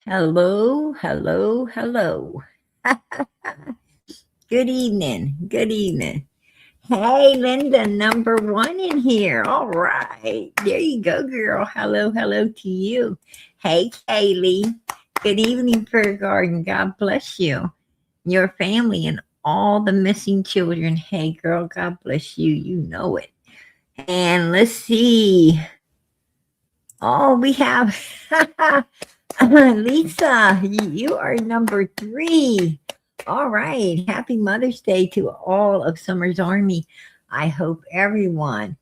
Hello, hello, hello. Good evening. Good evening. Hey, Linda, number one in here. All right. There you go, girl. Hello, hello to you. Hey, Kaylee. Good evening, Prayer Garden. God bless you, your family, and all the missing children. Hey, girl, God bless you. You know it. And let's see. Oh, we have Lisa. You are number three. All right. Happy Mother's Day to all of Summer's Army. I hope everyone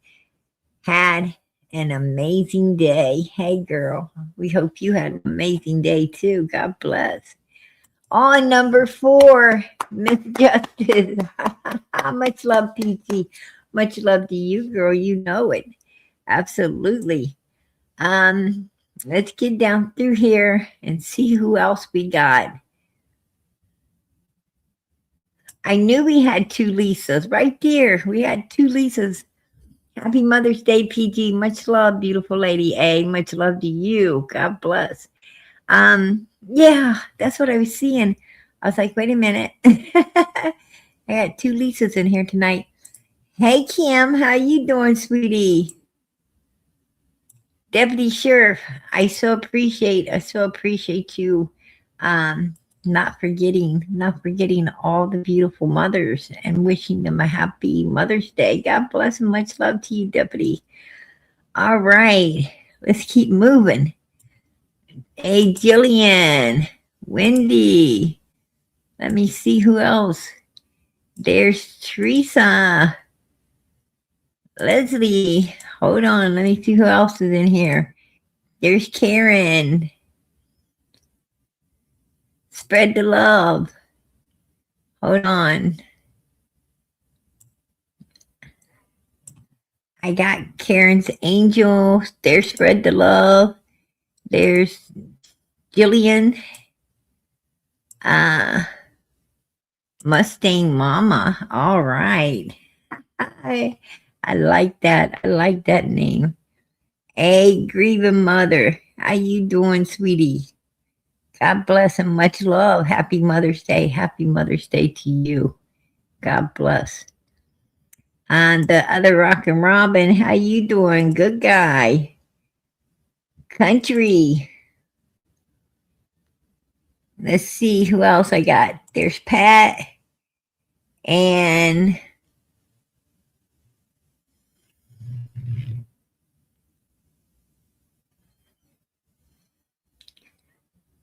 had an amazing day. Hey, girl. We hope you had an amazing day too. God bless. On number four, Miss Justice. Much love, Peachy. Much love to you, girl. You know it. Absolutely. Um, let's get down through here and see who else we got. I knew we had two Lisas right there. We had two Lisas. Happy Mother's Day, PG. Much love, beautiful lady A. Much love to you. God bless. Yeah, that's what I was seeing. I was like, wait a minute. I got two Lisas in here tonight. Hey Kim, how you doing, sweetie? Deputy Sheriff, I so appreciate you um not forgetting all the beautiful mothers and wishing them a happy Mother's Day. God bless and much love to you, Deputy. All right, let's keep moving. Hey, Jillian, Wendy. Let me see who else. There's Teresa, Leslie. Hold on, let me see who else is in here. There's Karen. Spread the love. Hold on. I got Karen's Angel. There's Spread the Love. There's Jillian. Uh, Mustang Mama. All right. I I like that. I like that name. Hey, grieving mother. How you doing, sweetie? God bless and much love. Happy Mother's Day. Happy Mother's Day to you. God bless. And the other Rockin' Robin, how you doing? Good guy. Country. Let's see who else I got. There's Pat and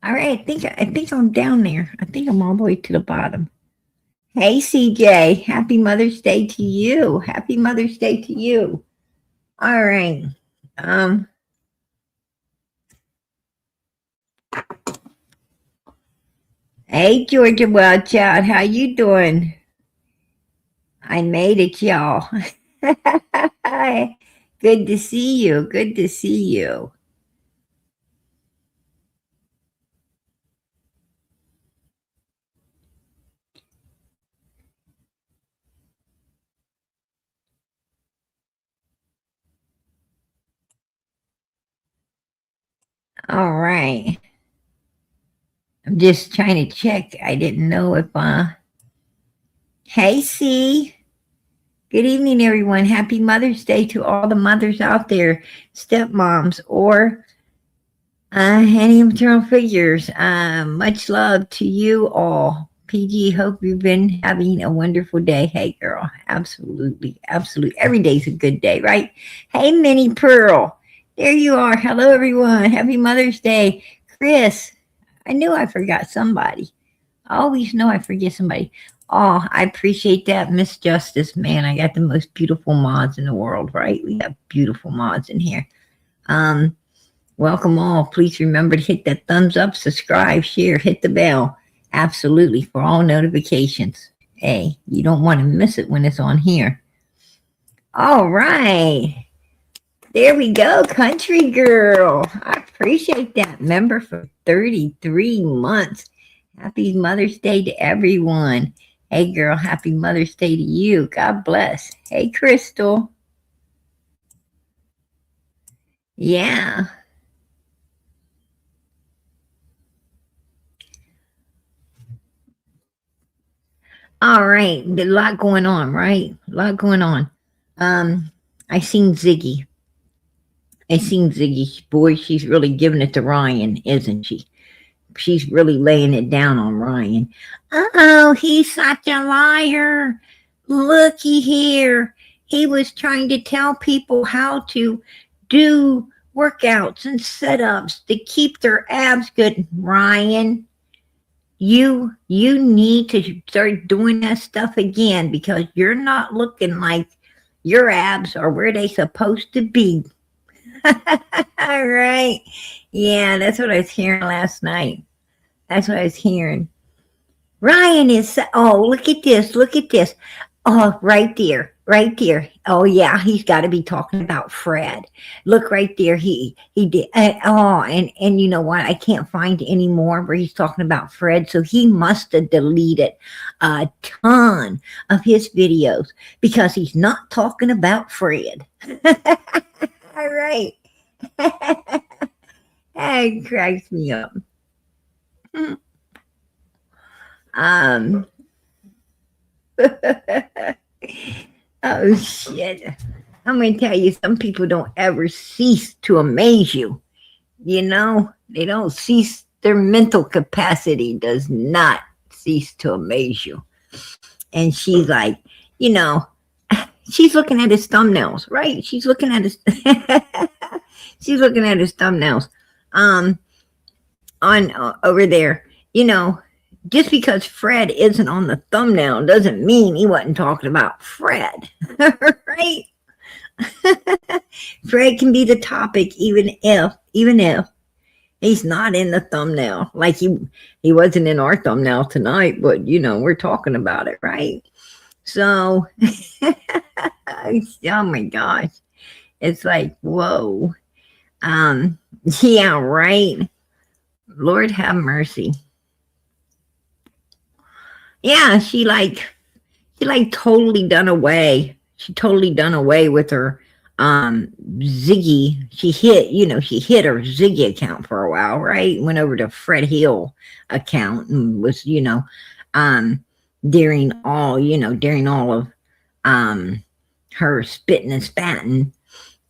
all right. I think I'm down there. I think I'm all the way to the bottom. Hey CJ, happy Mother's Day to you. Happy Mother's Day to you. All right. Um. Hey Georgia Wild Child, how you doing? I made it, y'all. Good to see you. Good to see you. All right. I'm just trying to check. I didn't know if Hey C. Good evening, everyone. Happy Mother's Day to all the mothers out there, stepmoms, or any maternal figures. Much love to you all. PG, hope you've been having a wonderful day. Hey, girl. Absolutely. Absolutely. Every day's a good day, right? Hey, Minnie Pearl. There you are. Hello, everyone. Happy Mother's Day. Chris, I knew I forgot somebody. I always know I forget somebody. Oh, I appreciate that, Miss Justice. Man, I got the most beautiful mods in the world, right? We have beautiful mods in here. Um, Welcome all. Please remember to hit that thumbs up, subscribe, share, hit the bell. Absolutely, for all notifications. Hey, you don't want to miss it when it's on here. All right. There we go, country girl. I appreciate that member for 33 months. Happy Mother's Day to everyone. Hey, girl, happy Mother's Day to you. God bless. Hey, Crystal. Yeah. All right, a lot going on, right? A lot going on. Um, I seen Ziggy. I seen Ziggy. Boy, she's really giving it to Ryan, isn't she? She's really laying it down on Ryan. Oh, he's such a liar. Looky here. He was trying to tell people how to do workouts and setups to keep their abs good. Ryan, you need to start doing that stuff again because you're not looking like your abs are where they supposed to be. All right. Yeah, that's what I was hearing last night. That's what I was hearing. Ryan is, oh, look at this. Look at this. Oh, right there. Right there. Oh, yeah. He's got to be talking about Fred. Look right there. He did. Oh, and you know what? I can't find any more where he's talking about Fred. So he must have deleted a ton of his videos because he's not talking about Fred. All right. That cracks me up. Um, oh shit. I'm gonna tell you, some people don't ever cease to amaze you. You know, they don't cease, their mental capacity does not cease to amaze you. And she's like, you know, she's looking at his thumbnails, right? She's looking at his she's looking at his thumbnails. Um on over there, you know, just because Fred isn't on the thumbnail doesn't mean he wasn't talking about Fred. Right? Fred can be the topic even if he's not in the thumbnail. Like he wasn't in our thumbnail tonight, but you know, we're talking about it, right? So oh my gosh. It's like, whoa. Yeah, right. Lord have mercy. Yeah, she like totally done away. She totally done away with her Ziggy. She hit her Ziggy account for a while, right? Went over to Fred Hill account and was, um during all of her spitting and spatting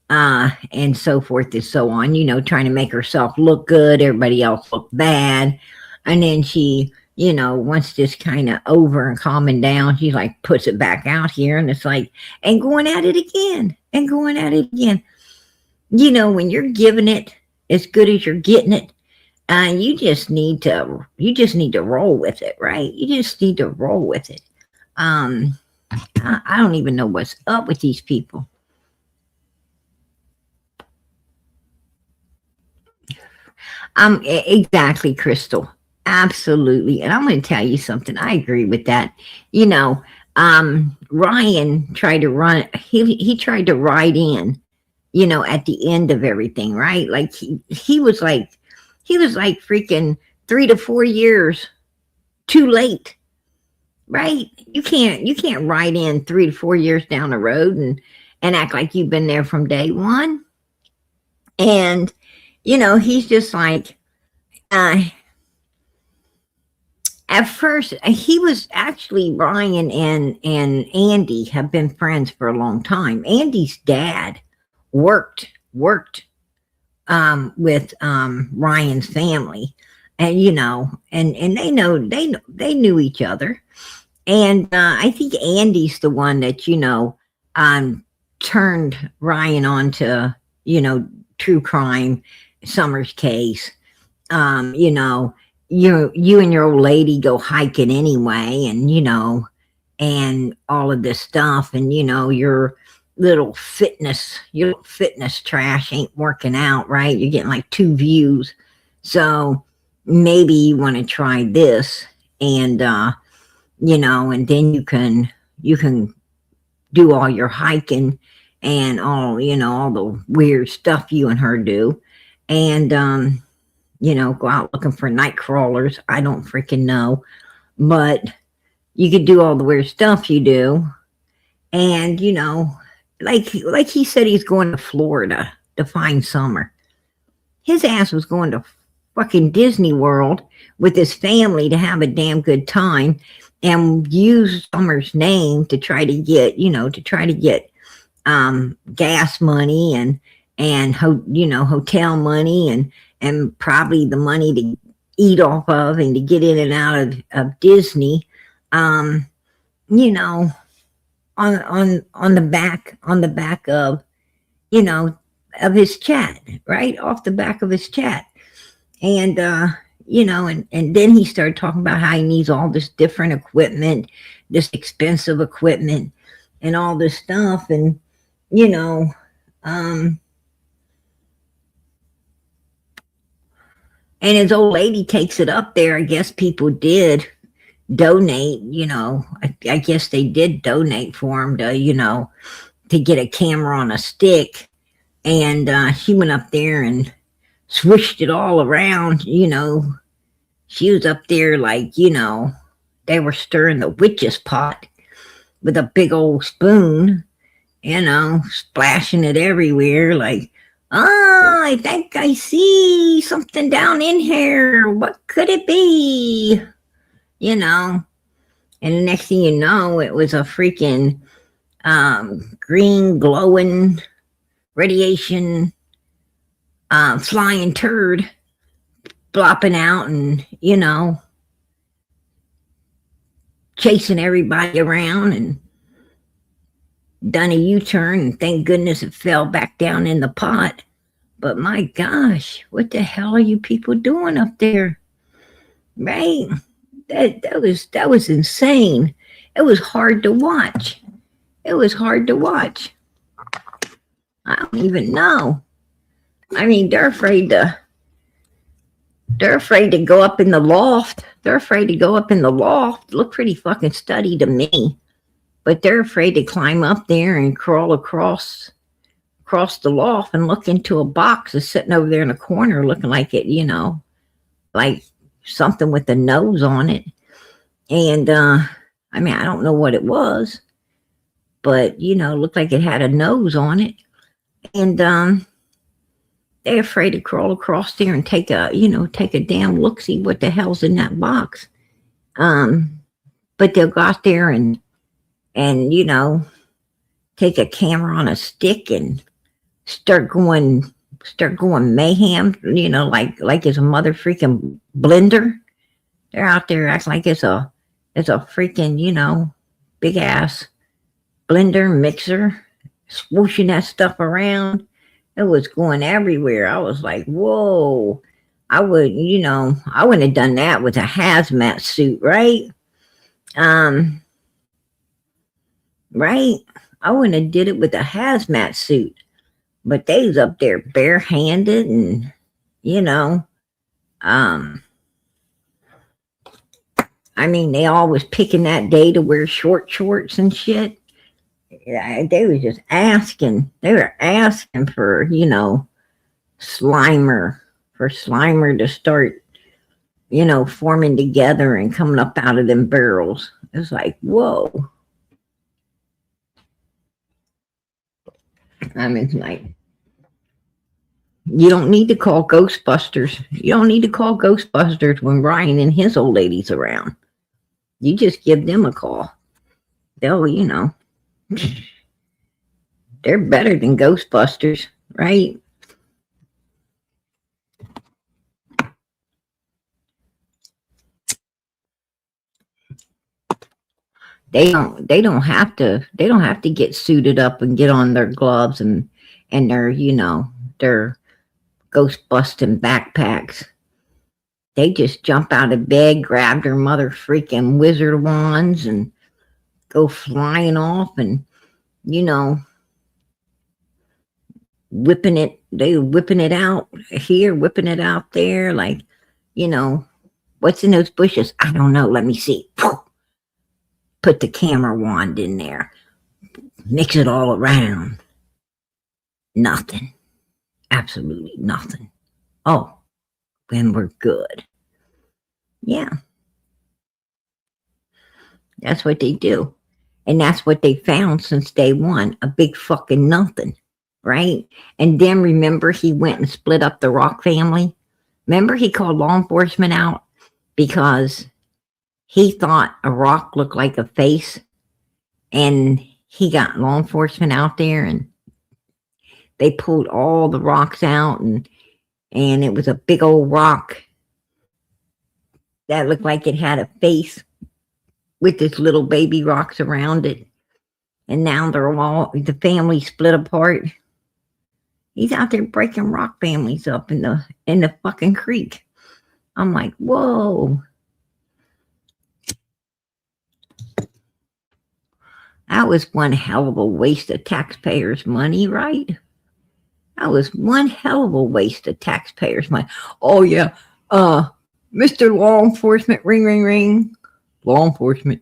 and so forth and so on, trying to make herself look good, everybody else look bad. And then she, once this kind of over and calming down, she like puts it back out here and it's like, and going at it again and going at it again. When you're giving it as good as you're getting it, you just need to roll with it, right? You just need to roll with it. I don't even know what's up with these people. Exactly, Crystal. Absolutely. And I'm going to tell you something. I agree with that. You know, Ryan tried to he tried to ride in, at the end of everything, right? Like he was like freaking 3 to 4 years too late, right? You can't ride in 3 to 4 years down the road and act like you've been there from day one. And, he's just like, uh, at first, he was actually Ryan and Andy have been friends for a long time. Andy's dad worked with Ryan's family, and and they knew each other. And I think Andy's the one that turned Ryan on to true crime, Summers case. You and your old lady go hiking anyway, and all of this stuff, and your little fitness trash ain't working out, right? You're getting like 2 views. So maybe you want to try this, and and then you can do all your hiking and all the weird stuff you and her do, and go out looking for night crawlers. I don't freaking know, but you could do all the weird stuff you do, and like he said, he's going to Florida to find summer. His ass was going to fucking Disney World with his family to have a damn good time, and use Summer's name to try to get, gas money and hotel money and probably the money to eat off of and to get in and out of Disney, um, you know, on the back of, of his chat, right off the back of his chat, and and then he started talking about how he needs all this different equipment, this expensive equipment, and all this stuff, and you know, um, and his old lady takes it up there. I guess people did donate. I guess they did donate for him to, to get a camera on a stick, and she went up there and swished it all around. She was up there like, they were stirring the witch's pot with a big old spoon, splashing it everywhere like, oh, I think I see something down in here. What could it be? And the next thing you know, it was a freaking green glowing radiation flying turd flopping out and, chasing everybody around and done a U-turn, and thank goodness it fell back down in the pot. But my gosh, what the hell are you people doing up there? Right? That was insane. It was hard to watch. It was hard to watch. I don't even know. I mean, they're afraid to go up in the loft. They're afraid to go up in the loft. Look pretty fucking studdy to me. But they're afraid to climb up there and crawl across the loft and look into a box that's sitting over there in a corner looking like it, like something with a nose on it. And I mean, I don't know what it was, but looked like it had a nose on it. And they're afraid to crawl across there and take a damn look, see what the hell's in that box. But they'll go out there and take a camera on a stick and start going mayhem, like it's a mother freaking blender. They're out there acting like it's a freaking, big ass blender mixer, swooshing that stuff around. It was going everywhere. I was like, whoa. I wouldn't have done that with a hazmat suit, right? Right? I wouldn't have did it with a hazmat suit. But they was up there barehanded and, I mean, they all was picking that day to wear short shorts and shit. They were just asking. They were asking for, Slimer to start, forming together and coming up out of them barrels. It's like, whoa. I mean, like, you don't need to call Ghostbusters. You don't need to call Ghostbusters when Ryan and his old lady's around. You just give them a call. They'll, they're better than Ghostbusters, right? They don't have to get suited up and get on their gloves and their, their ghost busting backpacks. They just jump out of bed, grab their mother freaking wizard wands and go flying off and, whipping it out here, whipping it out there. Like, what's in those bushes? I don't know. Let me see. Put the camera wand in there. Mix it all around. Nothing. Absolutely nothing. Oh, then we're good. Yeah. That's what they do. And that's what they found since day one. A big fucking nothing. Right? And then remember he went and split up the Rock family? Remember he called law enforcement out because he thought a rock looked like a face, and he got law enforcement out there, and they pulled all the rocks out, and it was a big old rock that looked like it had a face with this little baby rocks around it. And now the family split apart. He's out there breaking rock families up in the fucking creek. I'm like, whoa. That was one hell of a waste of taxpayers' money, right? That was one hell of a waste of taxpayers' money. Oh yeah, Mr. Law Enforcement, ring, ring, ring. Law enforcement.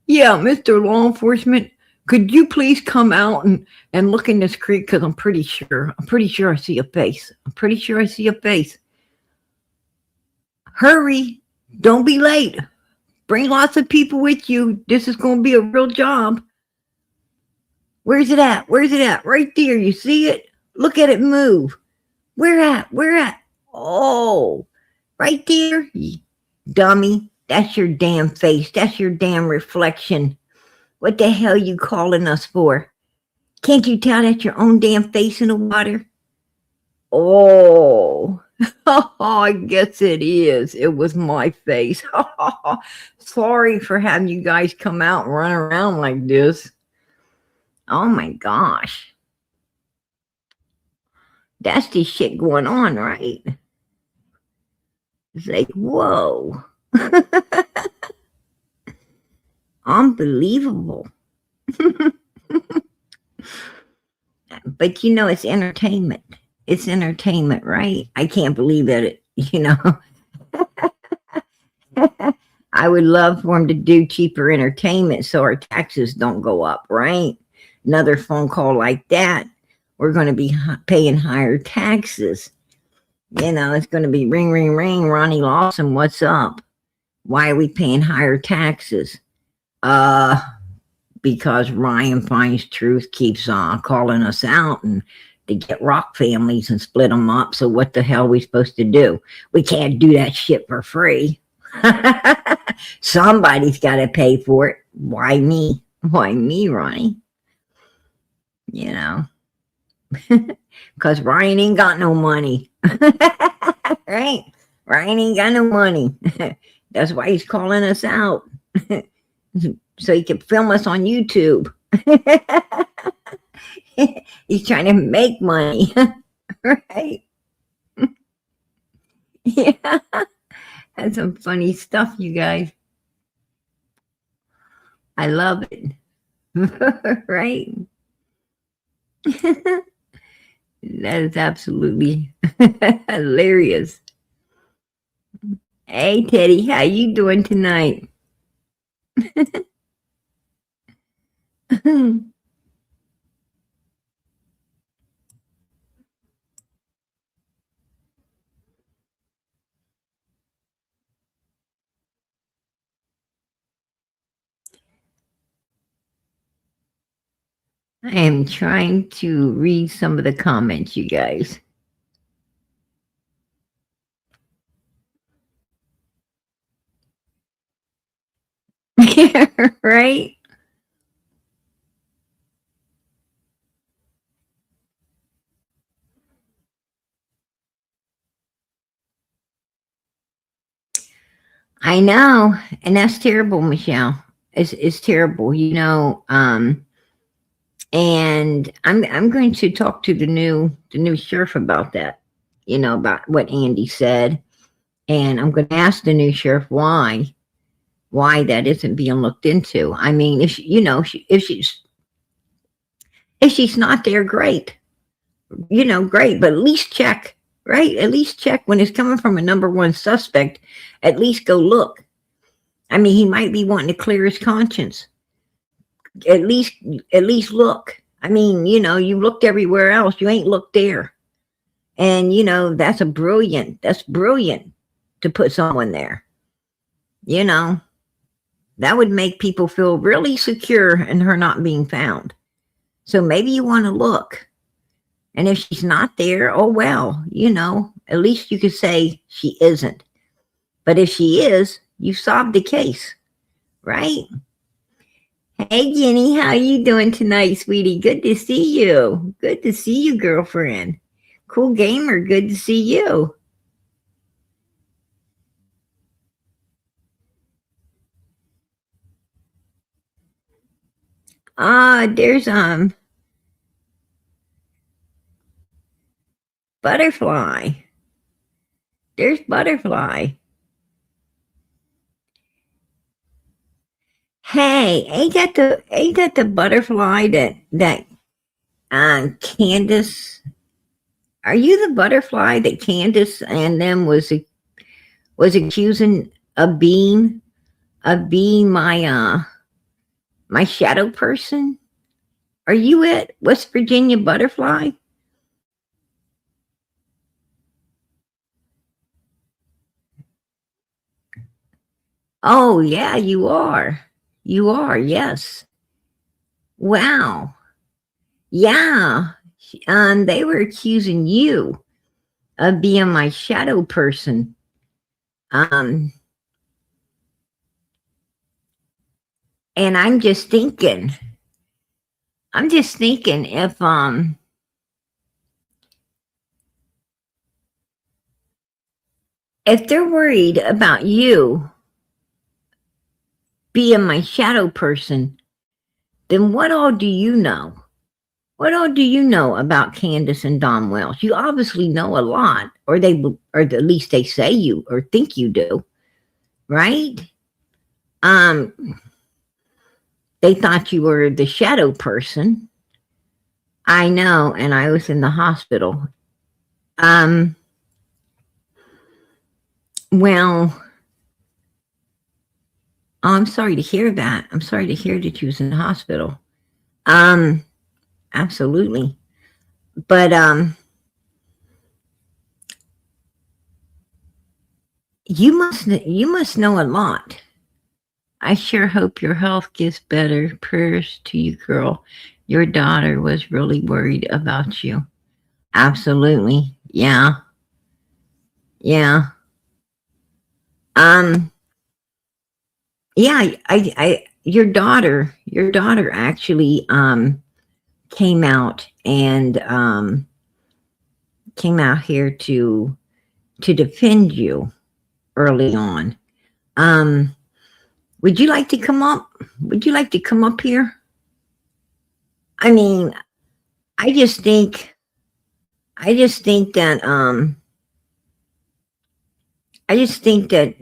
Yeah, Mr. Law Enforcement, could you please come out and look in this creek? Because I'm pretty sure I see a face. I'm pretty sure I see a face. Hurry. Don't be late. Bring lots of people with you. This is going to be a real job. Where's it at? Where's it at? Right there. You see it? Look at it move. Where at? Where at? Oh, right there. You dummy. That's your damn face. That's your damn reflection. What the hell you calling us for? Can't you tell that's your own damn face in the water? Oh, I guess it is. It was my face. Sorry for having you guys come out and run around like this. Oh my gosh. That's the shit going on, right? It's like, whoa. Unbelievable. But you know, it's entertainment. It's entertainment, right? I can't believe that I would love for them to do cheaper entertainment so our taxes don't go up, right? Another phone call like that, we're going to be paying higher taxes. It's going to be ring, ring, ring. Ronnie Lawson, what's up? Why are we paying higher taxes? Because Ryan Finds Truth keeps on calling us out and to get rock families and split them up. So what the hell are we supposed to do? We can't do that shit for free. Somebody's got to pay for it. Why me? Why me, Ronnie? Because Ryan ain't got no money. Right? Ryan ain't got no money. That's why he's calling us out. So he can film us on YouTube. He's trying to make money. Right? Yeah. That's some funny stuff, you guys. I love it. Right? That is absolutely hilarious. Hey, Teddy, how you doing tonight? I am trying to read some of the comments, you guys. Right? I know, and that's terrible, Michelle. It's terrible, and I'm going to talk to the new sheriff about that, about what Andy said, and I'm going to ask the new sheriff why that isn't being looked into. I mean, if she's not there, great, great, but at least check, right? At least check when it's coming from a number one suspect. At least go look. I mean, he might be wanting to clear his conscience. At least look. I mean, you looked everywhere else. You ain't looked there. And, that's brilliant to put someone there. That would make people feel really secure in her not being found. So maybe you want to look. And if she's not there, oh, well, at least you could say she isn't. But if she is, you solved the case. right? Hey, Jenny, how you doing tonight, sweetie? Good to see you. Good to see you, girlfriend. Cool gamer, good to see you. There's Butterfly. There's Butterfly. Hey, ain't that the butterfly that Candace? Are you the butterfly that Candace and them was accusing of being my shadow person? Are you it? West Virginia butterfly? Oh yeah, you are. You are, yes. Wow. Yeah. They were accusing you of being my shadow person. Um, and I'm just thinking if they're worried about you being my shadow person, then what all do you know? What all do you know about Candace and Don Wells? You obviously know a lot, or at least they say you or think you do, right? Um, they thought you were the shadow person. I know, and I was in the hospital. Um, well, I'm sorry to hear that. I'm sorry to hear that you was in the hospital. Um, absolutely. But you must know a lot. I sure hope your health gets better. Prayers to you, girl. Your daughter was really worried about you. Absolutely. Yeah. Yeah. Um, yeah, your daughter actually came out and came out here to defend you early on. Um, would you like to come up? Would you like to come up here? I mean, I just think I just think that I just think that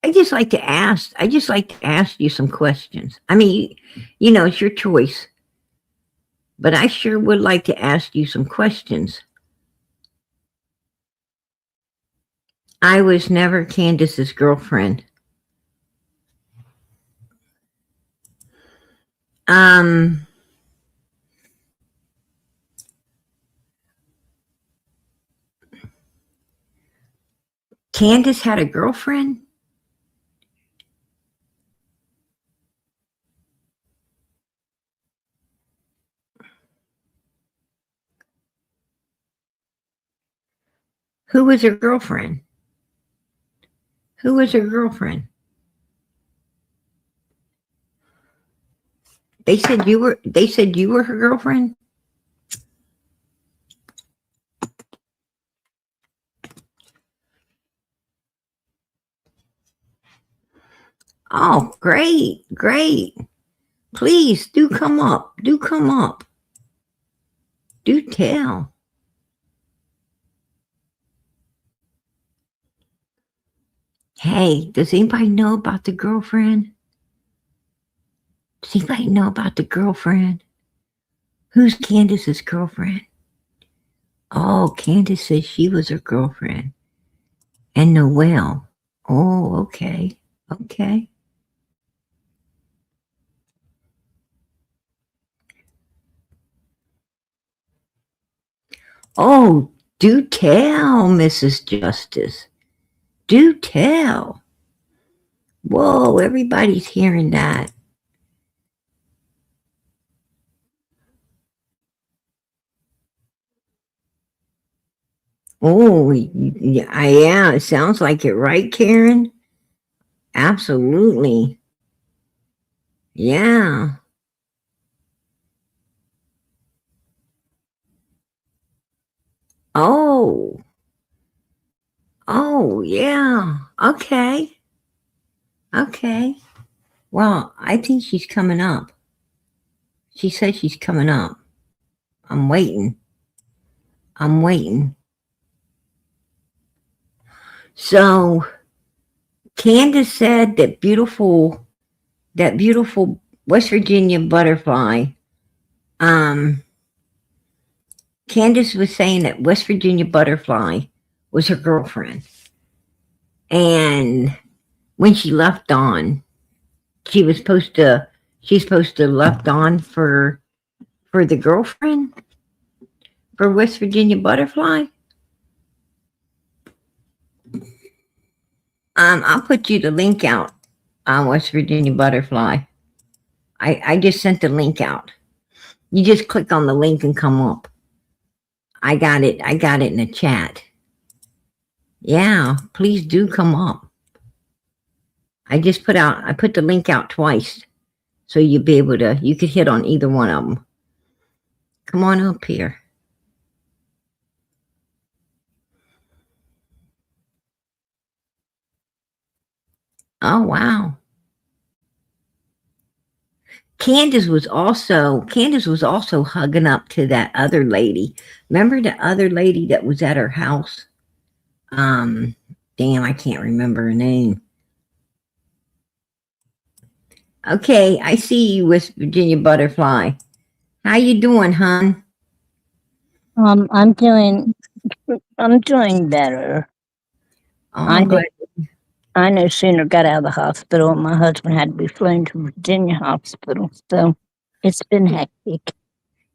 I just like to ask you some questions. I mean, it's your choice, but I sure would like to ask you some questions. I was never Candace's girlfriend. Um, Candace had a girlfriend? Who was her girlfriend? Who was her girlfriend? They said you were her girlfriend? Oh, great, great. Please do come up. Do come up. Do tell. Hey, does anybody know about the girlfriend? Does anybody know about the girlfriend? Who's Candace's girlfriend? Oh, Candace says she was her girlfriend. And Noelle. Oh, okay. Okay. Oh, do tell, Mrs. Justice. Do tell. Whoa, everybody's hearing that. Oh, yeah, it sounds like it, right, Karen? Absolutely. Yeah. Oh. Oh, yeah. Okay. Okay. Well, I think she's coming up. She said she's coming up. I'm waiting. I'm waiting. So Candace said that beautiful West Virginia butterfly. Um, Candace was saying that West Virginia butterfly was her girlfriend, and when she left on, she was supposed to. She's supposed to left on for the girlfriend for West Virginia butterfly. I'll put you the link out on West Virginia butterfly. I just sent the link out. You just click on the link and come up. I got it. I got it in the chat. Yeah, please do come up. I put the link out twice. So you could hit on either one of them. Come on up here. Oh, wow. Candace was also hugging up to that other lady. Remember the other lady that was at her house? Damn, I can't remember her name. Okay, I see you, West Virginia butterfly. How you doing, hon? I'm doing better. Oh, I no sooner got out of the hospital and my husband had to be flown to Virginia Hospital, so it's been hectic.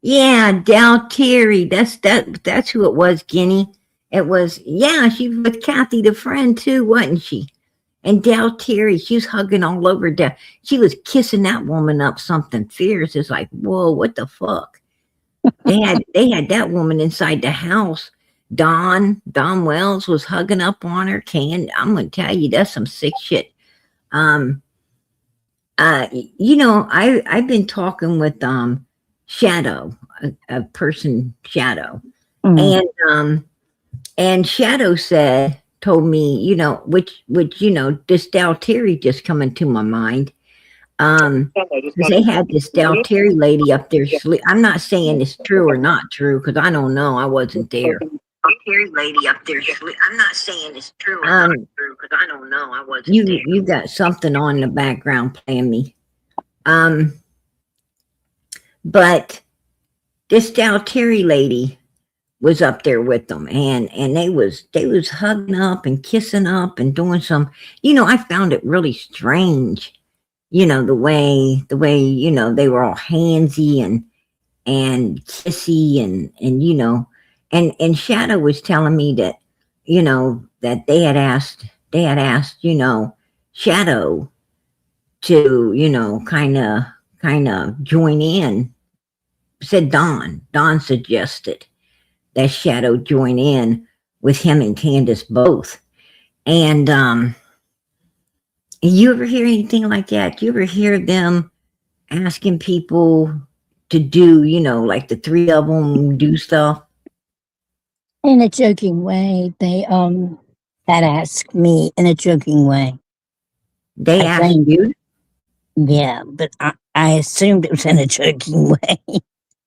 Yeah, Dal Terry. That's who it was, Guinea. It was, yeah, she was with Kathy the friend too, wasn't she? And Dal Terry, she was hugging all over Dal. She was kissing that woman up something fierce. It's like, whoa, what the fuck? They had that woman inside the house. Don Wells was hugging up on her. I'm gonna tell you, that's some sick shit. I've been talking with Shadow, a person Shadow, and Shadow told me, which this Dal Terry just come into my mind. They had this Dal Terry lady up there sleep. I'm not saying it's true or not true because I don't know. I wasn't there. Terry lady up there sleep. I'm not saying it's true or not true because I don't know. I wasn't there. You got something on in the background playing me. But this Dal Terry lady was up there with them, and they was hugging up and kissing up and doing some. I found it really strange. The way they were all handsy and kissy and Shadow was telling me that that they had asked Shadow to kind of join in. Said Don suggested that Shadow join in with him and Candace both. And you ever hear anything like that? You ever hear them asking people to do, like the three of them do stuff? In a joking way, they had asked me in a joking way. They asked you? Yeah, but I assumed it was in a joking way.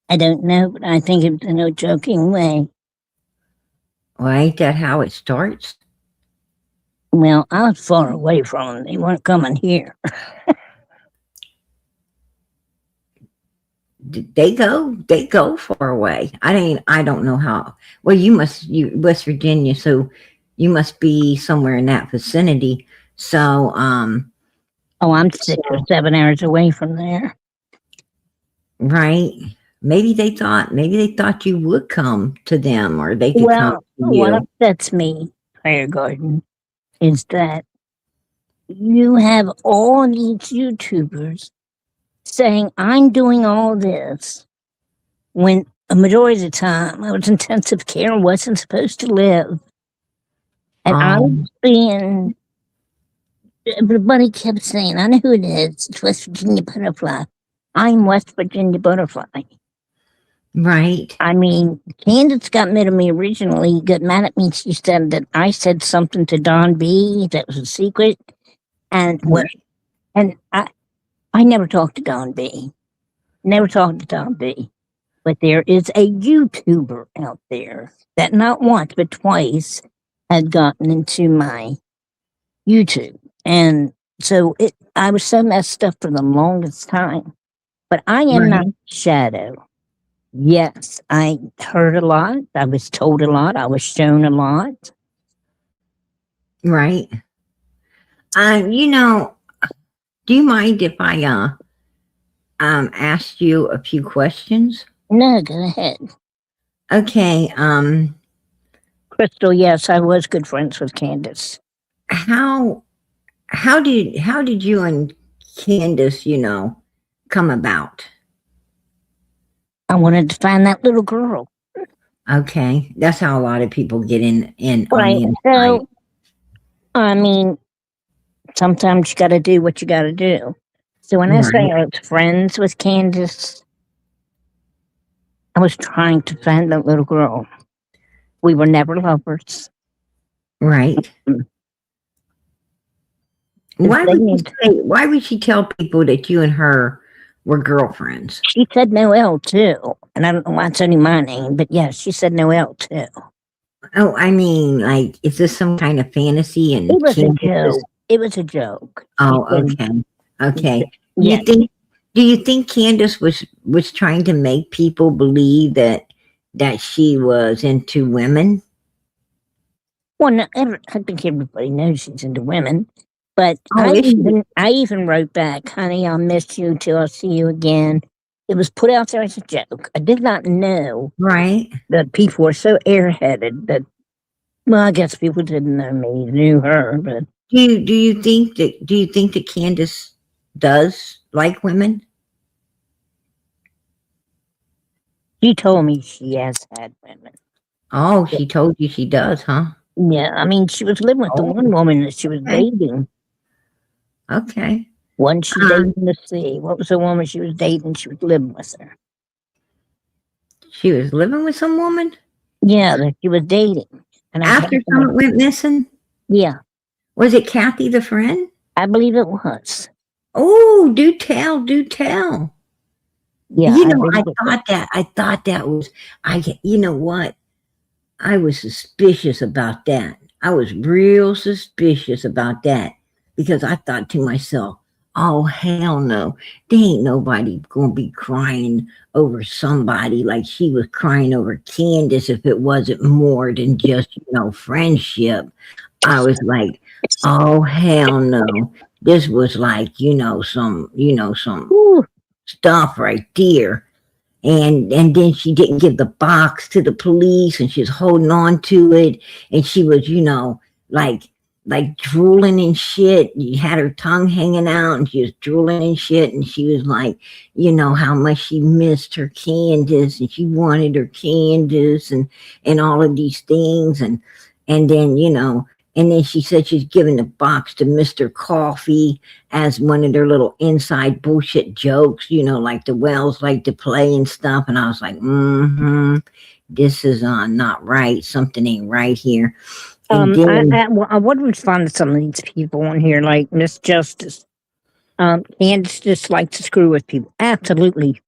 I don't know, but I think it was in a joking way. Well, ain't that how it starts? Well, I was far away from them. They weren't coming here. They go far away. I don't know how. Well, you West Virginia, so you must be somewhere in that vicinity. So, oh, I'm 6 or 7 hours away from there. Right. Maybe they thought you would come to them, or they could come to you. What upsets me, Fire Garden, is that you have all these YouTubers saying I'm doing all this when a majority of the time I was intensive care and wasn't supposed to live. And I was being everybody kept saying, I know who it is. It's West Virginia Butterfly. I'm West Virginia Butterfly. Right. I mean, Candace got mad at me originally, got mad at me. She said that I said something to Don B that was a secret. And what and I never talked to Don B. Never talked to Don B. But there is a YouTuber out there that not once but twice had gotten into my YouTube. And so I was so messed up for the longest time. But I am not Right. Shadow. Yes, I heard a lot. I was told a lot. I was shown a lot. Right. You know, do you mind if I asked you a few questions? No, go ahead. Okay. Crystal, yes, I was good friends with Candace. How did you and Candace, come about? I wanted to find that little girl. Okay, that's how a lot of people get in on Right. the inside. So, I mean, sometimes you got to do what you got to do. So when I say I was friends with Candace, I was trying to find that little girl. We were never lovers. Right. Why would she tell people that you and her were girlfriends? She said Noelle too, and I don't know why it's only my name, but yes, she said Noelle too. Oh, I mean, like, is this some kind of fantasy? And It was a Candace joke. It was a joke. Oh, She said- okay. Yeah. Do you think Candace was trying to make people believe that she was into women? Well, I think everybody knows she's into women, but Oh, is she? I even wrote back, honey, I'll miss you till I see you again. It was put out there as a joke. I did not know Right. that people were so airheaded that, well, I guess people didn't know me, knew her, but Do you think that Candace does like women? she told me she has had women. Oh, she told you she does, huh? Yeah, I mean, she was living with the one woman that she was dating. Okay. One she dated in the sea. What was the woman she was dating? She was living with her. She was living with some woman Yeah, that she was dating. And after someone went missing? Yeah, Was it Kathy the friend? I believe it was. Oh, do tell, do tell. Yeah, I thought that was, you know what? I was suspicious about that. I was real suspicious about that because I thought to myself, oh, hell no. There ain't nobody going to be crying over somebody like she was crying over Candace if it wasn't more than just, friendship. I was like, oh, hell no. This was like, some Ooh, stuff right there. And then she didn't give the box to the police and she was holding on to it and she was like drooling and shit. You had her tongue hanging out and she was drooling and shit and she was like, how much she missed her Candace and she wanted her Candace and all of these things and then and then she said she's giving the box to Mr. Coffee as one of their little inside bullshit jokes, like the Wells like to play and stuff. And I was like, this is not right. Something ain't right here. And I would respond to some of these people on here, like Miss Justice. Candace just likes to screw with people. Absolutely.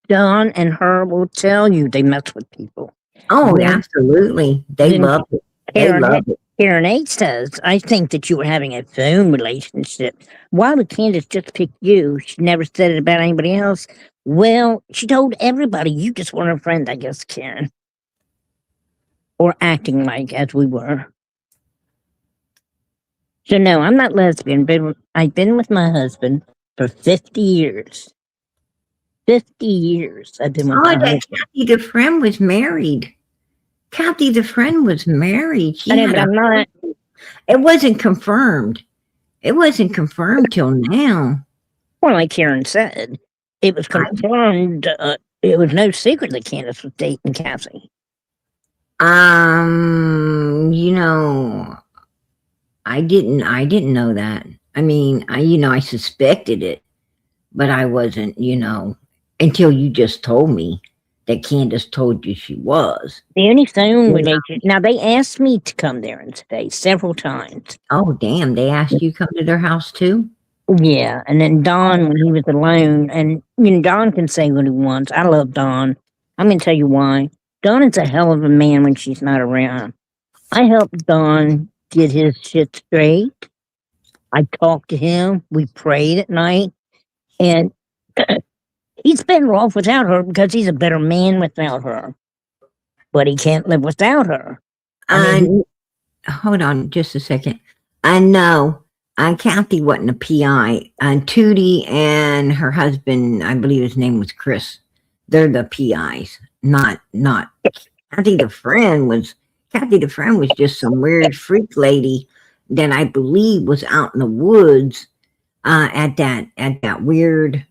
Don and her will tell you they mess with people. Oh, absolutely. They love it. They love it. Karen H says, I think that you were having a phone relationship. Why would Candace just pick you? She never said it about anybody else. Well, she told everybody you just weren't a friend, I guess, Karen. Or acting like as we were. So no, I'm not lesbian, but I've been with my husband for 50 years. 50 years I've been with my husband. Kathy the friend was married. Kathy the friend was married. I'm not. It wasn't confirmed. It wasn't confirmed till now. Well, like Karen said, it was confirmed. It was no secret that Candace was dating Kathy. I didn't know that. I mean, I suspected it, but I wasn't, until you just told me that Candace told you she was. The only phone Yeah. relationship. Now they asked me to come there and stay several times. Oh, damn. They asked you come to their house too? Yeah, and then Don when he was alone, and Don can say what he wants. I love Don. I'm gonna tell you why. Don is a hell of a man when she's not around. I helped Don get his shit straight. I talked to him. We prayed at night, and he's better off without her because he's a better man without her. But he can't live without her. I mean, Hold on just a second. I know Kathy wasn't a PI. Tootie and her husband, I believe his name was Chris. They're the PIs, not Kathy the friend was just some weird freak lady that I believe was out in the woods at that weird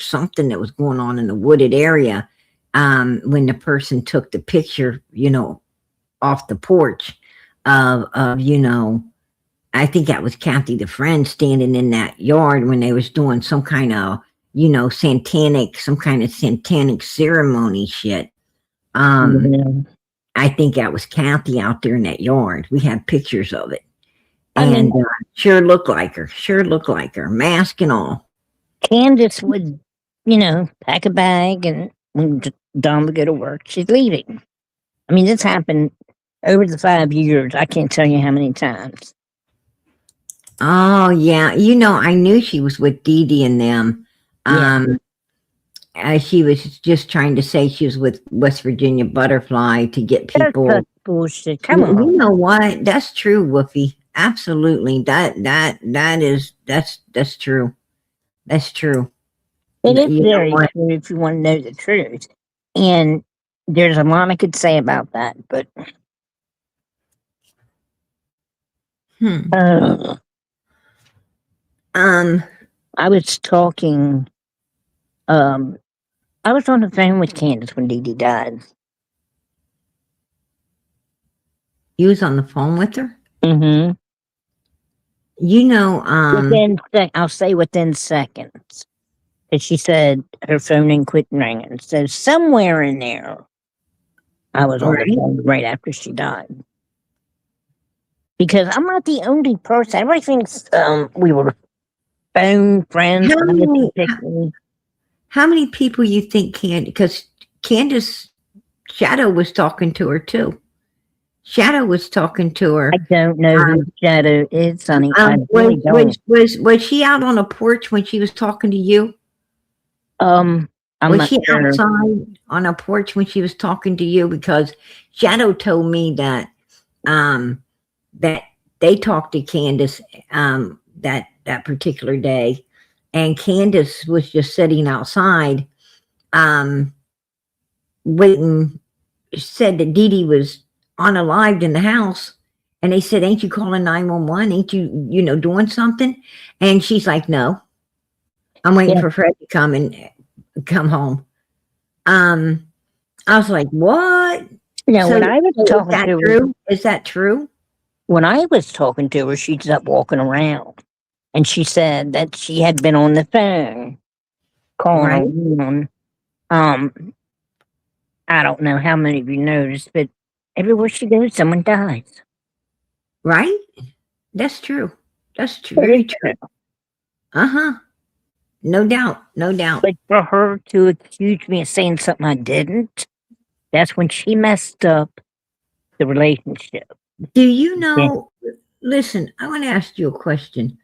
something that was going on in the wooded area when the person took the picture, off the porch of I think that was Kathy the friend standing in that yard when they was doing some kind of satanic ceremony shit. yeah. I think that was Kathy out there in that yard. We had pictures of it. I mean, And sure looked like her, mask and all. Candace would, pack a bag and when Don would go to work, she's leaving. I mean, this happened over the 5 years. I can't tell you how many times. Oh yeah, I knew she was with Dee Dee and them. Yeah. She was just trying to say she was with West Virginia Butterfly to get people. That's bullshit. Come on. You know what? That's true, Woofy. Absolutely. That's true. That's true. It is You know very what? true if you want to know the truth. And there's a lot I could say about that, but Hmm. I was talking, I was on the phone with Candace when Dee Dee died. You was on the phone with her? Mm-hmm. I'll say within seconds. And she said her phone didn't quit ringing. So somewhere in there, I was on the phone right after she died. Because I'm not the only person. Everybody thinks we were phone friends. How many people you think because Candace Shadow was talking to her too. Shadow was talking to her. I don't know who Shadow is, honey. I really don't. Was she out on a porch when she was talking to you? Was she outside on a porch when she was talking to you? Because Shadow told me that that they talked to Candace that particular day, and Candace was just sitting outside waiting. Said that Dee Dee was unalived in the house, and they said, "Ain't you calling 911? Ain't you doing something?" And she's like, "No, I'm waiting for Fred to come home." I was like, "What?" No, when I was talking to her, is that true? When I was talking to her, she's up walking around, and she said that she had been on the phone calling on. I don't know how many of you noticed, but everywhere she goes, someone dies. Right? That's true. That's true. Very true. Uh-huh. No doubt. No doubt. But for her to accuse me of saying something I didn't, that's when she messed up the relationship. Do you know? Listen, I want to ask you a question.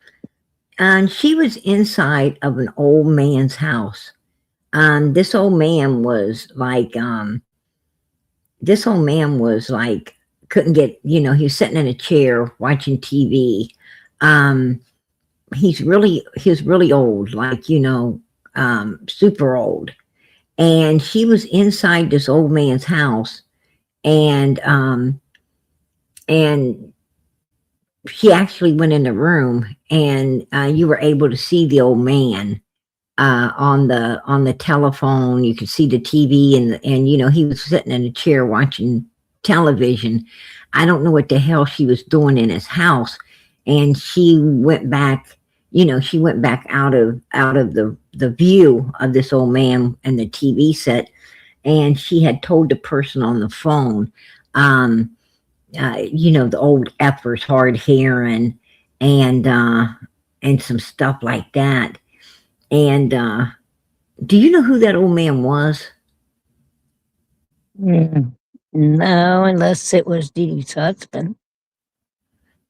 And she was inside of an old man's house. This old man was like, couldn't get, he was sitting in a chair watching TV. He's really old, like, super old. And she was inside this old man's house, and she actually went in the room, and you were able to see the old man on the telephone. You could see the TV, and he was sitting in a chair watching television. I don't know what the hell she was doing in his house. and she went back. She went back out of the view of this old man and the TV set, and she had told the person on the phone, the old effers, hard hearing, and some stuff like that. And do you know who that old man was? No, unless it was Dee Dee's husband.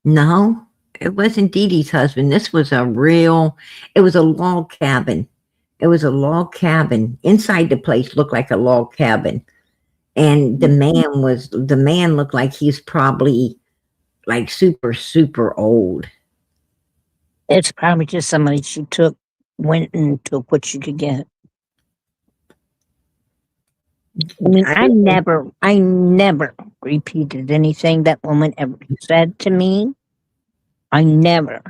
No, it wasn't Dee Dee's husband. This was it was a log cabin. It was a log cabin. Inside the place looked like a log cabin. And the man looked like he's probably like super, super old. It's probably just somebody she went and took what she could get. I mean, I never repeated anything that woman ever said to me. I never.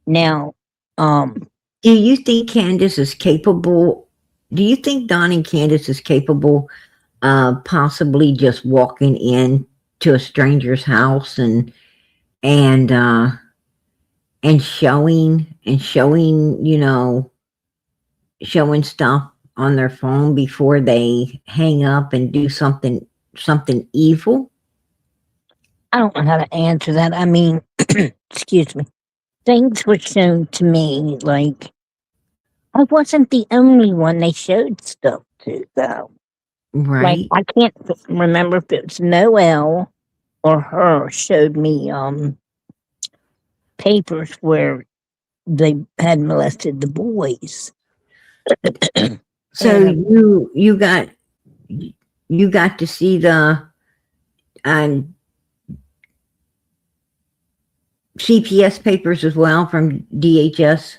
Now, do you think Candace is capable? Do you think Don and Candace is capable of possibly just walking in to a stranger's house and showing, showing stuff on their phone before they hang up and do something evil? I don't know how to answer that. I mean, excuse me. Things were shown to me like I wasn't the only one they showed stuff to, though. Right. Like, I can't remember if it was Noelle or her showed me papers where they had molested the boys. So you got to see the CPS papers as well from DHS.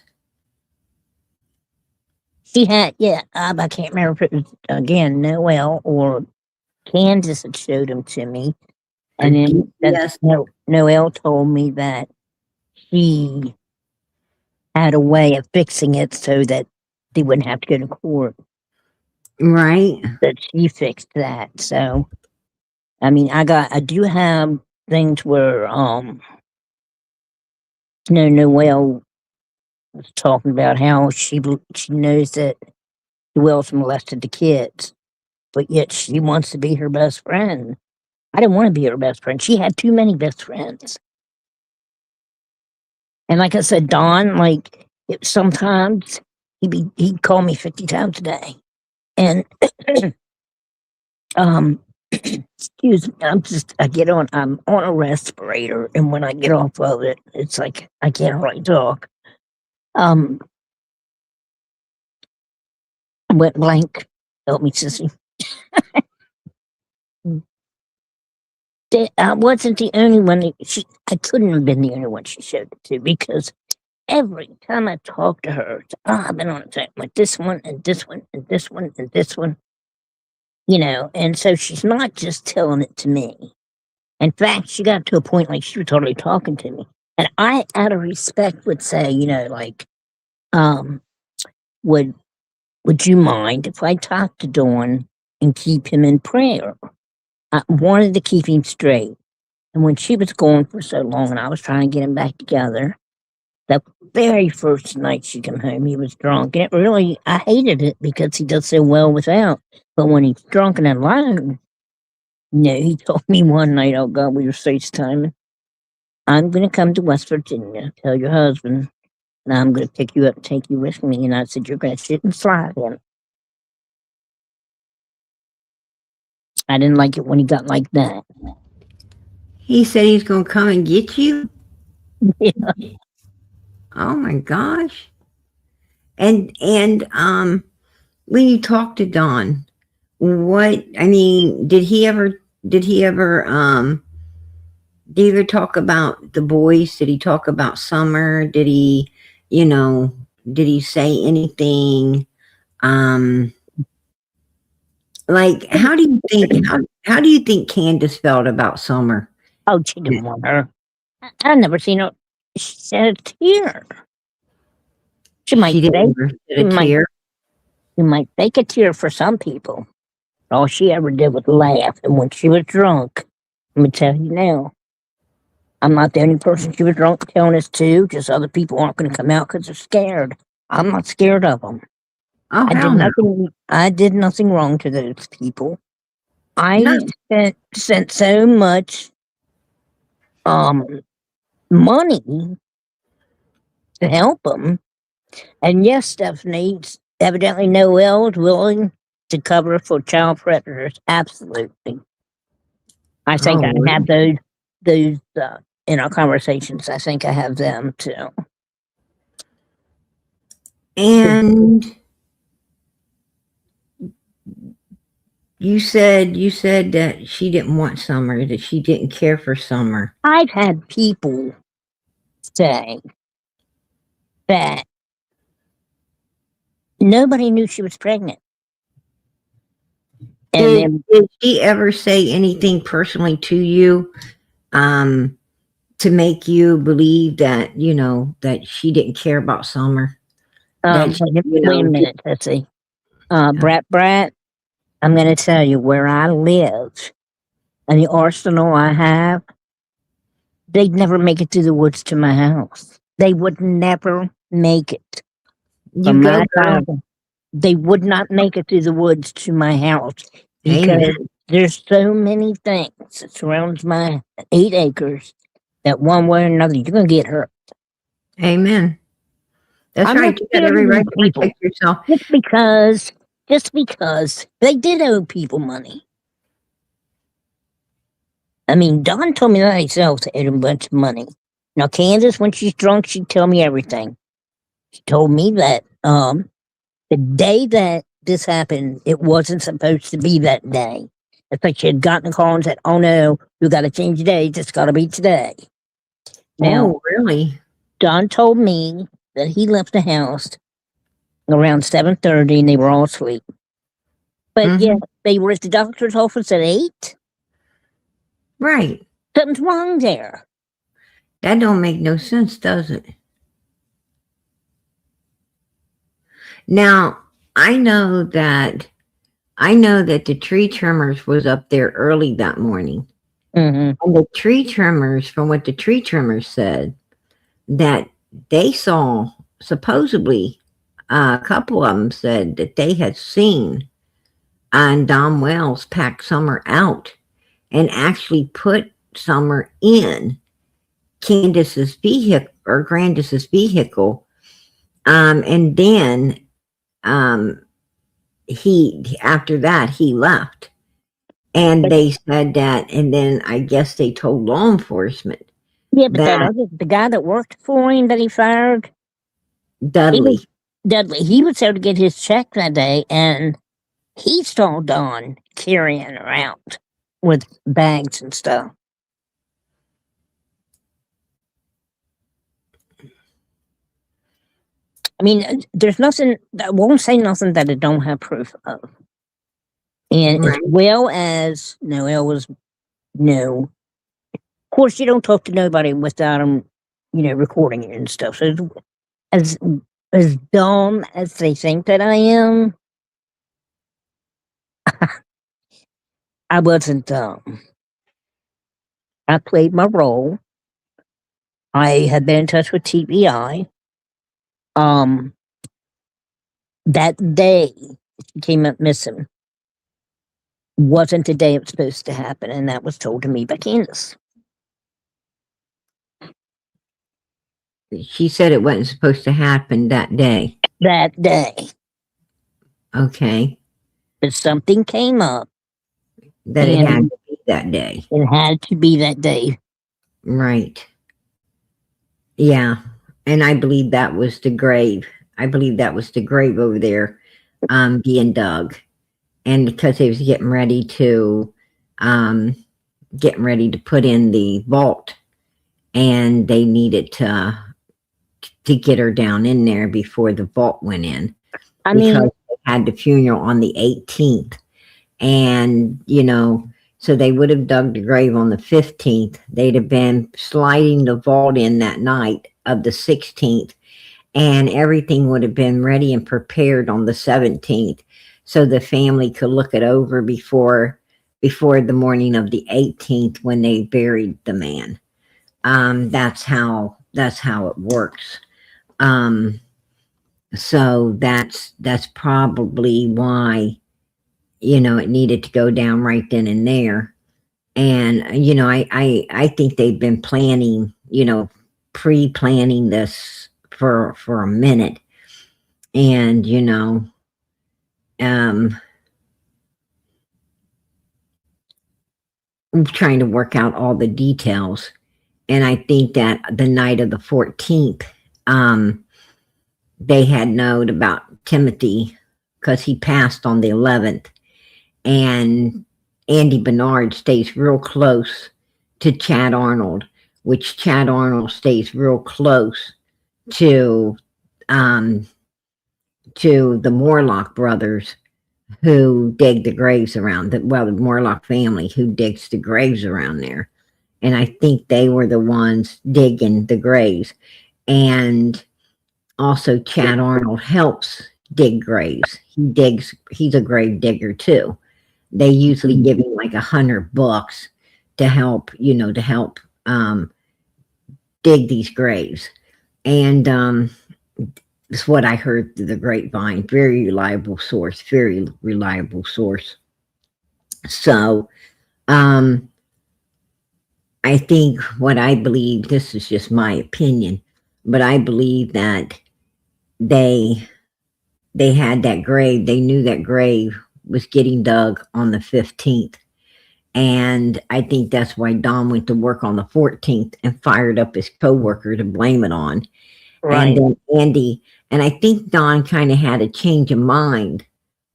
She had, yeah, I can't remember if it was again Noelle or Candace that showed them to me, and then Noelle told me that she had a way of fixing it so that they wouldn't have to go to court. Right. That she fixed that. So, I mean, I do have things where, Noelle was talking about how she knows that Wells molested the kids, but yet she wants to be her best friend. I didn't want to be her best friend. She had too many best friends. And like I said, Don, like, sometimes he'd call me 50 times a day. And, excuse me, I'm on a respirator, and when I get off of it, it's like I can't really talk. I went blank. Help me, sissy. I wasn't the only one. I couldn't have been the only one she showed it to, because every time I talked to her, I've been on a set with this one and this one and this one and this one, and so she's not just telling it to me. In fact, she got to a point like she was totally talking to me. And I, out of respect, would say, would you mind if I talk to Dawn and keep him in prayer? I wanted to keep him straight. And when she was gone for so long and I was trying to get him back together, the very first night she came home, he was drunk. And I hated it because he does so well without. But when he's drunk and alone, he told me one night, oh God, we were FaceTiming, I'm going to come to West Virginia, tell your husband, and I'm going to pick you up and take you with me. And I said, you're going to sit and slide him. I didn't like it when he got like that. He said he's going to come and get you? Yeah. Oh my gosh. And when you talk to Don, did he ever talk about the boys? Did he talk about Summer? Did he say anything? Like, how do you think Candace felt about Summer? Oh, she didn't want her. I've never seen her shed a tear. She might fake a tear for some people. All she ever did was laugh. And when she was drunk, let me tell you now, I'm not the only person she was drunk telling this to. Just other people aren't going to come out because they're scared. I'm not scared of them. Oh, I did hell no. nothing. I did nothing wrong to those people. No. I sent so much um money to help them, and yes, Stephanie, evidently Noel is willing to cover for child predators. Absolutely, I think Oh, I have really? those in our conversations. I think I have them too. And you said that she didn't want Summer, that she didn't care for Summer. I've had people say that nobody knew she was pregnant. And Did, then did she ever say anything personally to you, um, to make you believe that, that she didn't care about Summer? That she, wait a minute, let's see. Brat, I'm gonna tell you where I live and the arsenal I have, they'd never make it through the woods to my house. They would never make it you from go, my girl. house. They would not make it through the woods to my house because Amen. there's so many things that surrounds my 8 acres that one way or another you're gonna get hurt. Amen. That's I'm not right. You got scared every of right these to people protect yourself. just because they did owe people money. I mean, Dawn told me that herself to owed a bunch of money. Now, Candace, when she's drunk, she'd tell me everything. She told me that the day that this happened, it wasn't supposed to be that day. It's like she had gotten a call and said, "Oh no, you got to change the date. It's got to be today." Now, Oh, really? Don told me that he left the house around 7:30 and they were all asleep. But Hmm. yeah, they were at the doctor's office at 8. Right. Something's wrong there. That don't make no sense, does it? Now, I know that the tree trimmers was up there early that morning. Mm-hmm. And the tree trimmers, from what the tree trimmers said, that they saw, supposedly, a couple of them said that they had seen Dom Wells pack Summer out and actually put Summer in Candace's vehicle or Grandis's vehicle. And then after that, he left. And But they said that, and then I guess they told law enforcement yeah, but that the guy that worked for him that he fired, he was Dudley, Dudley. He was there to get his check that day, and he saw Dawn carrying her out with bags and stuff. I mean, there's nothing. I won't say nothing that I don't have proof of. And as right? well as Noel was no. Of course, you don't talk to nobody without them, recording it and stuff. So as as dumb as they think that I am, I wasn't dumb. I played my role. I had been in touch with TBI. Um, that day she came up missing wasn't the day it was supposed to happen, and that was told to me by Candace. She said it wasn't supposed to happen that day. That day, Okay. but something came up, That it had and to be that day. it had to be that day. Right. Yeah. And I believe that was the grave. I believe that was the grave over there being dug. And because they was getting ready to put in the vault, and they needed to get her down in there before the vault went in, I because mean, they had the funeral on the 18th. And, so they would have dug the grave on the 15th. They'd have been sliding the vault in that night of the 16th, and everything would have been ready and prepared on the 17th, so the family could look it over before the morning of the 18th when they buried the man. That's how it works. So that's probably why, it needed to go down right then and there. And, I think they've been planning, pre-planning this for a minute. And, um, trying to work out all the details. And I think that the night of the 14th, they had known about Timothy because he passed on the 11th. And Andy Bernard stays real close to Chad Arnold, which Chad Arnold stays real close to um, the Morlock brothers who dig the graves around the Morlock family who digs the graves around there. And I think they were the ones digging the graves. And also Chad Arnold helps dig graves. He's a grave digger too. They usually give him like $100 to help, dig these graves. And it's what I heard through the grapevine. Very reliable source. Very reliable source. So, I think what I believe, this is just my opinion, but I believe that they had that grave. They knew that grave was getting dug on the 15th. And I think that's why Don went to work on the 14th and fired up his coworker to blame it on. Right. And then Andy, and I think Don kind of had a change of mind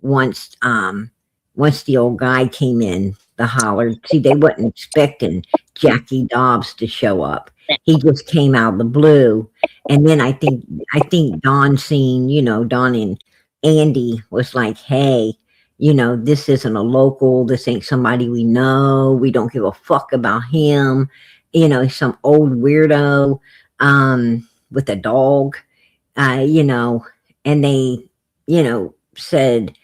once the old guy came in the holler. See, they wasn't expecting Jackie Dobbs to show up. He just came out of the blue. And then I think Don seen, Don and Andy was like, hey, this isn't a local. This ain't somebody we know. We don't give a fuck about him. Some old weirdo with a dog, and they, said,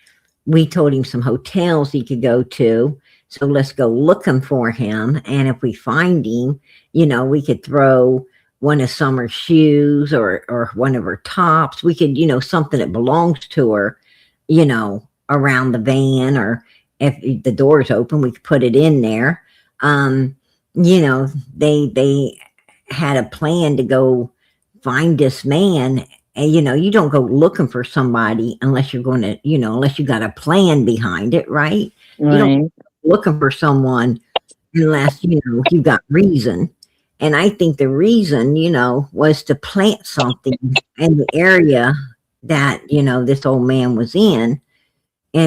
we told him some hotels he could go to. So let's go looking for him. And if we find him, we could throw one of Summer's shoes or one of her tops. We could, something that belongs to her, around the van, or if the door's open, we could put it in there. They had a plan to go find this man. And, you don't go looking for somebody unless you're going to, unless you got a plan behind it, right? Right. You don't go looking for someone unless, you got reason. And I think the reason, was to plant something in the area that, this old man was in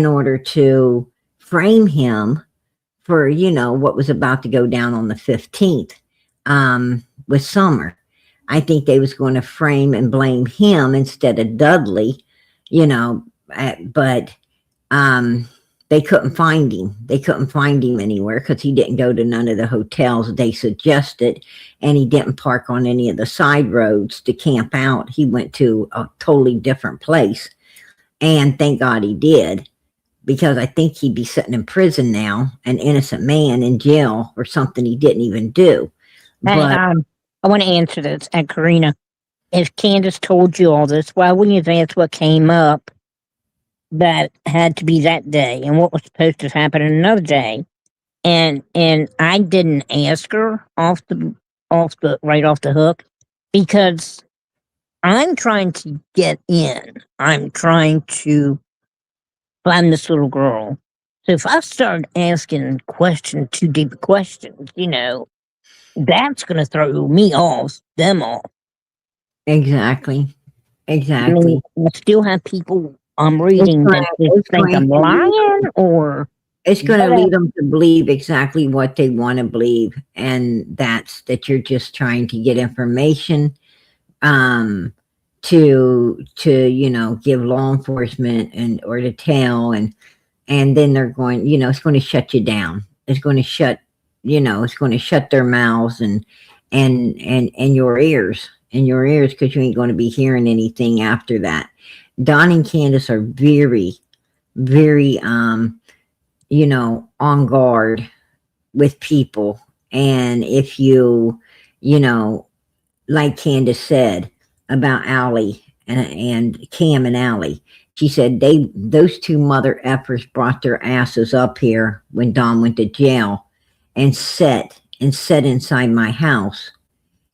order to frame him for, what was about to go down on the 15th with Summer. I think they was going to frame and blame him instead of Dudley, but they couldn't find him. They couldn't find him anywhere because he didn't go to none of the hotels they suggested, and he didn't park on any of the side roads to camp out. He went to a totally different place, and thank God he did, because I think he'd be sitting in prison now, an innocent man in jail for something he didn't even do. Hey, But I want to answer this. And Karina, if Candace told you all this, why wouldn't you have asked what came up that had to be that day and what was supposed to happen another day? And I didn't ask her right off the hook, because I'm trying to get in. I'm trying to find this little girl. So if I start asking too deep questions, that's going to throw me off, them off. Exactly. I mean, I still have people I'm reading that just think I'm lying, or it's going to lead them to believe exactly what they want to believe, and that's that you're just trying to get information to give law enforcement or to tell, and then they're going, it's going to shut you down. It's going to shut their mouths and your ears because you ain't going to be hearing anything after that. Don and Candace are very, very, on guard with people. And if you you know, like Candace said about Allie and Cam and Allie. She said those two mother effers brought their asses up here when Don went to jail and sat inside my house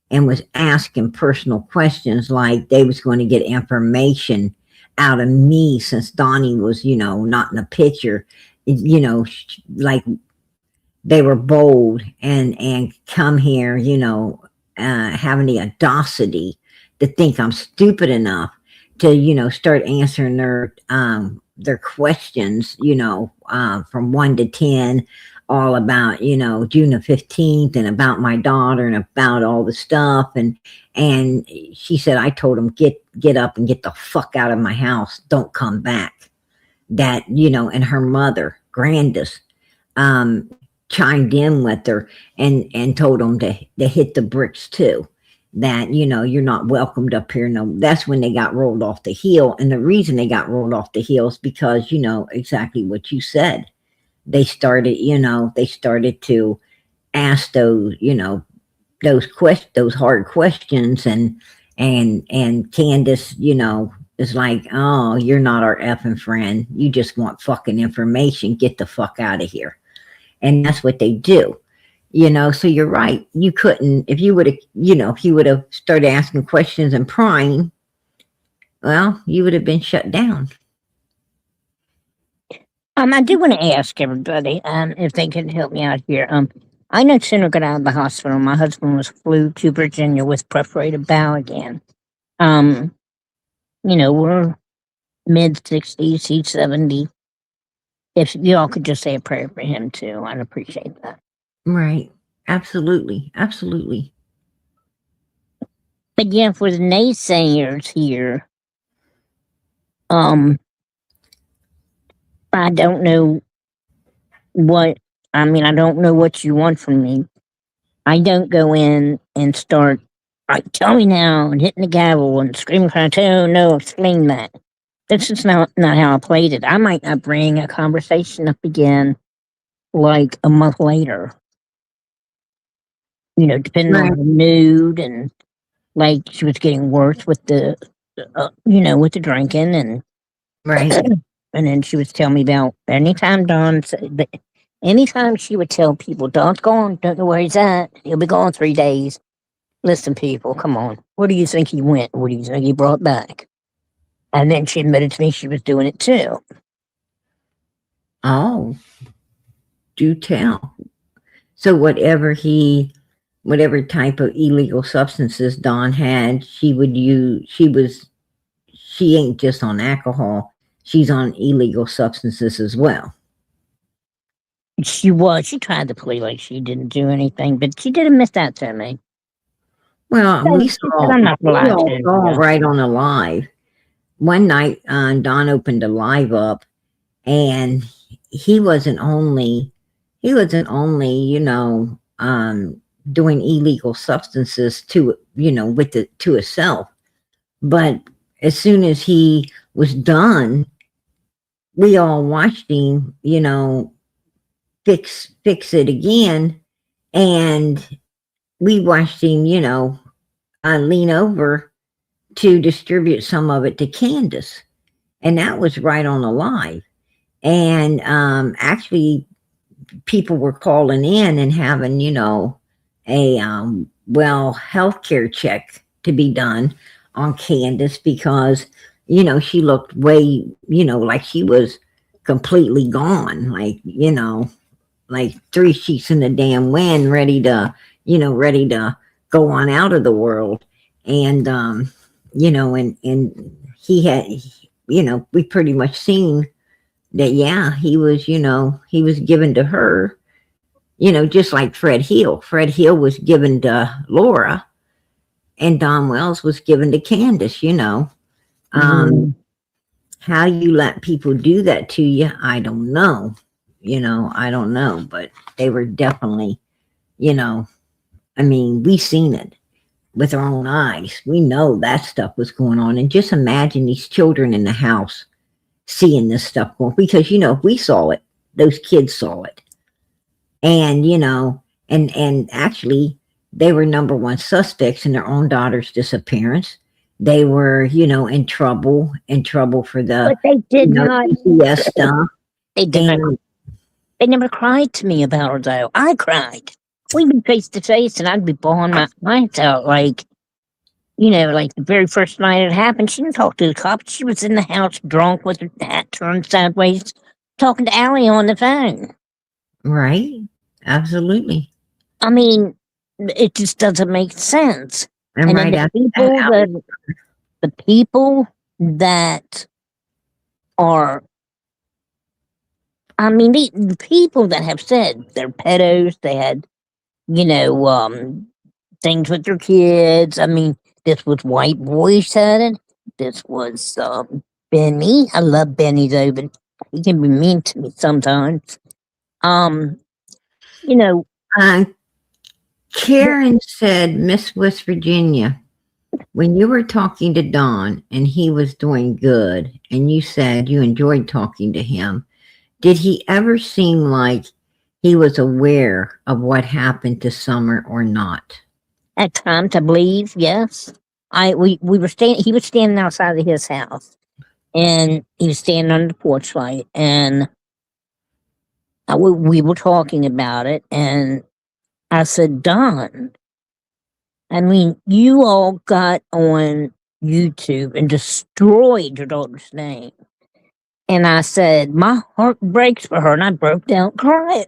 and was asking personal questions like they was going to get information out of me since Donnie was, not in the picture, like they were bold and come here, having the audacity to think I'm stupid enough to, start answering their questions, from 1 to 10, all about, June the 15th and about my daughter and about all the stuff. And she said, I told him, get up and get the fuck out of my house. Don't come back. That, and her mother, Grandis, chimed in with her and told them to hit the bricks too. That, you're not welcomed up here. No, that's when they got rolled off the hill. And the reason they got rolled off the hill is because, exactly what you said. They started to ask those, those hard questions and Candace, is like, oh, you're not our effing friend. You just want fucking information. Get the fuck out of here. And that's what they do. So you're right. You couldn't, if you would have, if you would have started asking questions and prying, well, you would have been shut down. I do want to ask everybody, if they can help me out here. I no sooner got out of the hospital, my husband was flew to Virginia with perforated bowel again. We're mid-60s, he's 70. If y'all could just say a prayer for him too, I'd appreciate that. Right. Absolutely. Absolutely. But yeah, for the naysayers here, I don't know I don't know what you want from me. I don't go in and start, like, tell me now, and hitting the gavel and screaming, oh no, explain that. That's just not how I played it. I might not bring a conversation up again like a month later. Depending on the mood, and like she was getting worse with the, with the drinking, and right. And then she would tell me about anytime she would tell people, Don's gone, don't know where he's at. He'll be gone 3 days. Listen, people, come on. Where do you think he went? What do you think he brought back? And then she admitted to me she was doing it too. Oh, do tell. So whatever type of illegal substances Don had, she would use. She ain't just on alcohol. She's on illegal substances as well. She was. She tried to play like she didn't do anything, but she did admit that to me. Well, we saw right on the live. One night, Don opened a live up, and he wasn't only, doing illegal substances to himself, but as soon as he was done, we all watched him, fix it again, and we watched him, lean over to distribute some of it to Candace, and that was right on the live. And actually, people were calling in and having, a healthcare check to be done on Candace because, she looked way, like she was completely gone, like 3 sheets in the damn wind, ready to go on out of the world. And, and he had, we pretty much seen that, yeah, he was given to her, just like Fred Hill. Fred Hill was given to Laura, and Don Wells was given to Candace, How you let people do that to you, I don't know. I don't know, but they were definitely, we seen it with our own eyes. We know that stuff was going on. And just imagine these children in the house seeing this stuff going, because, if we saw it, those kids saw it. And, and actually they were number one suspects in their own daughter's disappearance. They were, in trouble for the, But they did not. DCS stuff. They did not. And They never cried to me about her, though. I cried. We'd be face to face, and I'd be bawling my eyes out. Like the very first night it happened, she didn't talk to the cops. She was in the house drunk with her hat turned sideways, talking to Allie on the phone. right, absolutely. I mean, it just doesn't make sense. And right then after that, the people that are, I mean, the people that have said they're pedos, they had, things with their kids. I mean, this was White Boy said it. This was Benny. I love Benny though, but he can be mean to me sometimes. You know, Karen said, Miss West Virginia, when you were talking to Don and he was doing good, and you said you enjoyed talking to him, did he ever seem like he was aware of what happened to Summer or not? at times, I believe, yes. We were standing. He was standing outside of his house, and he was standing under the porch light, and we were talking about it, and I said, Don, I mean, you all got on YouTube and destroyed your daughter's name. And I said, my heart breaks for her, and I broke down crying.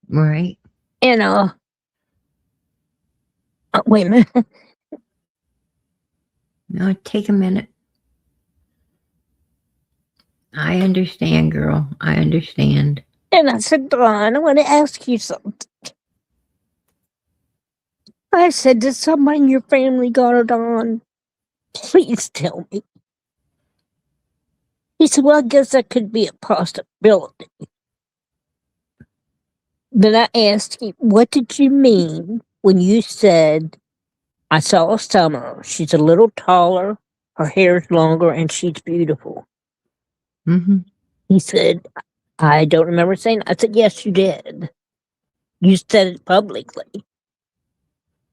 Right. And wait a minute. No, take a minute. I understand, girl. I understand. And I said, Don, I want to ask you something. I said, did somebody in your family got her, Don? Please tell me. He said, well, I guess that could be a possibility. Then I asked him, what did you mean when you said, I saw Summer. She's a little taller, her hair's longer, and she's beautiful. Mm-hmm. He said, I don't remember saying. I said, yes, you did. You said it publicly.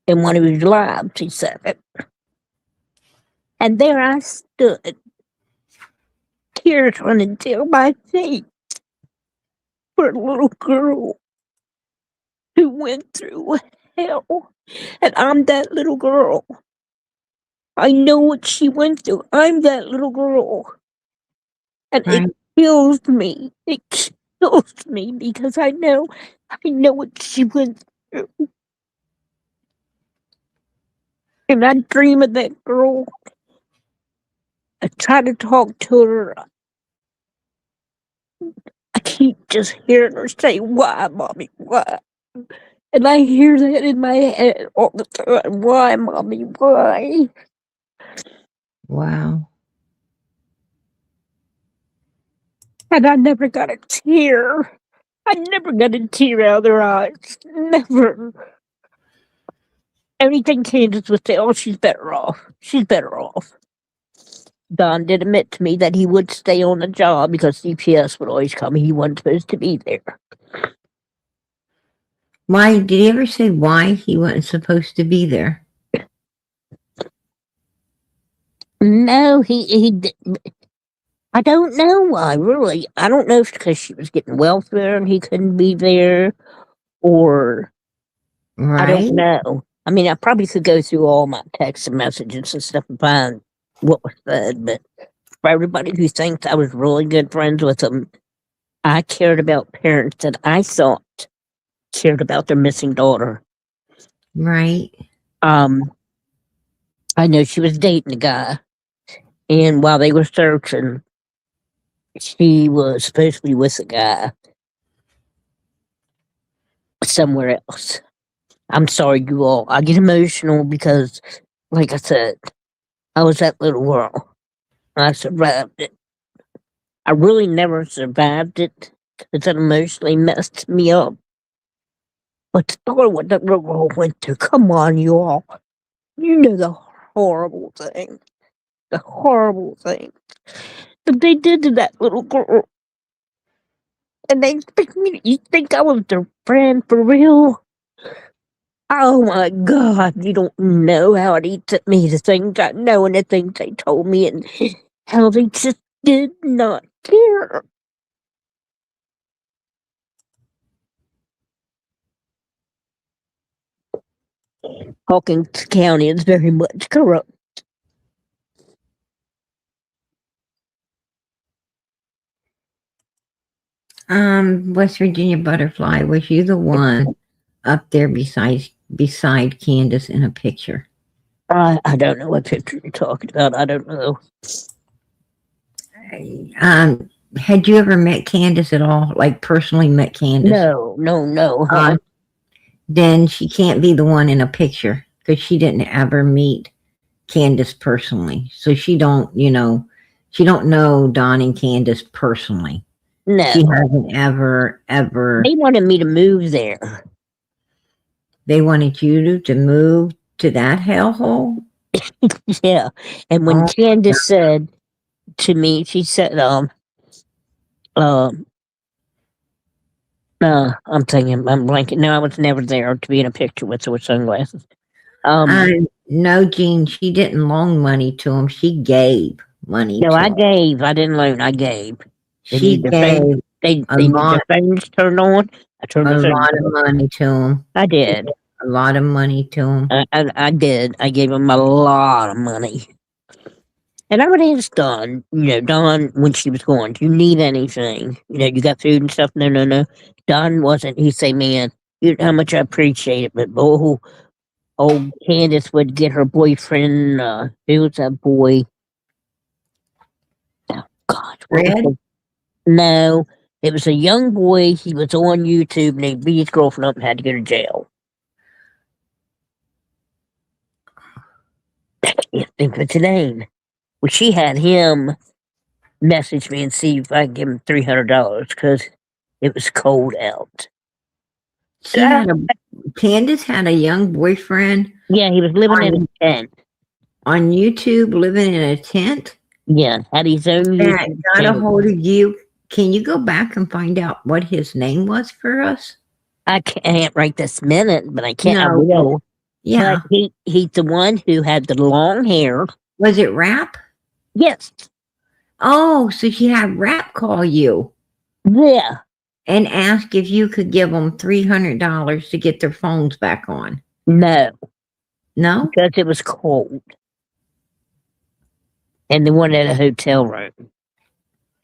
In one of his lives, he said it. And there I stood, tears running down my face for a little girl who went through hell. And I'm that little girl. I know what she went through. I'm that little girl. And Right. it kills me. It kills me because I know what she went through. And I dream of that girl. I try to talk to her. I keep just hearing her say, why, Mommy, why? And I hear that in my head all the time. Why, Mommy, why? Wow. And I never got a tear. I never got a tear out of their eyes. Never. Anything Candace would say, oh, she's better off. She's better off. Don did admit to me that he would stay on the job because CPS would always come. He wasn't supposed to be there. Why did he ever say why he wasn't supposed to be there? No, he did. I don't know why, really. I don't know if it's because she was getting welfare and he couldn't be there, or Right. I don't know. I mean, I probably could go through all my texts and messages and stuff and find what was said, but for everybody who thinks I was really good friends with them, I cared about parents that I thought cared about their missing daughter. Right. I know she was dating a guy, and while they were searching, she was supposed to be with a guy somewhere else. I'm sorry, you all. I get emotional because, like I said, I was that little girl. I survived it. I really never survived it because it emotionally messed me up. But the thought of what that little girl went through, come on, you all. You know the horrible thing. The horrible thing that they did to that little girl. And they expect me to, you think I was their friend for real? Oh my God, you don't know how it eats at me, the things I know and the things they told me, and how they just did not care. Hawkins County is very much corrupt. West Virginia Butterfly, was you the one up there beside Candace in a picture? I don't know what picture you're talking about. I don't know. Had you ever met Candace at all? Like personally met Candace? No. Huh? Then she can't be the one in a picture because she didn't ever meet Candace personally. So she don't know Don and Candace personally. No. She hasn't ever. They wanted me to move there. They wanted you to move to that hellhole? Yeah. And when Candace said to me, she said, I'm blanking. No, I was never there to be in a picture with her with sunglasses. No, Jean, she didn't loan money to him. She gave money No, to I him. gave. I didn't loan. I gave. She gave They need their phones turned on. I turned a the lot phones of on. money to him. I did. A lot of money to him. I did. I gave him a lot of money. And I would ask Dawn, Dawn, when she was going, do you need anything? You got food and stuff? No. Dawn wasn't. He'd say, man, how much I appreciate it. But, old Candace would get her boyfriend, who was that boy? Oh, God. Fred? No, it was a young boy. He was on YouTube and he beat his girlfriend up and had to go to jail. I can't think of its name. Well, she had him message me and see if I could give him $300 because it was cold out. Candace had a young boyfriend. Yeah, he was living in a tent. On YouTube, living in a tent? Yeah, had his own That got a hold of you. Can you go back and find out what his name was for us? I can't right this minute, but I can't. No. I will. Yeah. But he's the one who had the long hair. Was it Rap? Yes. Oh, so she had Rap call you. Yeah. And ask if you could give them $300 to get their phones back on. No. No? Because it was cold. And they wanted a hotel room.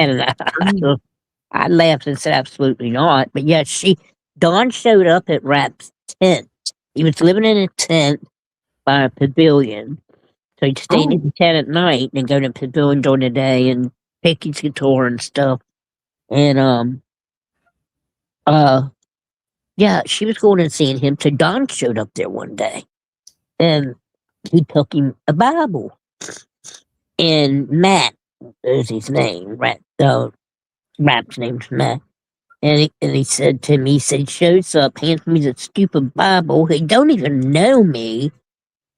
And I laughed and said, absolutely not. But yeah, Dawn showed up at Rap's tent. He was living in a tent by a pavilion. So he'd stay in the tent at night and go to the pavilion during the day and pick his guitar and stuff. And, yeah, she was going and seeing him. So Don showed up there one day. And he took him a Bible. And Matt is his name. Rap's name's Matt. And he said to me, he shows up, hands me the stupid Bible. He don't even know me.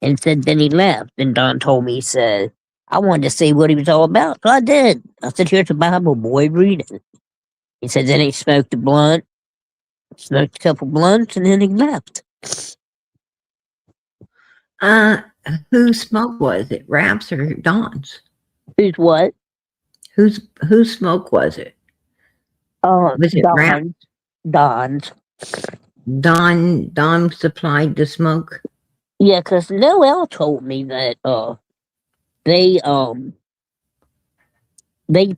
And said, then he left. And Don told me, he said, I wanted to see what he was all about. So I did. I said, here's the Bible, boy, read it. He said, then he smoked a blunt, smoked a couple blunts, and then he left. Whose smoke was it? Rap's or Don's? Who's what? Whose smoke was it? Was it Rap? Don's. Don supplied the smoke? Yeah, because Noel told me that they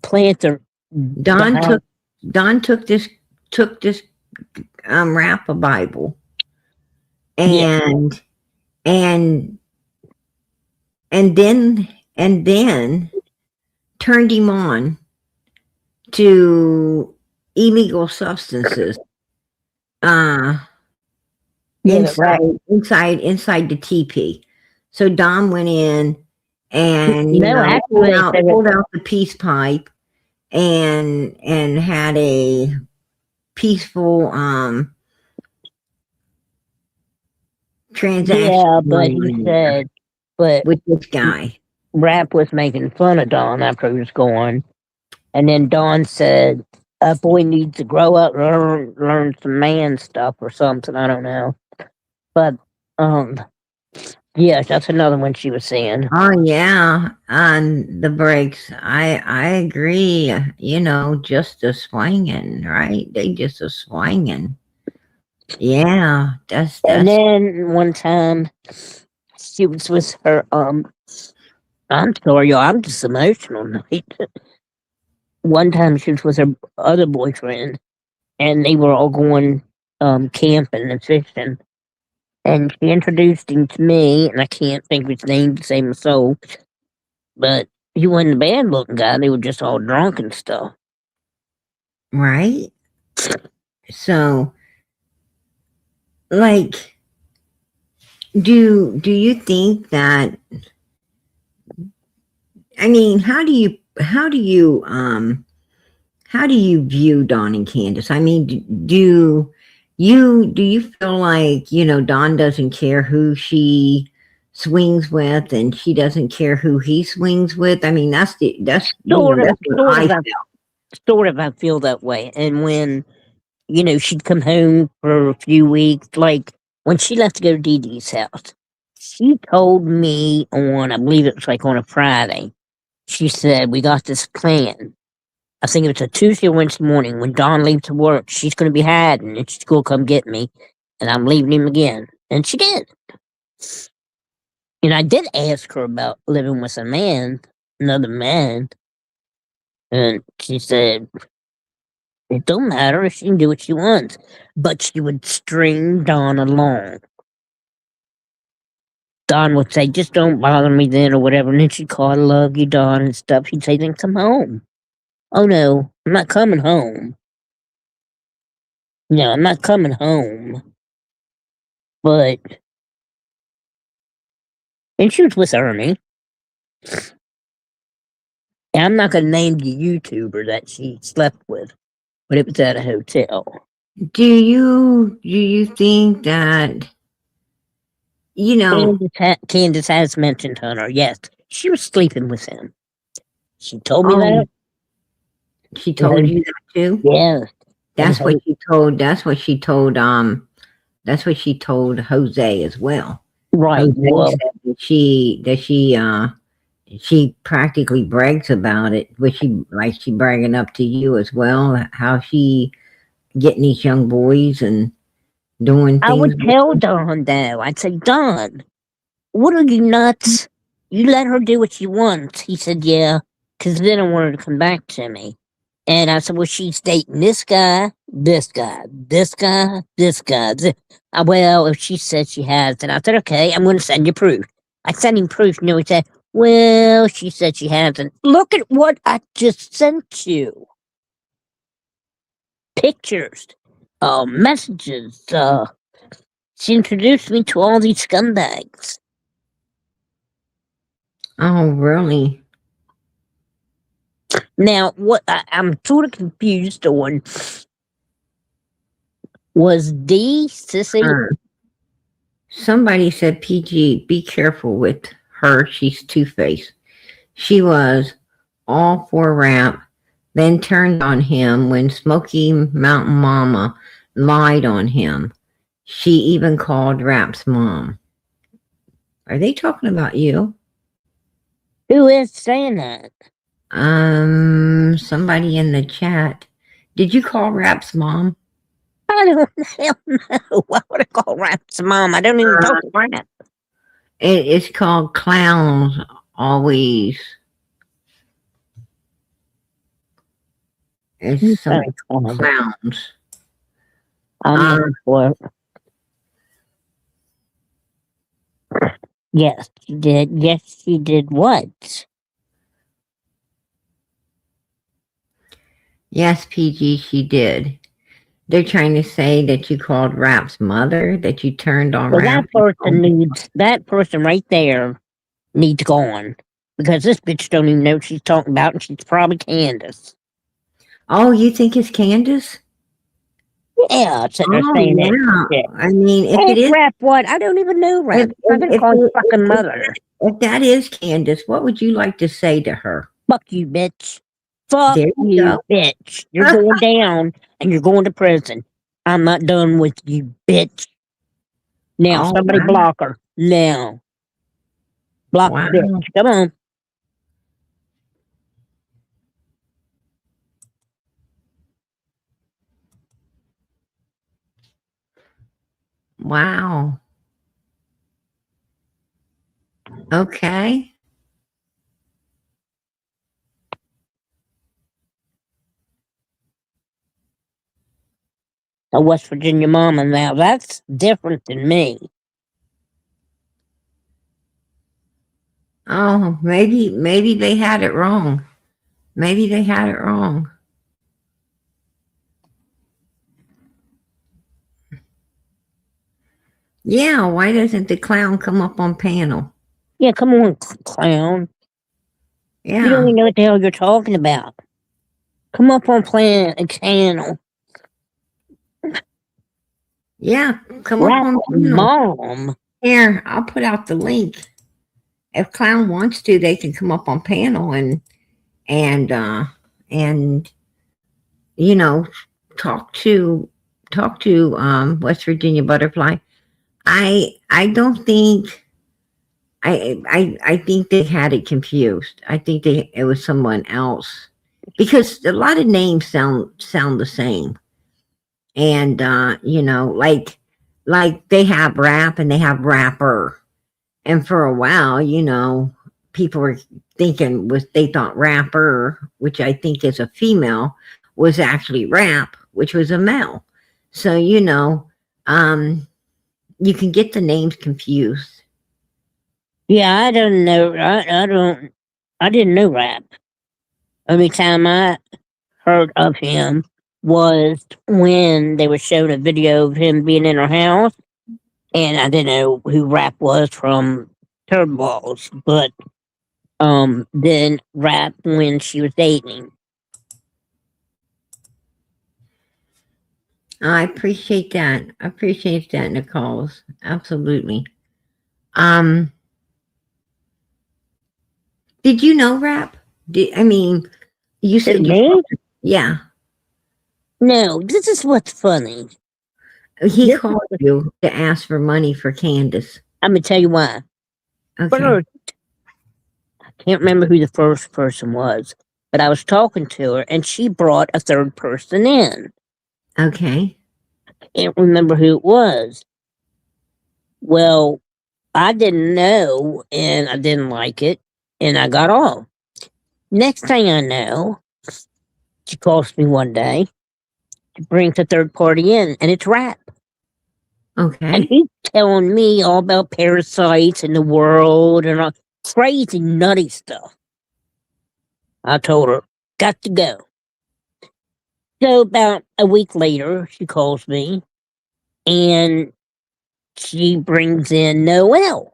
plant their Don took this Rap a Bible and then turned him on to illegal substances inside the teepee. So Don went in and pulled out the peace pipe and had a peaceful transaction. Yeah, but he said, with this guy, Rap was making fun of Don after he was gone, and then Don said, "A boy needs to grow up, learn some man stuff or something." I don't know, but Yeah, that's another one she was saying. Oh yeah, on the breaks. I agree. You know, just a swinging, right? They just a swinging. Yeah, And that's then one time she was with her I'm sorry, y'all, I'm just emotional tonight. One time she was with her other boyfriend and they were all going camping and fishing. And she introduced him to me, and I can't think of his name to save my soul. But he wasn't a bad looking guy. They were just all drunk and stuff. right. So, like, do you think that? I mean, how do you view Dawn and Candace? I mean, do you feel like, you know, Dawn doesn't care who she swings with and she doesn't care who he swings with? I mean, that's you know, Sort of, that's what sort I of, I, feel. sort of, I feel that way. And when, she'd come home for a few weeks, like when she left to go to Dee Dee's house, she told me on, I believe it was like on a Friday, she said, we got this plan. I think it was a Tuesday or Wednesday morning when Dawn leaves to work. She's going to be hiding and she's going to come get me. And I'm leaving him again. And she did. And I did ask her about living with a man, another man. And she said, it don't matter if she can do what she wants. But she would string Dawn along. Dawn would say, just don't bother me then or whatever. And then she'd call, I love you, Dawn, and stuff. She'd say, then come home. Oh no, I'm not coming home. No, I'm not coming home. But, and she was with Ernie. And I'm not going to name the YouTuber that she slept with, but it was at a hotel. Do you think that, you know, Candace has mentioned Hunter. Yes, she was sleeping with him. She told me oh, that. she told you that too? Yeah. That's what she told. That's what she told Jose as well. Right. Jose Well, said she practically brags about it. Was she bragging up to you as well? How she getting these young boys and doing I things would with tell them? Don though. I'd say, Don, what are you nuts? You let her do what she wants. He said, yeah, because then I wanted to come back to me. And I said, well, she's dating this guy, this guy, this guy, this guy. Well, if she said she has, then I said, okay, I'm going to send you proof. I sent him proof. He said, well, she said she hasn't. Look at what I just sent you. Pictures, messages. She introduced me to all these scumbags. Oh, really? Now, what I'm sort of confused on was D Sissy. Somebody said, PG, be careful with her. She's two-faced. She was all for Rap, then turned on him when Smoky Mountain Mama lied on him. She even called Rap's mom. Are they talking about you? Who is saying that? Somebody in the chat. Did you call Rap's mom? I don't know. Why would I call Rap's mom? I don't even talk to Rap. It's called Clowns Always. It's somebody called Clowns. I'm looking for it. Yes, she did. Yes, she did what? Yes, PG, she did. They're trying to say that you called Rap's mother, that you turned on Well, Rap. that person right there needs gone. Because this bitch don't even know what she's talking about, and she's probably Candace. Oh, you think it's Candace? Yeah, sitting there saying that. I mean, if it is Rap, what? I don't even know Rap. I'm gonna call his fucking mother. If that is Candace, what would you like to say to her? Fuck you, bitch. Fuck There you go. bitch. You're going down and you're going to prison. I'm not done with you, bitch. Now, Oh, somebody wow. block her. Now. Block Wow. the bitch. Come on. Wow. Okay. A West Virginia mama. Now, that's different than me. Oh, maybe they had it wrong. Maybe they had it wrong. Yeah, why doesn't the clown come up on panel? Yeah, come on, clown. You don't Yeah. even know what the hell you're talking about. Come up on playing a channel. Yeah, come up Rap on panel. mom. Here, I'll put out the link. If clown wants to, they can come up on panel and and you know talk to West Virginia Butterfly. I don't think I think they had it confused. I think it was someone else because a lot of names sound the same, and like they have rap and they have rapper, and for a while, people were thinking was they thought rapper, which I think is a female, was actually rap, which was a male. So um, you can get the names confused. Yeah, I don't know. I didn't know rap. Only time I heard of him was when they were showing a video of him being in her house, and I didn't know who rap was from Turd Balls, but then rap when she was dating. I appreciate that. I appreciate that, Nicole's. Absolutely. Um, did you know rap? I mean, you Who, said you, me? yeah. No, this is what's funny. He This is, called you to ask for money for Candace. I'm gonna tell you why. Okay. First, I can't remember who the first person was, but I was talking to her, and she brought a third person in. Okay. Can't remember who it was. Well, I didn't know, and I didn't like it, and I got off. Next thing I know, she calls me one day to bring the third party in, and it's rap. And Okay. he's telling me all about parasites in the world and all crazy, nutty stuff. I told her, got to go. So about a week later, she calls me, and she brings in Noelle.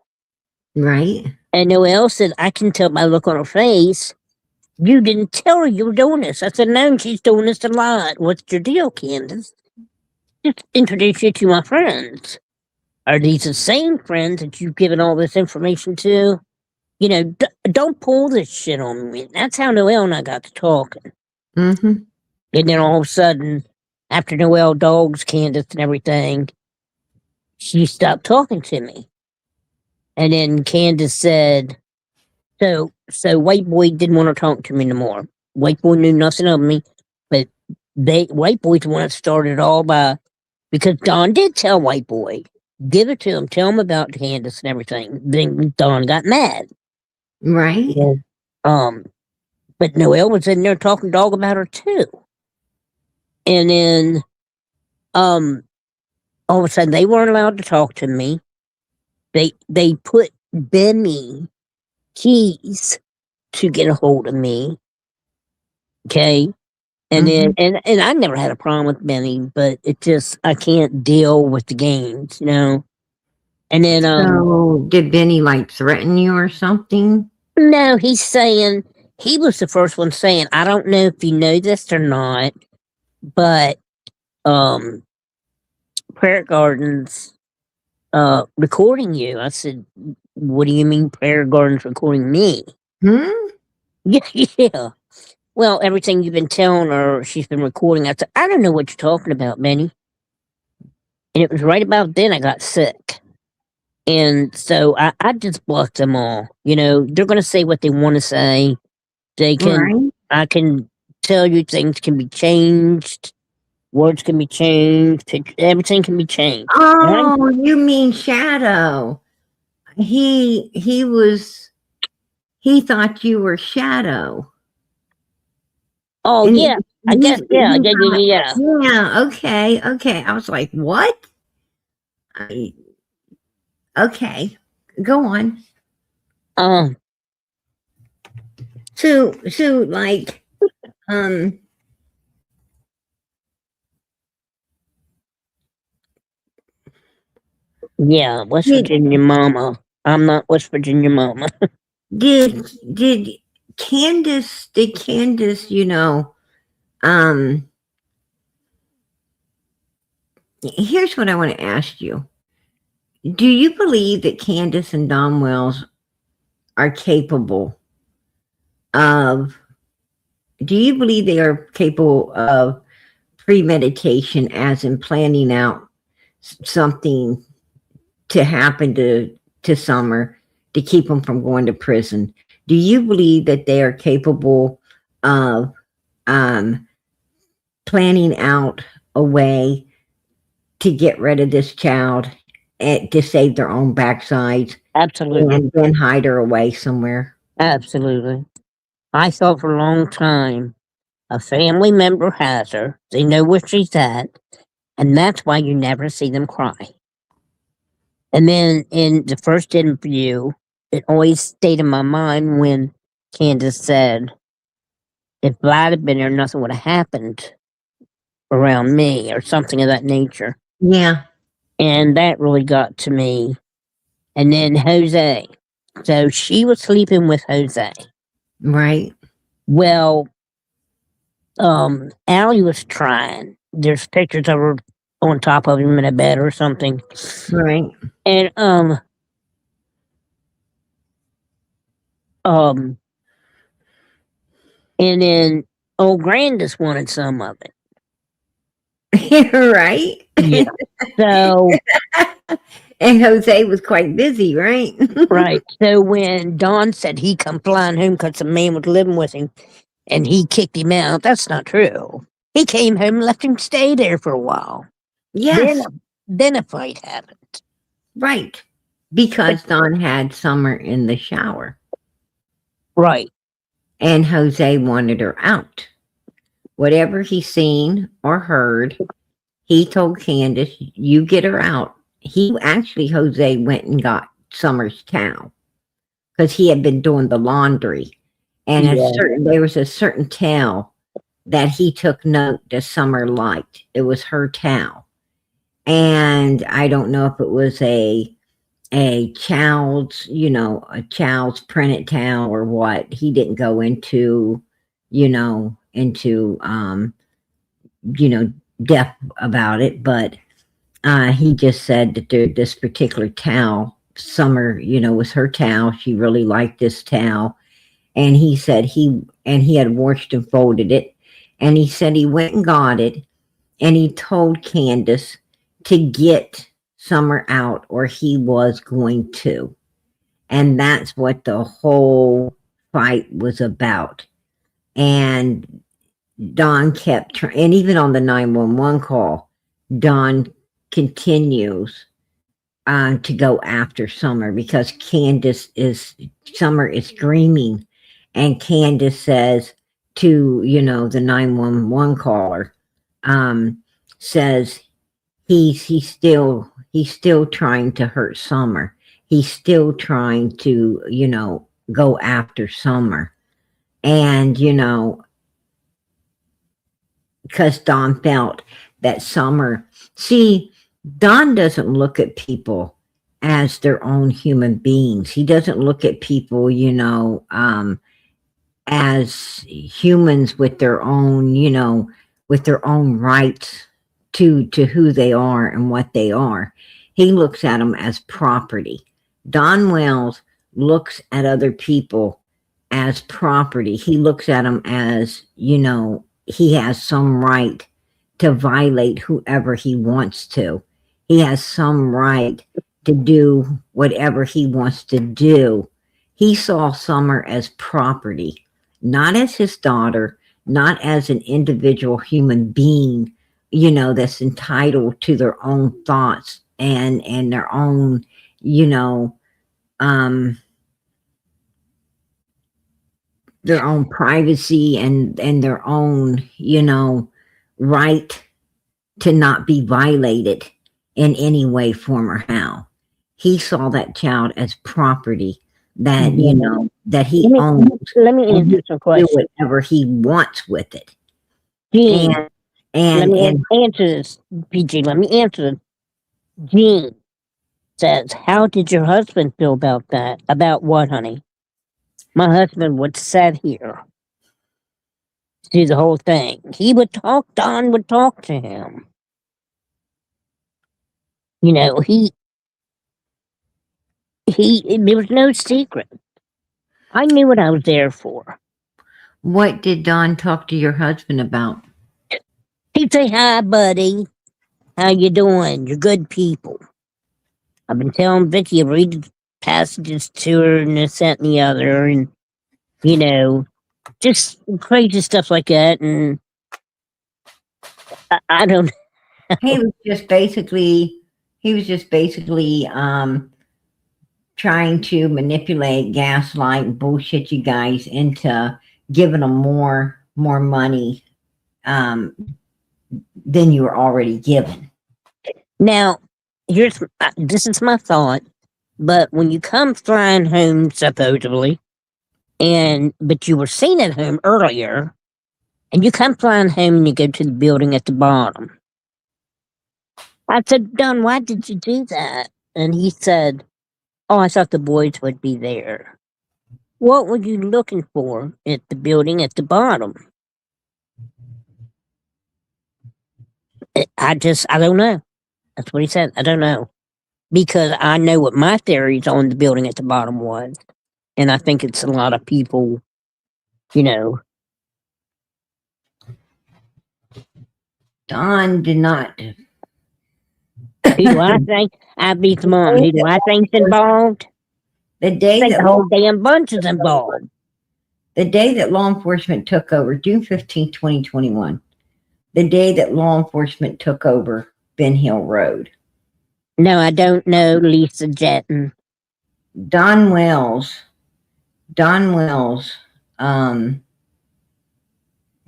Right. And Noelle said, I can tell by the look on her face, you didn't tell her you were doing this. I said, no, she's doing this a lot. What's your deal, Candace? Just introduce you to my friends. Are these the same friends that you've given all this information to? Don't pull this shit on me. That's how Noelle and I got to talking. Mm-hmm. And then all of a sudden, after Noelle dogs Candace and everything, she stopped talking to me. And then Candace said, so White Boy didn't want to talk to me no more. White Boy knew nothing of me, but White Boy's the one that started it all because Don did tell White Boy, give it to him, tell him about Candace and everything. Then Don got mad. Right. Yeah. But Noelle was in there talking dog about her too. And then all of a sudden they weren't allowed to talk to me. They put Benny keys to get a hold of me. Okay. And then and I never had a problem with Benny, but it just I can't deal with the games, And then So did Benny like threaten you or something? no, he's saying he was the first one saying, I don't know if you know this or not, but Prayer Gardens recording you. I said, what do you mean Prayer Gardens recording me? Hmm? Yeah. Well, everything you've been telling her, she's been recording. I said, I don't know what you're talking about, Benny. And it was right about then I got sick. And so I just block them all. You know, they're going to say what they want to say. They can, Right. I can tell you things can be changed, words can be changed, everything can be changed. Right? Oh, you mean Shadow. He thought you were Shadow. Oh, And yeah. I guess, yeah, yeah, yeah, yeah, yeah. yeah, okay, okay. I was like, what? I, okay, go on. Um, So like, um, yeah, West did Virginia mama. I'm not West Virginia mama. did Candace, um, here's what I want to ask you. Do you believe that Candace and Don Wells are capable of, do you believe they are capable of premeditation, as in planning out something to happen to Summer to keep him from going to prison? Do you believe that they are capable of um, planning out a way to get rid of this child and to save their own backsides Absolutely. and then hide her away somewhere? Absolutely. I thought for a long time a family member has her, they know where she's at, and that's why you never see them cry. And then in the first interview, it always stayed in my mind when Candace said, if Vlad had been there, nothing would have happened around me, or something of that nature. Yeah. And that really got to me. And then Jose. So she was sleeping with Jose. Right. Well, Allie was trying. There's pictures of her on top of him in a bed or something. Right. And and then old Grandis wanted some of it. Right. Yeah. So and Jose was quite busy, right? right. So when Don said he come flying home because the man was living with him and he kicked him out, that's not true. He came home and left him stay there for a while. Yes. Then a fight happened. Right. Because Don had Summer in the shower. Right. And Jose wanted her out. Whatever he seen or heard, he told Candace, you get her out. Jose went and got Summer's towel because he had been doing the laundry. And there was a certain towel that he took note that Summer liked. It was her towel. And I don't know if it was a child's printed towel or what. He didn't go into depth about it, but he just said that this particular towel, Summer, was her towel. She really liked this towel. And he said he had washed and folded it. And he said he went and got it. And he told Candace to get Summer out or he was going to. And that's what the whole fight was about. And Don kept trying, and even on the 911 call, Don continues to go after Summer because Summer is screaming, and Candace says to the 911 caller, says he's still trying to hurt Summer. He's still trying to go after Summer, and because Don felt that Summer, see, Don doesn't look at people as their own human beings. He doesn't look at people, as humans with their own, rights to who they are and what they are. He looks at them as property. Don Wells looks at other people as property. He looks at them as, he has some right to violate whoever he wants to. He has some right to do whatever he wants to do. He saw Summer as property, not as his daughter, not as an individual human being, that's entitled to their own thoughts and their own, um, their own privacy and their own, right to not be violated in any way, form, or how. He saw that child as property that, that he owns Let me and answer some do questions. whatever he wants with it. Gene, let And me answer this, PG. Let me answer this. Gene says, how did your husband feel about that? About what, honey? My husband would sit here, do the whole thing. He would talk, Don would talk to him. There was no secret. I knew what I was there for. what did Don talk to your husband about? He'd say, hi, buddy. How you doing? You're good people. I've been telling Vicky to read the passages to her and this, that, and the other, and, just crazy stuff like that, and I don't know. He was just basically trying to manipulate, gaslight, bullshit you guys into giving them more money than you were already given. Now, this is my thought, but when you come flying home, supposedly, but you were seen at home earlier, and you come flying home and you go to the building at the bottom. I said, Don, why did you do that? And he said, oh, I thought the boys would be there. What were you looking for at the building at the bottom? I don't know. That's what he said. I don't know. Because I know what my theories on the building at the bottom was. And I think it's a lot of people, Don did not. Who do I think? I beat the mom. Who do I think's involved? The day I think that the whole damn bunch is involved. The day that law enforcement took over, June 15, 2021, the day that law enforcement took over Ben Hill Road. No, I don't know Lisa Jetton. Don Wells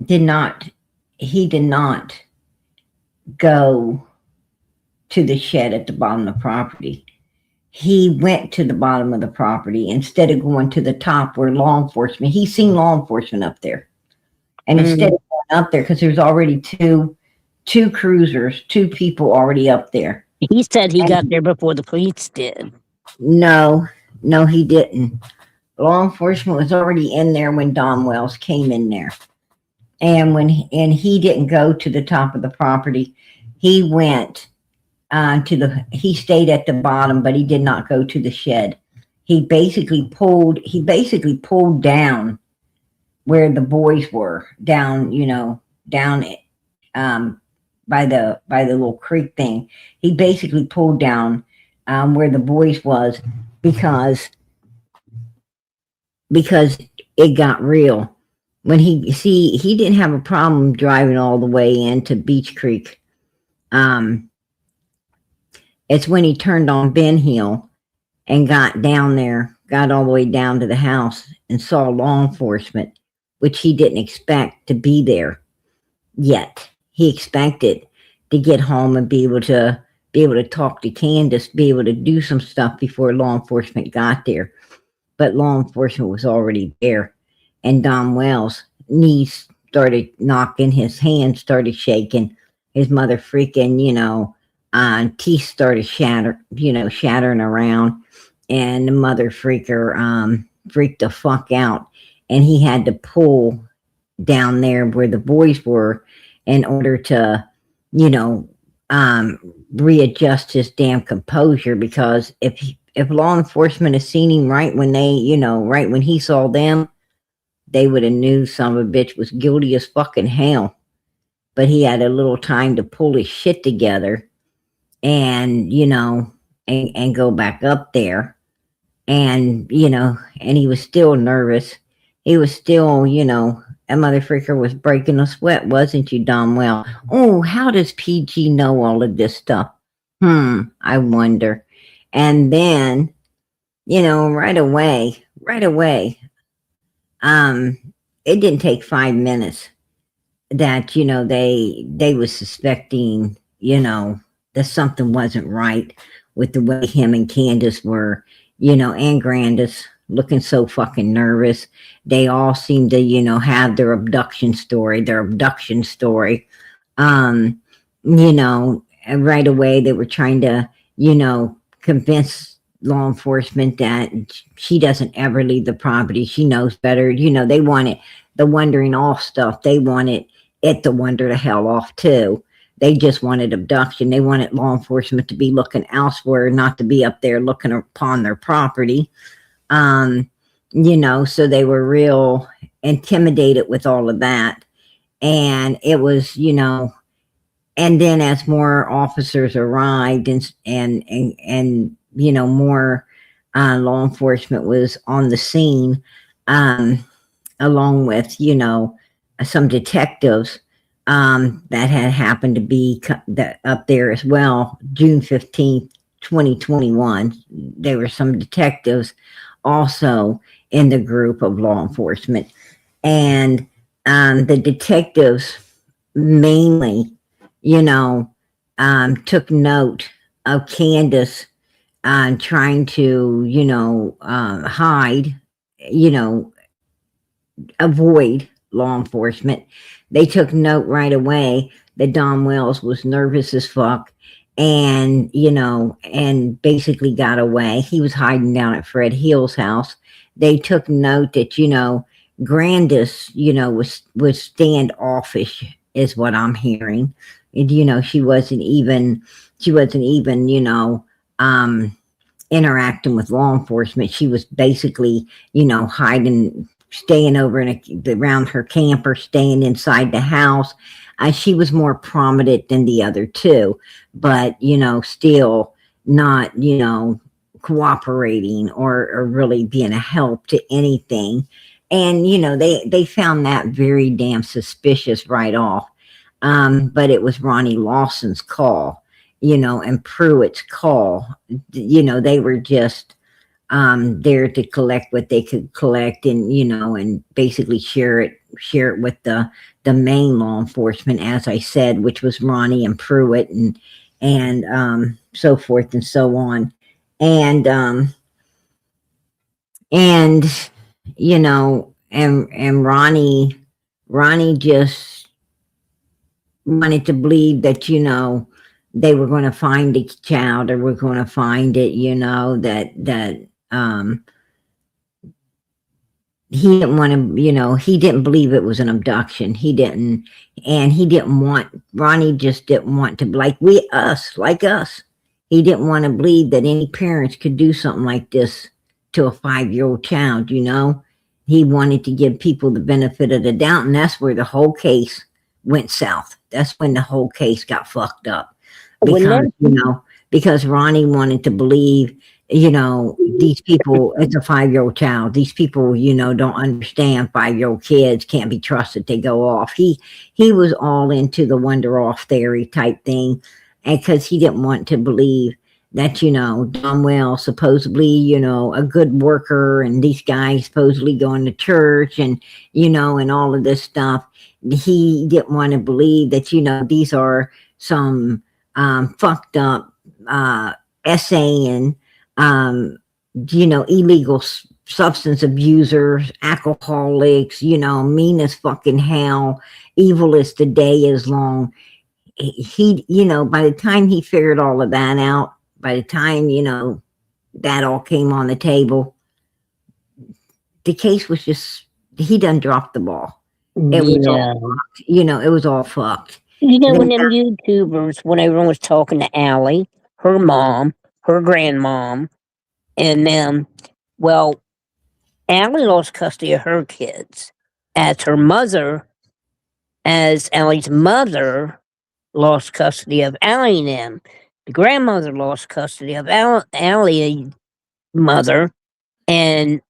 did not go to the shed at the bottom of the property. He went to the bottom of the property instead of going to the top where law enforcement, he seen law enforcement up there. And instead of going up there, because there's already two cruisers, two people already up there. He said he got there before the police did. No, he didn't. Law enforcement was already in there when Don Wells came in there. And he didn't go to the top of the property. He went he stayed at the bottom, but he did not go to the shed. He basically pulled down where the boys were, down by the little creek thing. He basically pulled down where the boys was because it got real. When he didn't have a problem driving all the way into Beach Creek. It's when he turned on Ben Hill and got down there, got all the way down to the house and saw law enforcement, which he didn't expect to be there yet. He expected to get home and be able to talk to Candace, be able to do some stuff before law enforcement got there. But law enforcement was already there. And Don Wells' knees started knocking, his hands started shaking, his mother freaking, teeth started shattering around, and the mother freaked the fuck out, and he had to pull down there where the boys were in order to, readjust his damn composure, because if law enforcement had seen him right when he saw them, they would have knew son of a bitch was guilty as fucking hell. But he had a little time to pull his shit together and and go back up there. And, and he was still nervous. He was still, a motherfucker was breaking a sweat, wasn't you, Dom? Well, oh, how does PG know all of this stuff? I wonder. And then, right away, it didn't take 5 minutes that, they was suspecting, that something wasn't right with the way him and Candace were, and Grandis looking so fucking nervous. They all seemed to, have their abduction story. And right away they were trying to, convince law enforcement that she doesn't ever leave the property. She knows better. They wanted the wandering off stuff. They wanted it to wander the hell off too. They just wanted abduction. They wanted law enforcement to be looking elsewhere, not to be up there looking upon their property. So they were real intimidated with all of that. And it was, and then as more officers arrived and more law enforcement was on the scene, along with, some detectives, that had happened to be up there as well. June 15th, 2021. There were some detectives also in the group of law enforcement. And the detectives mainly, took note of Candace trying to, hide, avoid law enforcement. They took note right away that Don Wells was nervous as fuck and, and basically got away. He was hiding down at Fred Hill's house. They took note that, Grandis, was standoffish is what I'm hearing. And, she wasn't even, interacting with law enforcement. She was basically, hiding, staying over around her camper, staying inside the house. She was more prominent than the other two, but, still not, cooperating or really being a help to anything. And, they found that very damn suspicious right off. But it was Ronnie Lawson's call, and Pruitt's call. They were just there to collect what they could collect and, and basically share it with the main law enforcement, as I said, which was Ronnie and Pruitt and so forth and so on. And Ronnie just wanted to believe that, they were going to find the child or were going to find it, that he didn't want to, he didn't believe it was an abduction. He didn't want, Ronnie just didn't want to, like us. He didn't want to believe that any parents could do something like this to a 5-year-old child, He wanted to give people the benefit of the doubt, and that's where the whole case went south. That's when the whole case got fucked up. Because Ronnie wanted to believe, these people, it's a 5-year-old child. These people, don't understand 5-year-old kids can't be trusted. They go off. He was all into the wonder off theory type thing. And because he didn't want to believe that, Don Wells supposedly, a good worker and these guys supposedly going to church and, and all of this stuff. He didn't want to believe that, these are some fucked up essaying, illegal substance abusers, alcoholics, mean as fucking hell, evil as the day is long. He, by the time he figured all of that out, by the time, that all came on the table, the case was just, he done dropped the ball. It was all fucked. It was all fucked. When them YouTubers, when everyone was talking to Allie, her mom, her grandmom, and them, well, Allie lost custody of her kids. As Allie's mother lost custody of Allie and them. The grandmother lost custody of Allie's mother, and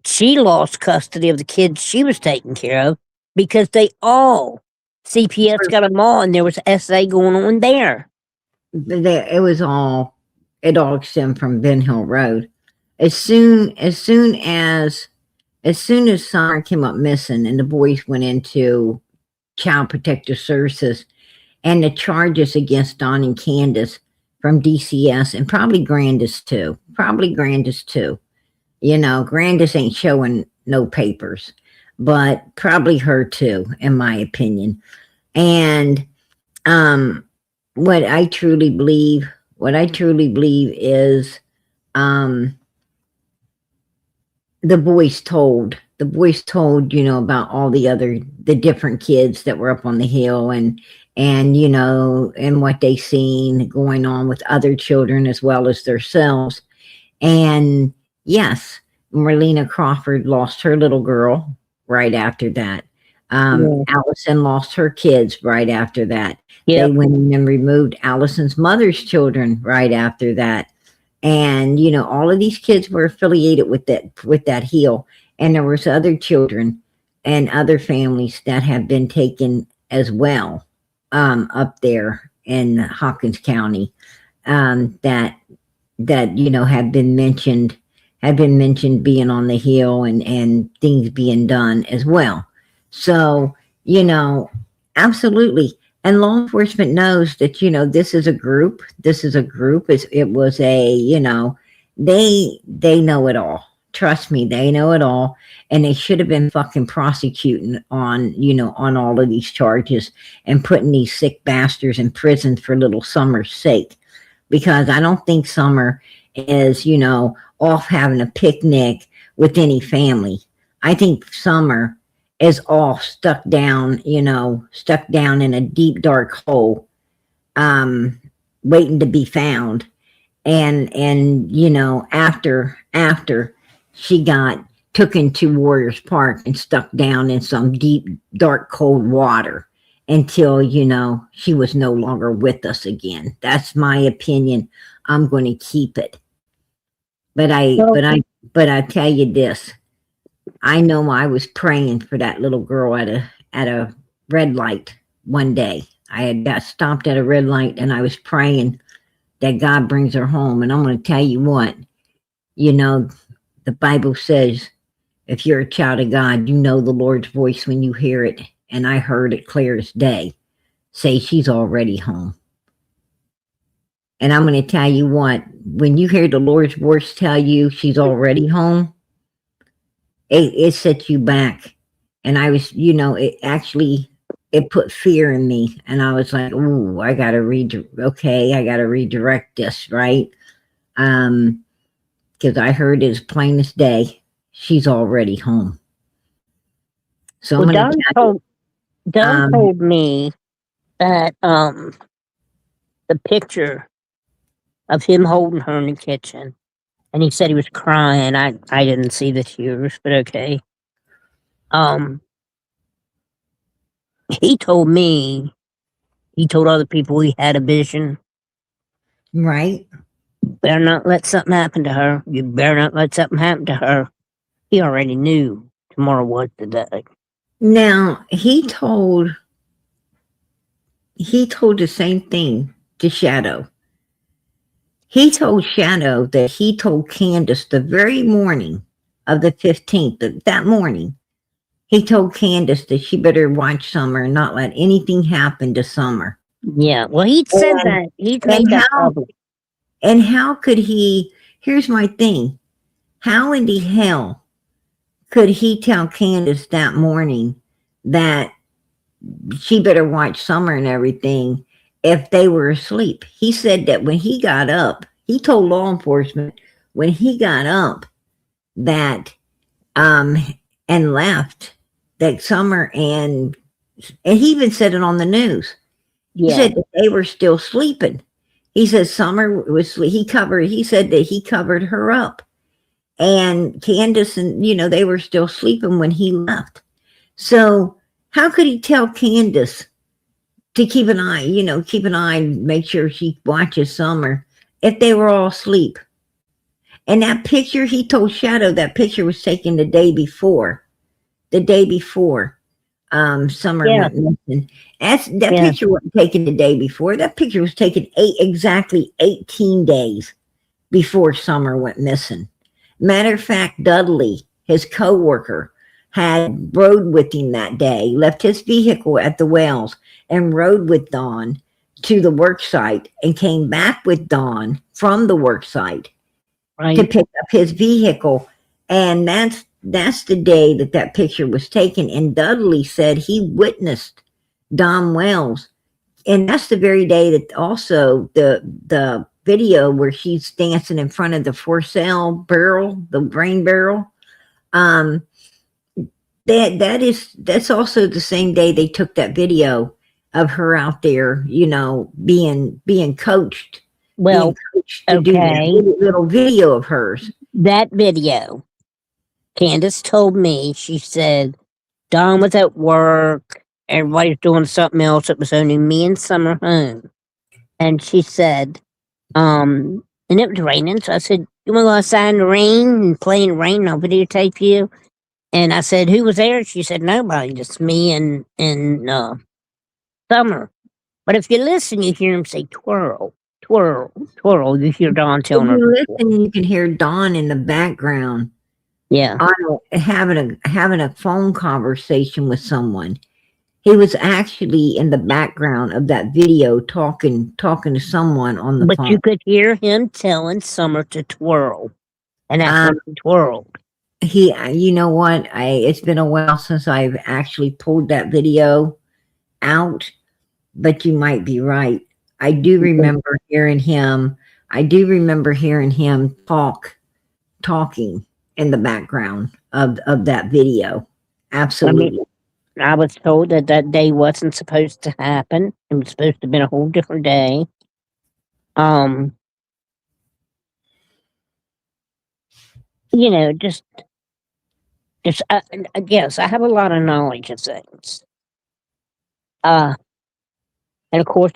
she lost custody of the kids she was taking care of because they all, CPS got them all, and there was SA going on there. It was all, it all stemmed from Ben Hill Road. As soon as Summer came up missing and the boys went into Child Protective Services, and the charges against Don and Candace from DCS, and probably Grandis too. You know, Grandis ain't showing no papers, but probably her too, in my opinion. And what I truly believe is the boys told, you know, about all the different kids that were up on the hill, and you know, and what they seen going on with other children as well as themselves. And yes, Marlena Crawford lost her little girl right after that. Allison lost her kids right after that. They went in and removed Allison's mother's children right after that. And, you know, all of these kids were affiliated with that hill. And there was other children and other families that have been taken as well, up there in Hawkins County, that, you know, have been mentioned being on the hill and things being done as well. So, you know, absolutely. And law enforcement knows that, you know, this is a group. It was a, you know, they know it all. Trust me, they know it all. And they should have been fucking prosecuting on, you know, on all of these charges and putting these sick bastards in prison for little Summer's sake. Because I don't think Summer is, you know, off having a picnic with any family. I think Summer is all stuck down in a deep, dark hole, waiting to be found. And, you know, after she got took into Warriors Park and stuck down in some deep, dark, cold water until, you know, she was no longer with us again. That's my opinion. I'm going to keep it. But I tell you this. I know I was praying for that little girl at a red light one day. I had got stopped at a red light and I was praying that God brings her home. And I'm going to tell you what, you know, the Bible says, if you're a child of God, you know the Lord's voice when you hear it. And I heard it clear as day. Say she's already home. And I'm going to tell you what, when you hear the Lord's voice tell you she's already home, it sets you back. And I was, you know, it put fear in me. And I was like, ooh, I got to redirect this, right? Because I heard it as plain as day, she's already home. So well, Don told me that the picture of him holding her in the kitchen, and he said he was crying. I didn't see the tears, but okay. He told other people he had a vision. Right. Better not let something happen to her. You better not let something happen to her. He already knew tomorrow was the day. Now, he told the same thing to Shadow. He told Shadow that he told Candace the very morning of the 15th, that morning, he told Candace that she better watch Summer and not let anything happen to Summer. Yeah, well, he said that. He made that public. And how could he, here's my thing, how in the hell could he tell Candace that morning that she better watch Summer and everything if they were asleep? He said that when he got up, he told law enforcement when he got up that and left, that Summer and he even said it on the news. Yeah. He said that they were still sleeping. He said Summer was, he said that he covered her up. And Candace and, you know, they were still sleeping when he left. So how could he tell Candace to keep an eye, make sure she watches Summer if they were all asleep. And that picture, he told Shadow that picture was taken the day before. Summer Yeah. went missing. That Yeah. picture wasn't taken the day before. That picture was taken exactly 18 days before Summer went missing. Matter of fact, Dudley, his co-worker, had rode with him that day, left his vehicle at the Wells and rode with Dawn to the work site and came back with Dawn from the work site Right. to pick up his vehicle. And that's the day that picture was taken. And Dudley said he witnessed Dawn Wells. And that's the very day that also the video where she's dancing in front of the for sale barrel, the grain barrel. That's also the same day they took that video of her out there, being coached. Well, To do that little video of hers. That video, Candace told me, she said, Dawn was at work, everybody's doing something else. It was only me and Summer home. And she said, and it was raining. So I said, you want to go outside in the rain and play in the rain and I'll videotape you? And I said, who was there? She said, nobody, just me and Summer. But if you listen, you hear him say, twirl, twirl, twirl. You hear Dawn telling her. If you listen, you can hear Dawn in the background. Yeah. Having a phone conversation with someone. He was actually in the background of that video talking to someone on the phone. But you could hear him telling Summer to twirl. And that's when he twirled. You know what? It's been a while since I've actually pulled that video out, but you might be right. I do remember hearing him. Talking in the background of that video. Absolutely. I was told that day wasn't supposed to happen. It was supposed to have been a whole different day. Yes, I have a lot of knowledge of things. And of course,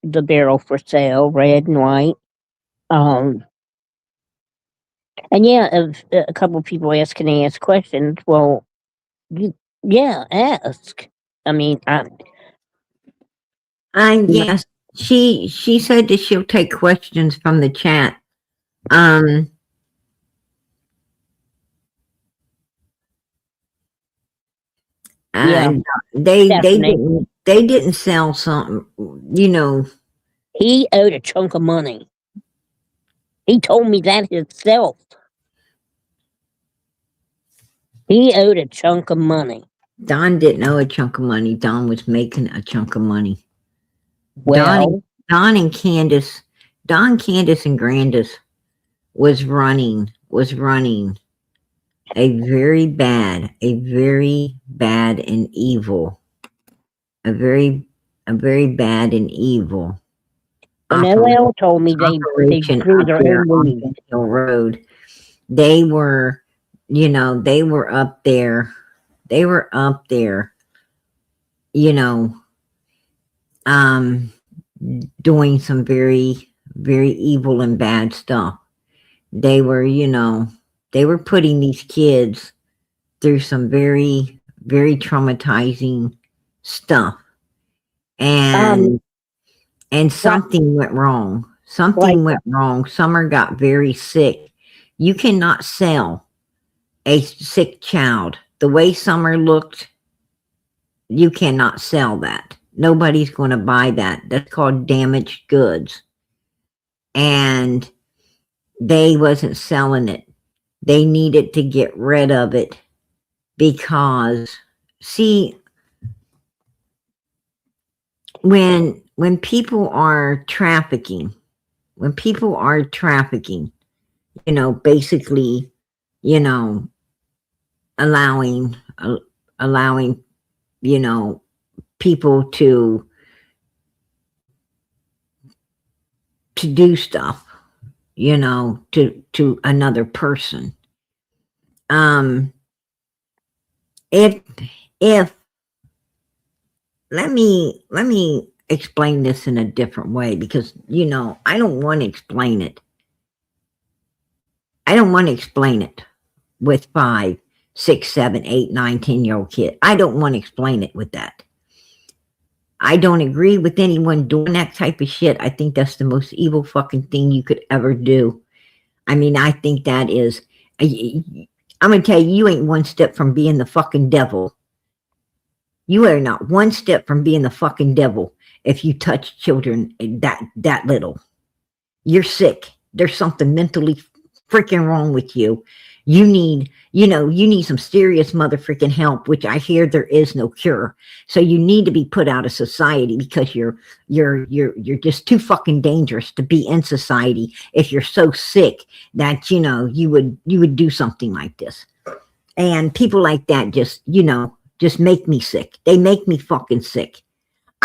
the barrel for sale, red and white. And yeah, if a couple of people can I ask questions? Well, ask. I mean, yes, she said that she'll take questions from the chat. They didn't sell something, He owed a chunk of money. He told me that himself. He owed a chunk of money. Dawn didn't owe a chunk of money. Dawn was making a chunk of money. Well, Dawn, Candace and Grandis was running a very bad and evil. Noelle told me they grew their own weed. Hill Road. They were up there. Doing some very, very evil and bad stuff. They were putting these kids through some very, very traumatizing stuff. And something went wrong. Summer got very sick. You cannot sell a sick child. The way Summer looked, you cannot sell that. Nobody's going to buy that. That's called damaged goods. And they wasn't selling it. They needed to get rid of it because, see, when people are trafficking, basically, allowing, people to do stuff, to another person. If let me explain this in a different way because, you know, I don't want to explain it. I don't want to explain it with 5, 6, 7, 8, 9, 10-year-old kid. I don't want to explain it with that. I don't agree with anyone doing that type of shit. I think that's the most evil fucking thing you could ever do. I mean, I think that is, I'm going to tell you, you ain't one step from being the fucking devil. You are not one step from being the fucking devil if you touch children that little. You're sick. There's something mentally freaking wrong with you. You need, you need some serious motherfucking help, which I hear there is no cure. So you need to be put out of society because you're just too fucking dangerous to be in society if you're so sick that, you would do something like this. And people like that just make me sick. They make me fucking sick.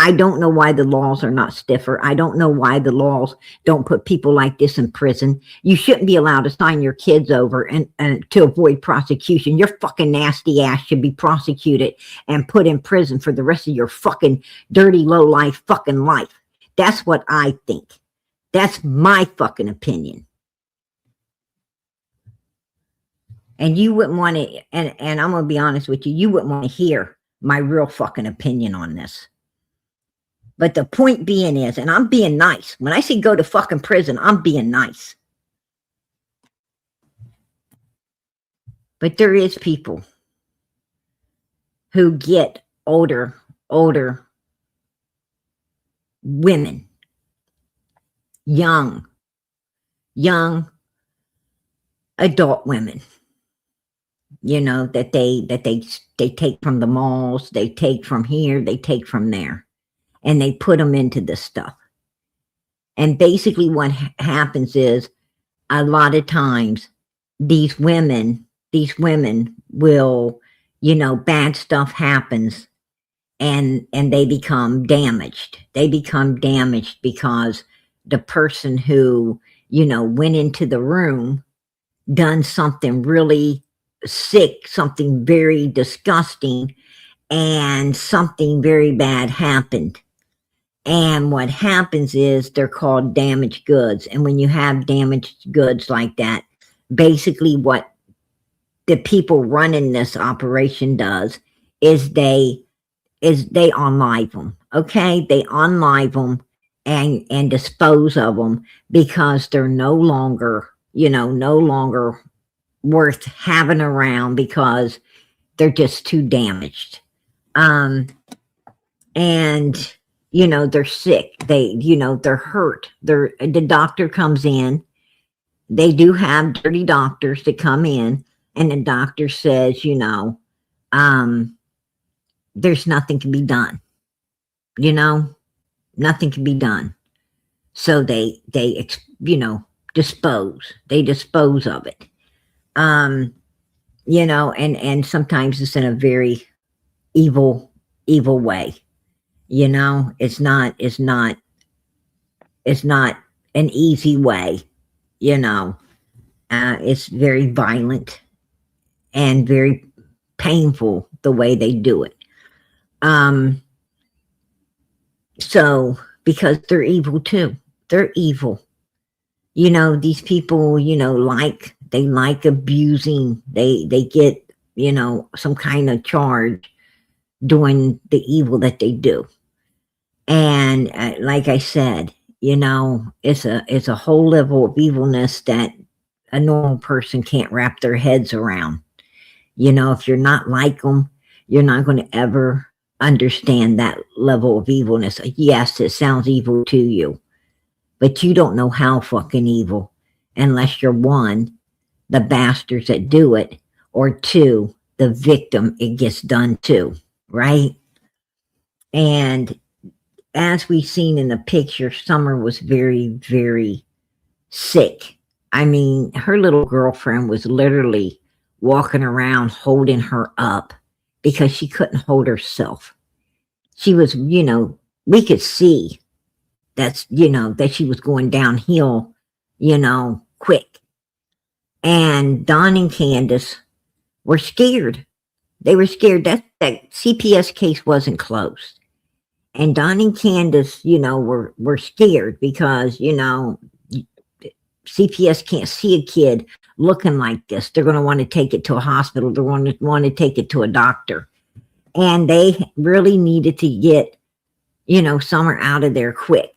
I don't know why the laws are not stiffer. I don't know why the laws don't put people like this in prison. You shouldn't be allowed to sign your kids over and to avoid prosecution. Your fucking nasty ass should be prosecuted and put in prison for the rest of your fucking dirty, low life fucking life. That's what I think. That's my fucking opinion. And you wouldn't want to, and I'm going to be honest with you, you wouldn't want to hear my real fucking opinion on this. But the point being is, and I'm being nice. When I say go to fucking prison, I'm being nice. But there is people who get older women, young adult women, that they take from the malls, they take from here, they take from there. And they put them into this stuff. And basically what happens is a lot of times these women will, bad stuff happens and they become damaged. They become damaged because the person who, went into the room, done something really sick, something very disgusting, and something very bad happened. And what happens is they're called damaged goods. And when you have damaged goods like that, basically what the people running this operation does is they unlive them. Okay? They unlive them and dispose of them because they're no longer worth having around because they're just too damaged. And they're sick. They're hurt. The doctor comes in. They do have dirty doctors that come in, and the doctor says, there's nothing can be done. Nothing can be done. So they dispose. They dispose of it. And sometimes it's in a very evil way. It's not an easy way, it's very violent and very painful the way they do it. So because they're evil too, they're evil. These people, they like abusing, they get, some kind of charge doing the evil that they do. And like I said, it's a whole level of evilness that a normal person can't wrap their heads around. If you're not like them, you're not going to ever understand that level of evilness. Yes, it sounds evil to you, but you don't know how fucking evil unless you're 1, the bastards that do it, or 2, the victim it gets done to, right? And as we've seen in the picture, Summer was very, very sick. I mean, her little girlfriend was literally walking around holding her up because she couldn't hold herself. She was, we could see that she was going downhill, quick. And Don and Candace were scared. They were scared that CPS case wasn't closed. And Don and Candace, were scared because, CPS can't see a kid looking like this. They're going to want to take it to a hospital. They're going to want to take it to a doctor. And they really needed to get, Summer out of there quick.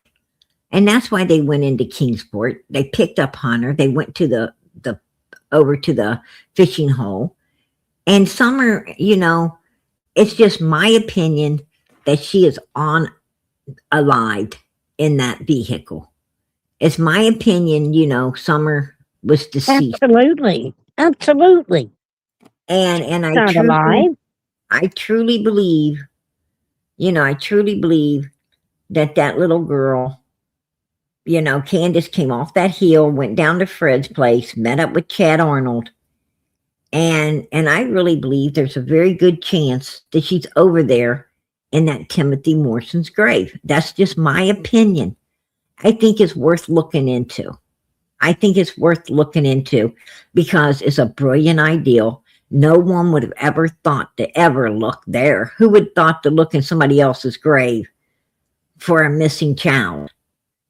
And that's why they went into Kingsport. They picked up Hunter. They went to the over to the fishing hole. And Summer, it's just my opinion that she is alive in that vehicle. It's my opinion, Summer was deceased. Absolutely. And Not alive. I truly believe, that little girl, Candace came off that hill, went down to Fred's place, met up with Chad Arnold. And I really believe there's a very good chance that she's over there in that Timothy Morrison's grave. That's just my opinion. I think it's worth looking into. Because it's a brilliant idea. No one would have ever thought to ever look there. Who would thought to look in somebody else's grave for a missing child?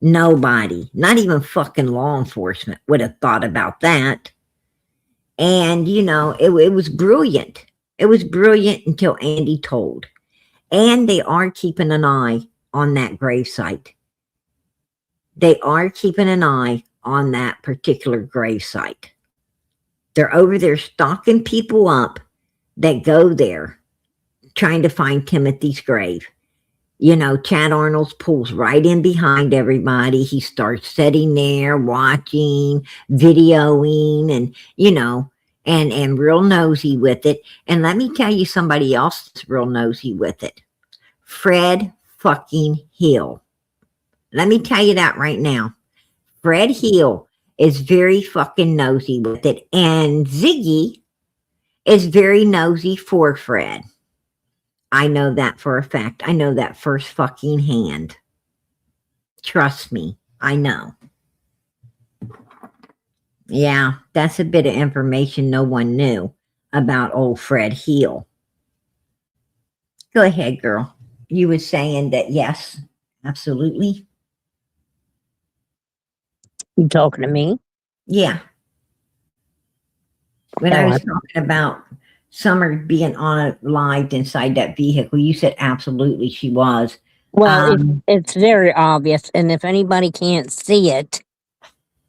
Nobody. Not even fucking law enforcement would have thought about that. And, it was brilliant. It was brilliant until Andy told. And they are keeping an eye on that gravesite. They are keeping an eye on that particular gravesite. They're over there stalking people up that go there trying to find Timothy's grave. Chad Arnold pulls right in behind everybody. He starts sitting there, watching, videoing, and, and real nosy with it. And let me tell you somebody else that's real nosy with it. Fred fucking Hill. Let me tell you that right now. Fred Hill is very fucking nosy with it. And Ziggy is very nosy for Fred. I know that for a fact. I know that first fucking hand. Trust me, I know. Yeah, that's a bit of information no one knew about old Fred Hill. Go ahead, girl. You were saying that yes, absolutely. You talking to me? Yeah. When I was talking about Summer being alive inside that vehicle, you said absolutely she was. Well, it's very obvious, and if anybody can't see it,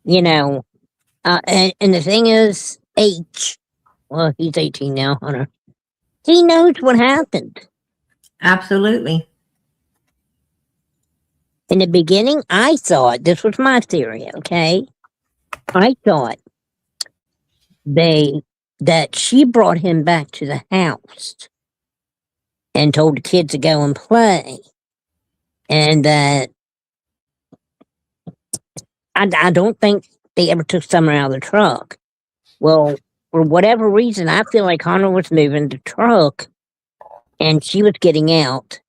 and the thing is, well, he's 18 now, Hunter. He knows what happened. Absolutely. In the beginning, I thought, this was my theory, okay? I thought that she brought him back to the house and told the kids to go and play. And that I don't think they ever took Summer out of the truck. Well, for whatever reason, I feel like Hunter was moving the truck and she was getting out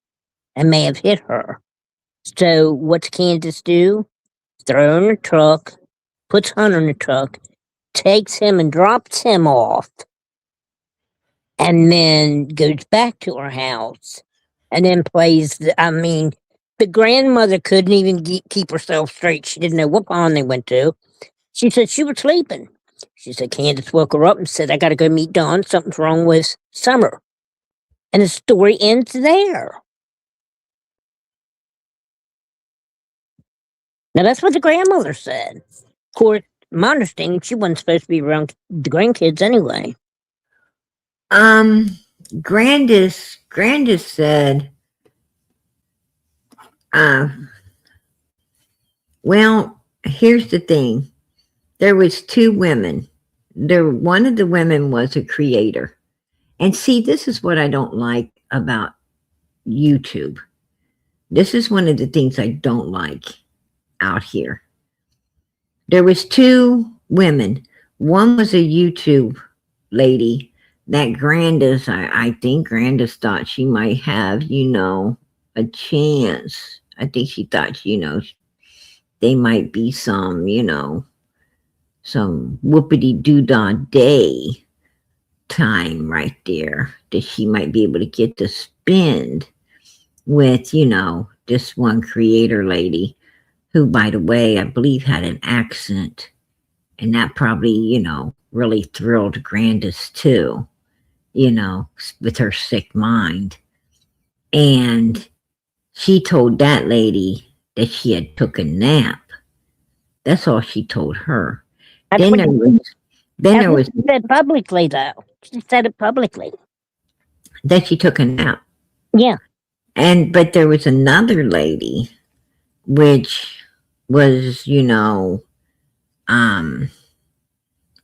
and may have hit her. So what's Candace do? Throw her in the truck, puts Hunter in the truck, takes him and drops him off, and then goes back to her house and then plays the grandmother couldn't even keep herself straight. She didn't know what pond they went to. She said she was sleeping. She said Candace woke her up and said, I got to go meet Dawn. Something's wrong with Summer. And the story ends there. Now, that's what the grandmother said. Of course, my understanding, she wasn't supposed to be around the grandkids anyway. Grandis said, well, here's the thing. There was two women. One of the women was a creator. And see, this is what I don't like about YouTube. This is one of the things I don't like out here. There was two women. One was a YouTube lady that Grandis, I think Grandis thought she might have, a chance. I think she thought, they might be some, some whoopity-doo-dah day time right there that she might be able to get to spend. with, this one creator lady who, by the way, I believe had an accent. And that probably, really thrilled Grandis too, with her sick mind. And she told that lady that she had took a nap. That's all she told her. That's Then what there you was, then there was said publicly, though. She said it publicly. that she took a nap. Yeah. But there was another lady, which was,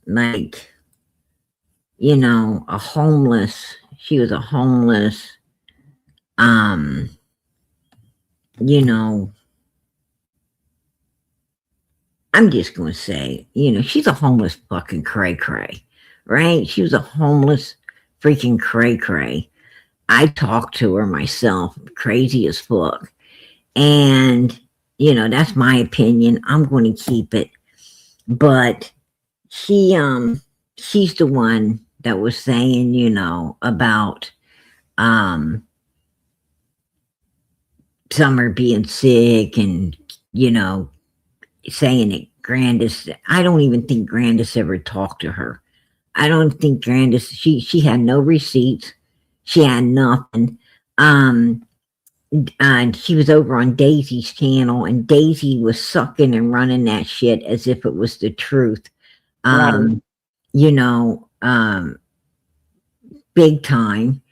like, a homeless. She was a homeless, um, I'm just going to say, she's a homeless fucking cray cray, right? She was a homeless freaking cray cray. I talked to her myself, crazy as fuck. And, that's my opinion. I'm going to keep it. But she's the one that was saying, about, Summer being sick and, saying that Grandis, I don't even think Grandis ever talked to her. I don't think Grandis, she had no receipts. She had nothing. And she was over on Daisy's channel, and Daisy was sucking and running that shit as if it was the truth. Right. You know, big time.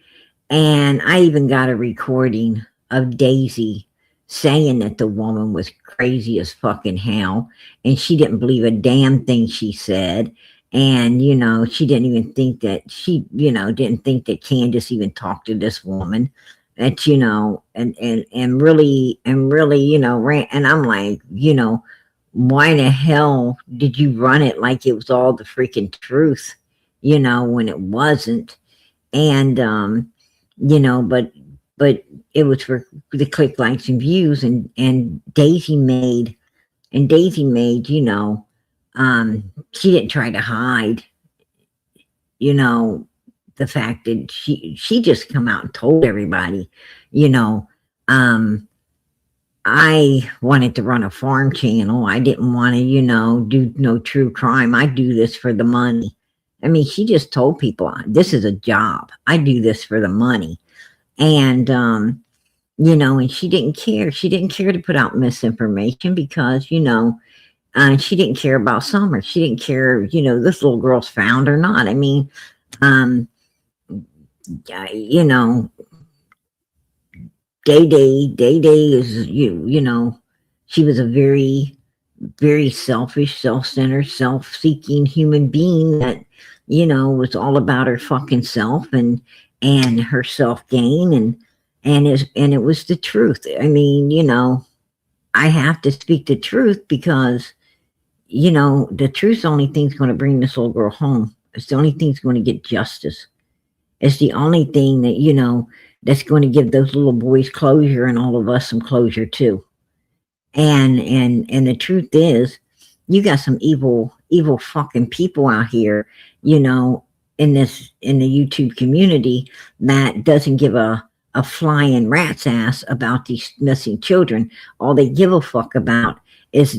And I even got a recording of Daisy saying that the woman was crazy as fucking hell, and she didn't believe a damn thing she said. And, she didn't even think that didn't think that Candace even talked to this woman. That, and really, ran. And I'm like, why the hell did you run it like it was all the freaking truth, when it wasn't? And, but it was for the click, likes, and views. And Daisy made, she didn't try to hide, the fact that she just come out and told everybody, I wanted to run a farm channel. I didn't want to, do no true crime. I do this for the money. I mean, she just told people, this is a job. I do this for the money. And, and she didn't care. She didn't care to put out misinformation because, she didn't care about Summer. She didn't care, this little girl's found or not. I mean, Day is, she was a very, very selfish, self-centered, self-seeking human being that, was all about her fucking self and her self-gain and it was the truth. I mean, I have to speak the truth because, the truth's the only thing's going to bring this little girl home. It's the only thing's going to get justice. It's the only thing that, that's going to give those little boys closure and all of us some closure too. And the truth is, you got some evil fucking people out here, in the YouTube community that doesn't give a flying rat's ass about these missing children. All they give a fuck about is,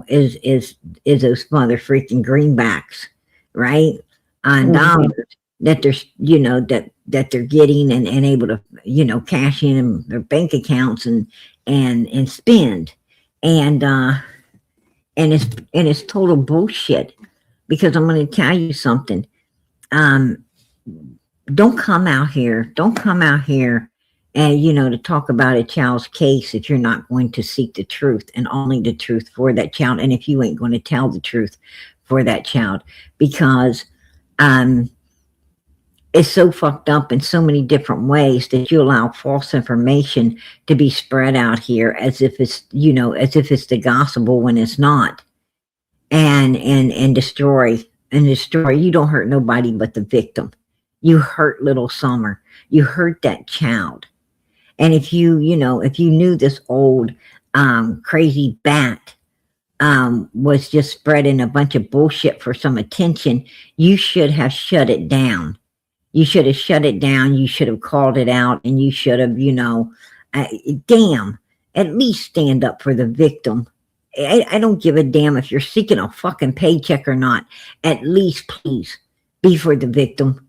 is those mother freaking greenbacks, right? On dollars that there's, that they're getting and able to, cash in their bank accounts and spend. And it's total bullshit because I'm going to tell you something. Don't come out here and, to talk about a child's case if you're not going to seek the truth and only the truth for that child. And if you ain't going to tell the truth for that child, because, it's so fucked up in so many different ways that you allow false information to be spread out here as if it's, as if it's the gospel when it's not. And destroy. You don't hurt nobody but the victim. You hurt little Summer. You hurt that child. And if you knew this old, crazy bat, was just spreading a bunch of bullshit for some attention, you should have shut it down. You should have shut it down. You should have called it out, and you should have, Damn, at least stand up for the victim. I don't give a damn if you're seeking a fucking paycheck or not. At least, please, be for the victim.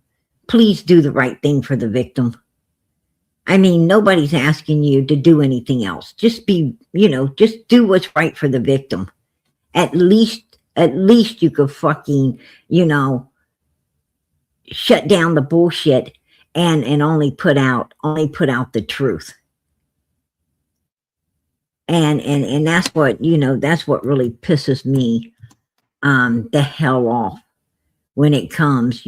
Please do the right thing for the victim. I mean, nobody's asking you to do anything else. Just be, just do what's right for the victim. At least you could fucking, shut down the bullshit and only put out the truth. And that's what, that's what really pisses me the hell off when it comes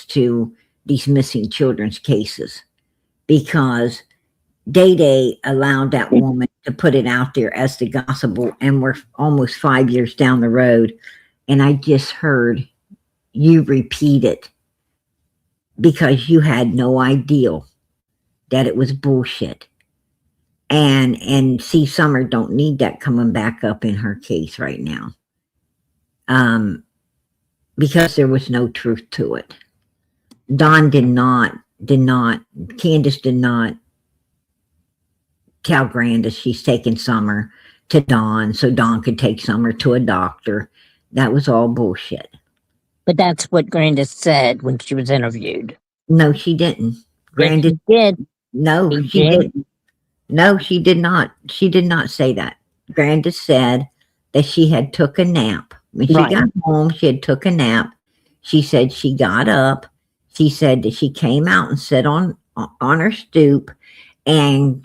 to these missing children's cases, because Day Day allowed that woman to put it out there as the gospel, and we're almost 5 years down the road, and I just heard you repeat it because you had no idea that it was bullshit. And see, Summer don't need that coming back up in her case right now, because there was no truth to it. Candace did not tell Grandis she's taking Summer to Dawn so Dawn could take Summer to a doctor. That was all bullshit. But that's what Grandis said when she was interviewed. No, she didn't. Grandis did. No, she didn't. No, she did not. She did not say that. Grandis said that she had took a nap. When she got home, she had took a nap. She said she got up. She said that she came out and sat on her stoop, and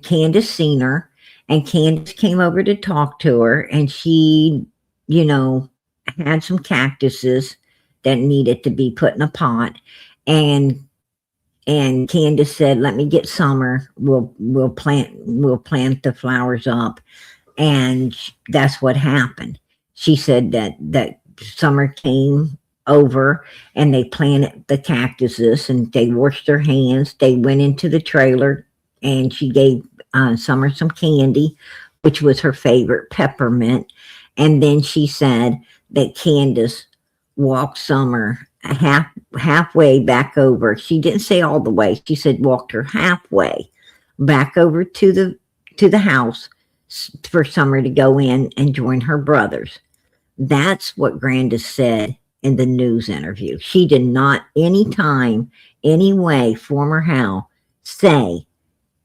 Candace seen her, and Candace came over to talk to her, and she, had some cactuses that needed to be put in a pot, and Candace said, "Let me get Summer. We'll plant the flowers up," and that's what happened. She said that Summer came over and they planted the cactuses and they washed their hands. They went into the trailer and she gave Summer some candy, which was her favorite, peppermint. And then she said that Candace walked Summer halfway back over. She didn't say all the way. She said walked her halfway back over to the house for Summer to go in and join her brothers. That's what Grandis said in the news interview. She did not any time, any way, form or how, say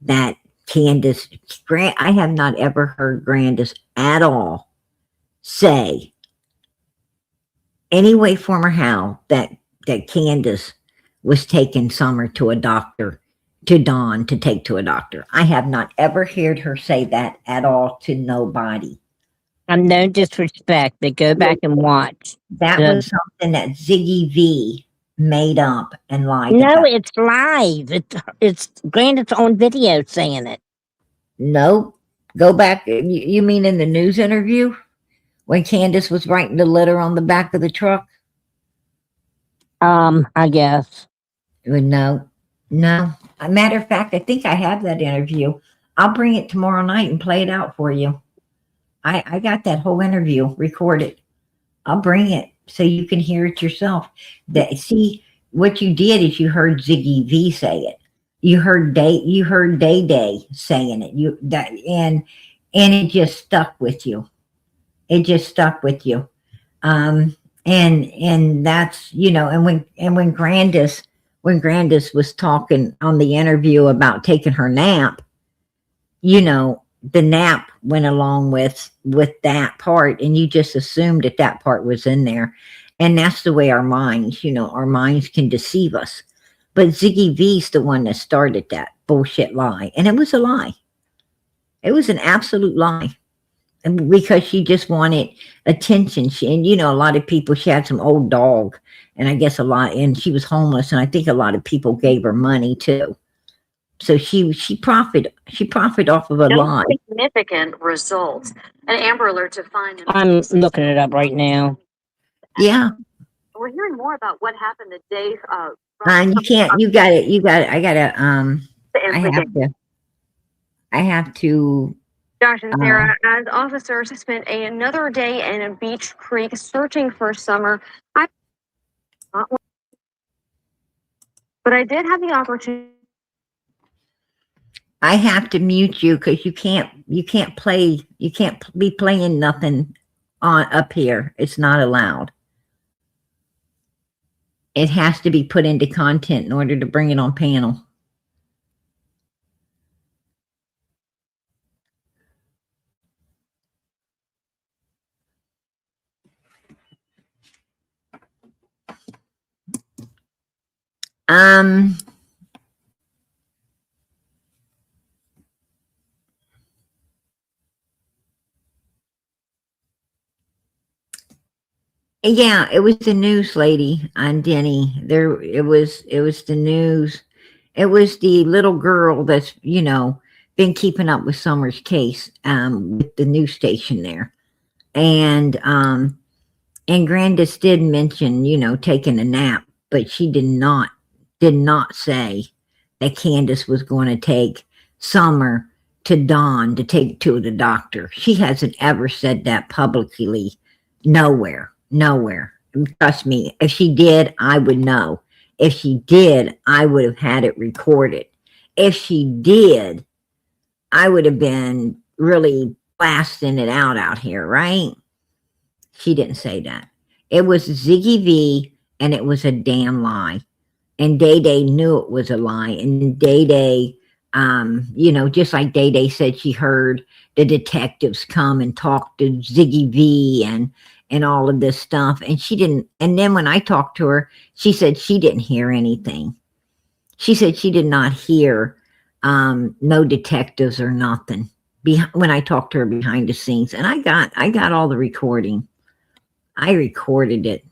that Candace, I have not ever heard Grandis at all say any way, form or how that Candace was taking Summer to a doctor, to Dawn to take to a doctor. I have not ever heard her say that at all to nobody. I'm no disrespect, but go back and watch. That was something that Ziggy V made up and lied No, about. it's live. It's Grandis on video saying it. No, go back. You mean in the news interview when Candace was writing the letter on the back of the truck? I guess. No. A matter of fact, I think I have that interview. I'll bring it tomorrow night and play it out for you. I got that whole interview recorded. I'll bring it so you can hear it yourself. See, what you did is you heard Ziggy V say it. You heard Day Day saying it. And it just stuck with you. It just stuck with you. And that's, and when Grandis was talking on the interview about taking her nap, the nap went along with that part, and you just assumed that part was in there. And that's the way our minds can deceive us. But Ziggy V's the one that started that bullshit lie. And it was a lie. It was an absolute lie. And because she just wanted attention. A lot of people, she had some old dog, and I guess and she was homeless, and I think a lot of people gave her money too. So she profited off of a lie. Significant results. An Amber Alert to find. I'm looking it up right now. Yeah. We're hearing more about what happened the day. You can't. You got it. I have to. Josh and Sarah, as officers spent another day in a Beach Creek searching for Summer. But I did have the opportunity. I have to mute you because you can't be playing nothing on up here. It's not allowed. It has to be put into content in order to bring it on panel. Yeah, it was the news lady on Denny. It was the news. It was the little girl that's, been keeping up with Summer's case, with the news station there. And Grandis did mention, taking a nap, but she did not say that Candace was going to take Summer to Dawn to take to the doctor. She hasn't ever said that publicly. Nowhere. Trust me, if she did, I would know. If she did, I would have had it recorded. If she did, I would have been really blasting it out here, right? She didn't say that. It was Ziggy V, and it was a damn lie. And Day Day knew it was a lie. And Day Day, just like Day Day said, she heard the detectives come and talk to Ziggy V and all of this stuff. And she didn't. And then when I talked to her, she said she didn't hear anything. She said she did not hear no detectives or nothing when I talked to her behind the scenes. And I got all the recording. I recorded it,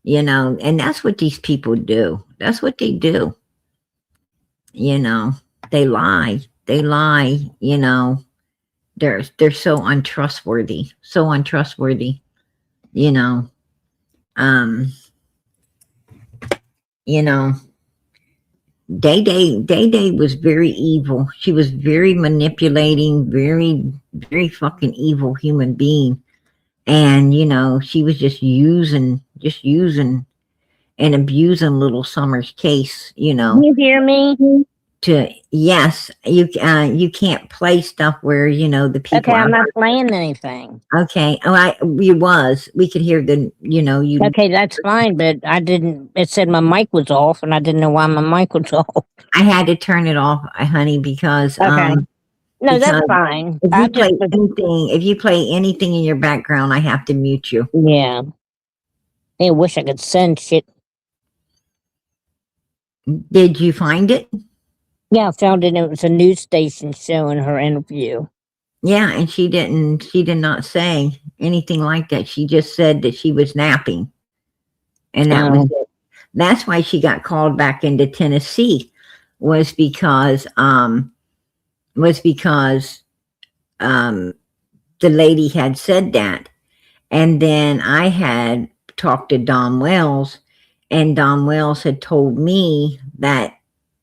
and that's what these people do. That's what they do. They lie. They lie, they're so untrustworthy. Day Day was very evil. She was very manipulating, very, very fucking evil human being. And, she was just using and abusing little Summer's case, Can you hear me? Yes, you can't play stuff where, the people. Okay, I'm not playing anything. Okay. Oh, we could hear you. Okay, that's fine, but it said my mic was off and I didn't know why my mic was off. I had to turn it off, honey, because, okay. No, that's fine. If you play anything in your background, I have to mute you. Yeah. I wish I could send shit. Did you find it? Yeah, I found it. It was a news station showing her interview. Yeah, and she did not say anything like that. She just said that she was napping. And that was it. That's why she got called back into Tennessee, was because the lady had said that. And then I had talked to Don Wells, and Don Wells had told me that,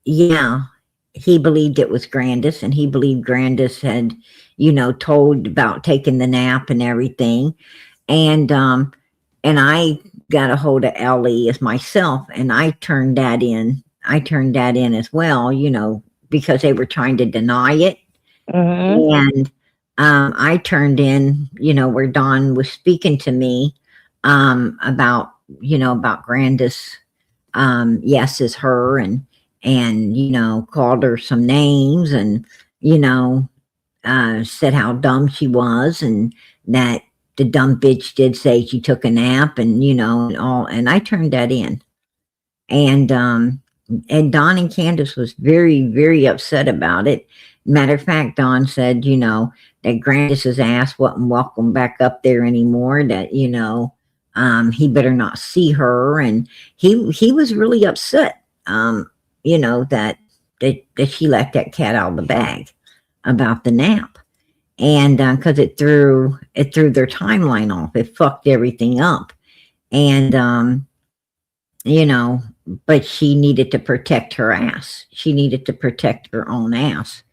yeah, he believed it was Grandis, and he believed Grandis had, told about taking the nap and everything. And I got a hold of Ellie as myself, and I turned that in as well, because they were trying to deny it. And I turned in, where Don was speaking to me about Grandis, yes, is her, and called her some names, and said how dumb she was, and that the dumb bitch did say she took a nap, and and I turned that in. And Don and Candace was very, very upset about it. Matter of fact, Don said, that Grandis's ass wasn't welcome back up there anymore, that, he better not see her. And he was really upset, that she let that cat out of the bag about the nap. And because it threw their timeline off. It fucked everything up. And, but she needed to protect her ass. She needed to protect her own ass,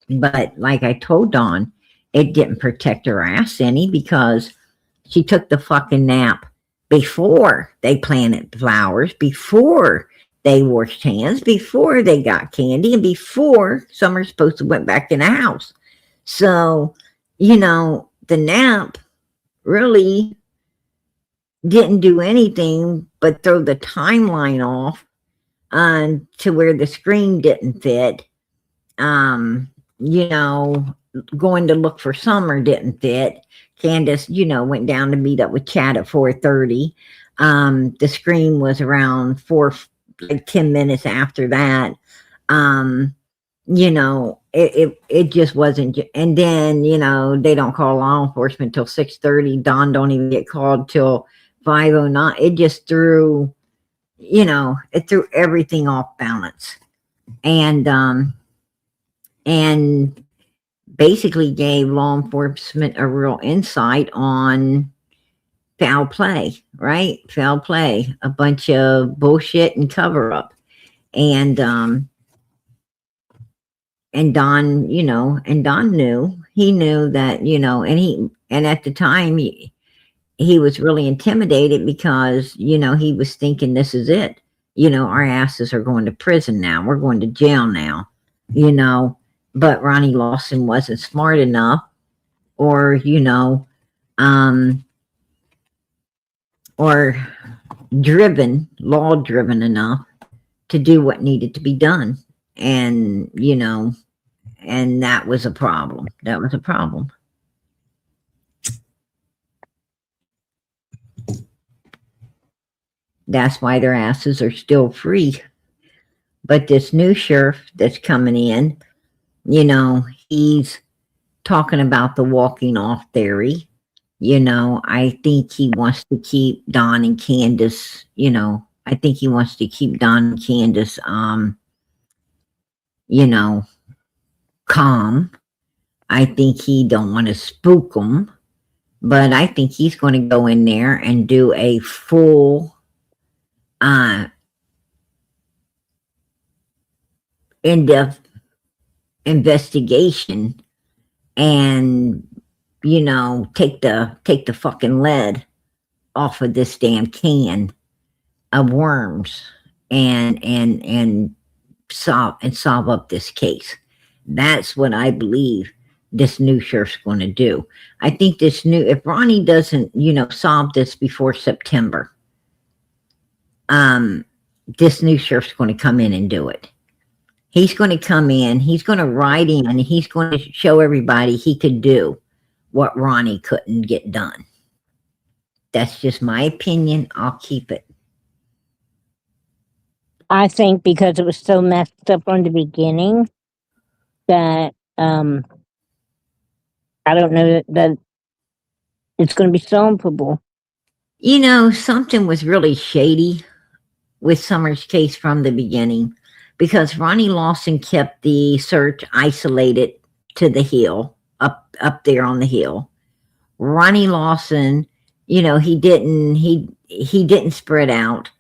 but like I told Dawn, it didn't protect her ass any, because she took the fucking nap before they planted flowers, before They washed hands before they got candy and before Summer supposed to went back in the house. So, the nap really didn't do anything but throw the timeline off to where the screen didn't fit. Going to look for Summer didn't fit. Candace, went down to meet up with Chad at 4:30. The screen was around 10 minutes after that. It just wasn't. And then, they don't call law enforcement till 6:30. Dawn don't even get called till 5:09. It just threw, it threw everything off balance. And basically gave law enforcement a real insight on foul play, right? Foul play, a bunch of bullshit and cover up. And Don, Don knew that, and at the time he was really intimidated because, he was thinking this is it. Our asses are going to prison now. We're going to jail now, but Ronnie Lawson wasn't smart enough or law driven enough to do what needed to be done. And, and that was a problem. That was a problem. That's why their asses are still free. But this new sheriff that's coming in, he's talking about the walking off theory. I think he wants to keep Don and Candace, I think he wants to keep Don and Candace, calm. I think he don't want to spook them, but I think he's going to go in there and do a full, in-depth investigation and take the fucking lid off of this damn can of worms and solve up this case. That's what I believe this new sheriff's going to do. I think if Ronnie doesn't solve this before September, this new sheriff's going to come in and do it. He's going to come in, he's going to ride in, and he's going to show everybody he could do what Ronnie couldn't get done. That's just my opinion. I'll keep it. I think because it was so messed up from the beginning that I don't know that it's going to be solvable. Something was really shady with Summer's case from the beginning because Ronnie Lawson kept the search isolated to the hill, up there on the hill. Ronnie Lawson, he didn't spread out.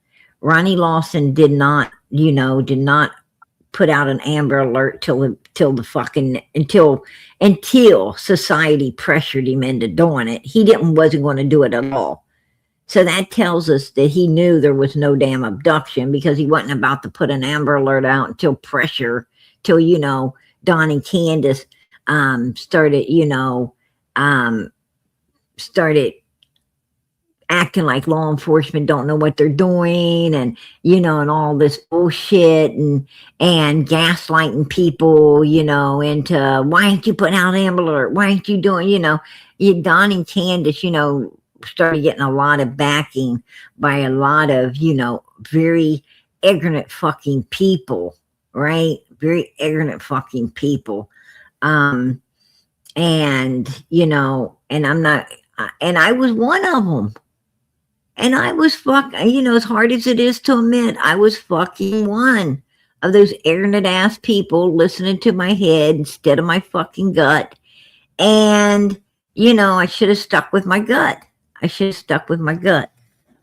Ronnie Lawson did not put out an Amber Alert until society pressured him into doing it. He wasn't going to do it at all. So that tells us that he knew there was no damn abduction because he wasn't about to put an Amber Alert out until Don and Candace started acting like law enforcement don't know what they're doing and all this bullshit and gaslighting people, into why ain't you putting out Amber Alert? Why ain't you doing, Don and Candace, started getting a lot of backing by a lot of, very ignorant fucking people, right? Very ignorant fucking people. And I'm not, and I was one of them. And I was as hard as it is to admit, I was fucking one of those ignorant ass people listening to my head instead of my fucking gut. And, I should have stuck with my gut.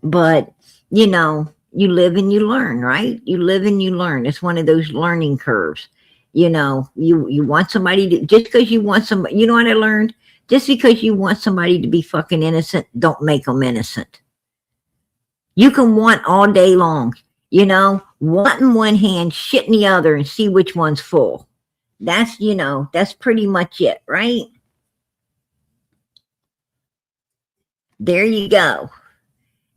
But, you live and you learn, right? You live and you learn. It's one of those learning curves. You want somebody to, just because you want somebody, you know what I learned? Just because you want somebody to be fucking innocent, don't make them innocent. You can want all day long. You know, what in one hand, shit in the other, and see which one's full. That's, you know, that's pretty much it, right? There you go.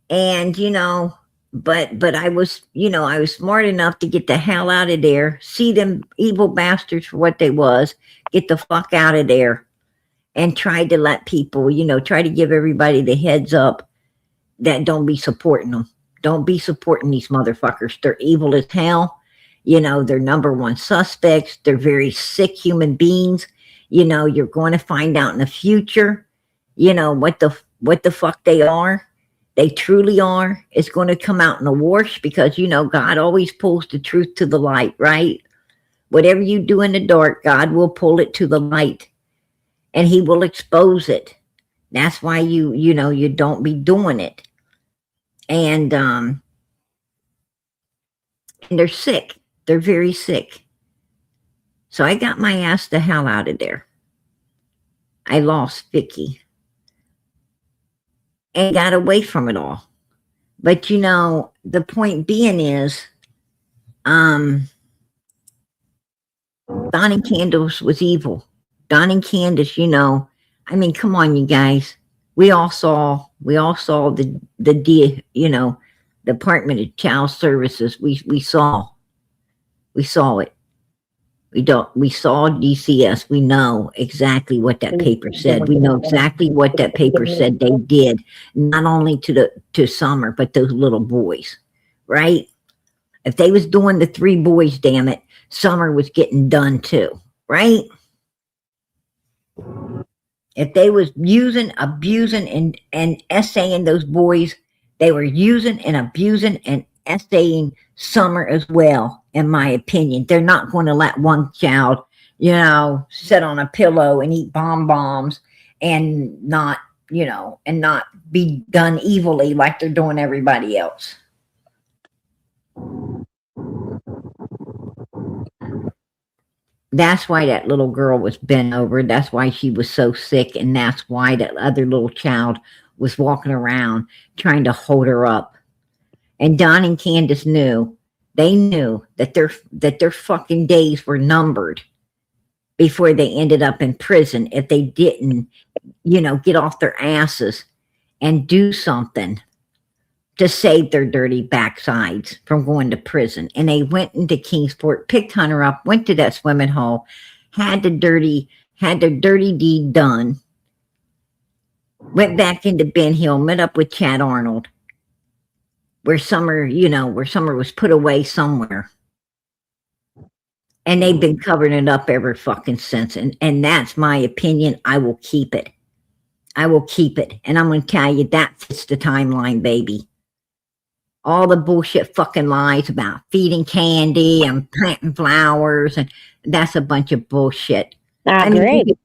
And, you know, but I was, you know, I was smart enough to get the hell out of there, see them evil bastards for what they was, get the fuck out of there, and tried to let people, you know, try to give everybody the heads up that don't be supporting them. Don't be supporting these motherfuckers. They're evil as hell. You know, they're number one suspects. They're very sick human beings. You know, you're going to find out in the future, you know, what the fuck they are. They truly are. It's going to come out in the wash because, you know, God always pulls the truth to the light, right? Whatever you do in the dark, God will pull it to the light and he will expose it. That's why you know, you don't be doing it. And they're sick. They're very sick. So I got my ass the hell out of there. I lost Vicky and got away from it all. But you know, the point being is, Don and Candace was evil. Don and Candace, you know, I mean, come on, you guys. We all saw the you know, Department of Child Services. We saw it. We saw DCS. We know exactly what that paper said. We know exactly what that paper said they did, not only to Summer, but those little boys, right? If they was doing the 3 boys, damn it, Summer was getting done too, right? If they was using, abusing, and essaying those boys, they were using and abusing and essaying Summer as well, in my opinion. They're not going to let one child, you know, sit on a pillow and eat bonbons and not, you know, and not be done evilly like they're doing everybody else. That's why that little girl was bent over. That's why she was so sick. And that's why that other little child was walking around trying to hold her up. And Don and Candace knew, they knew that their fucking days were numbered before they ended up in prison if they didn't, you know, get off their asses and do something to save their dirty backsides from going to prison. And they went into Kingsport, picked Hunter up, went to that swimming hole, had their dirty deed done, went back into Ben Hill, met up with Chad Arnold, where Summer, you know, where Summer was put away somewhere. And they've been covering it up ever fucking since. And that's my opinion. I will keep it. I will keep it. And I'm going to tell you, that fits the timeline, baby. All the bullshit fucking lies about feeding candy and planting flowers, and that's a bunch of bullshit. I mean,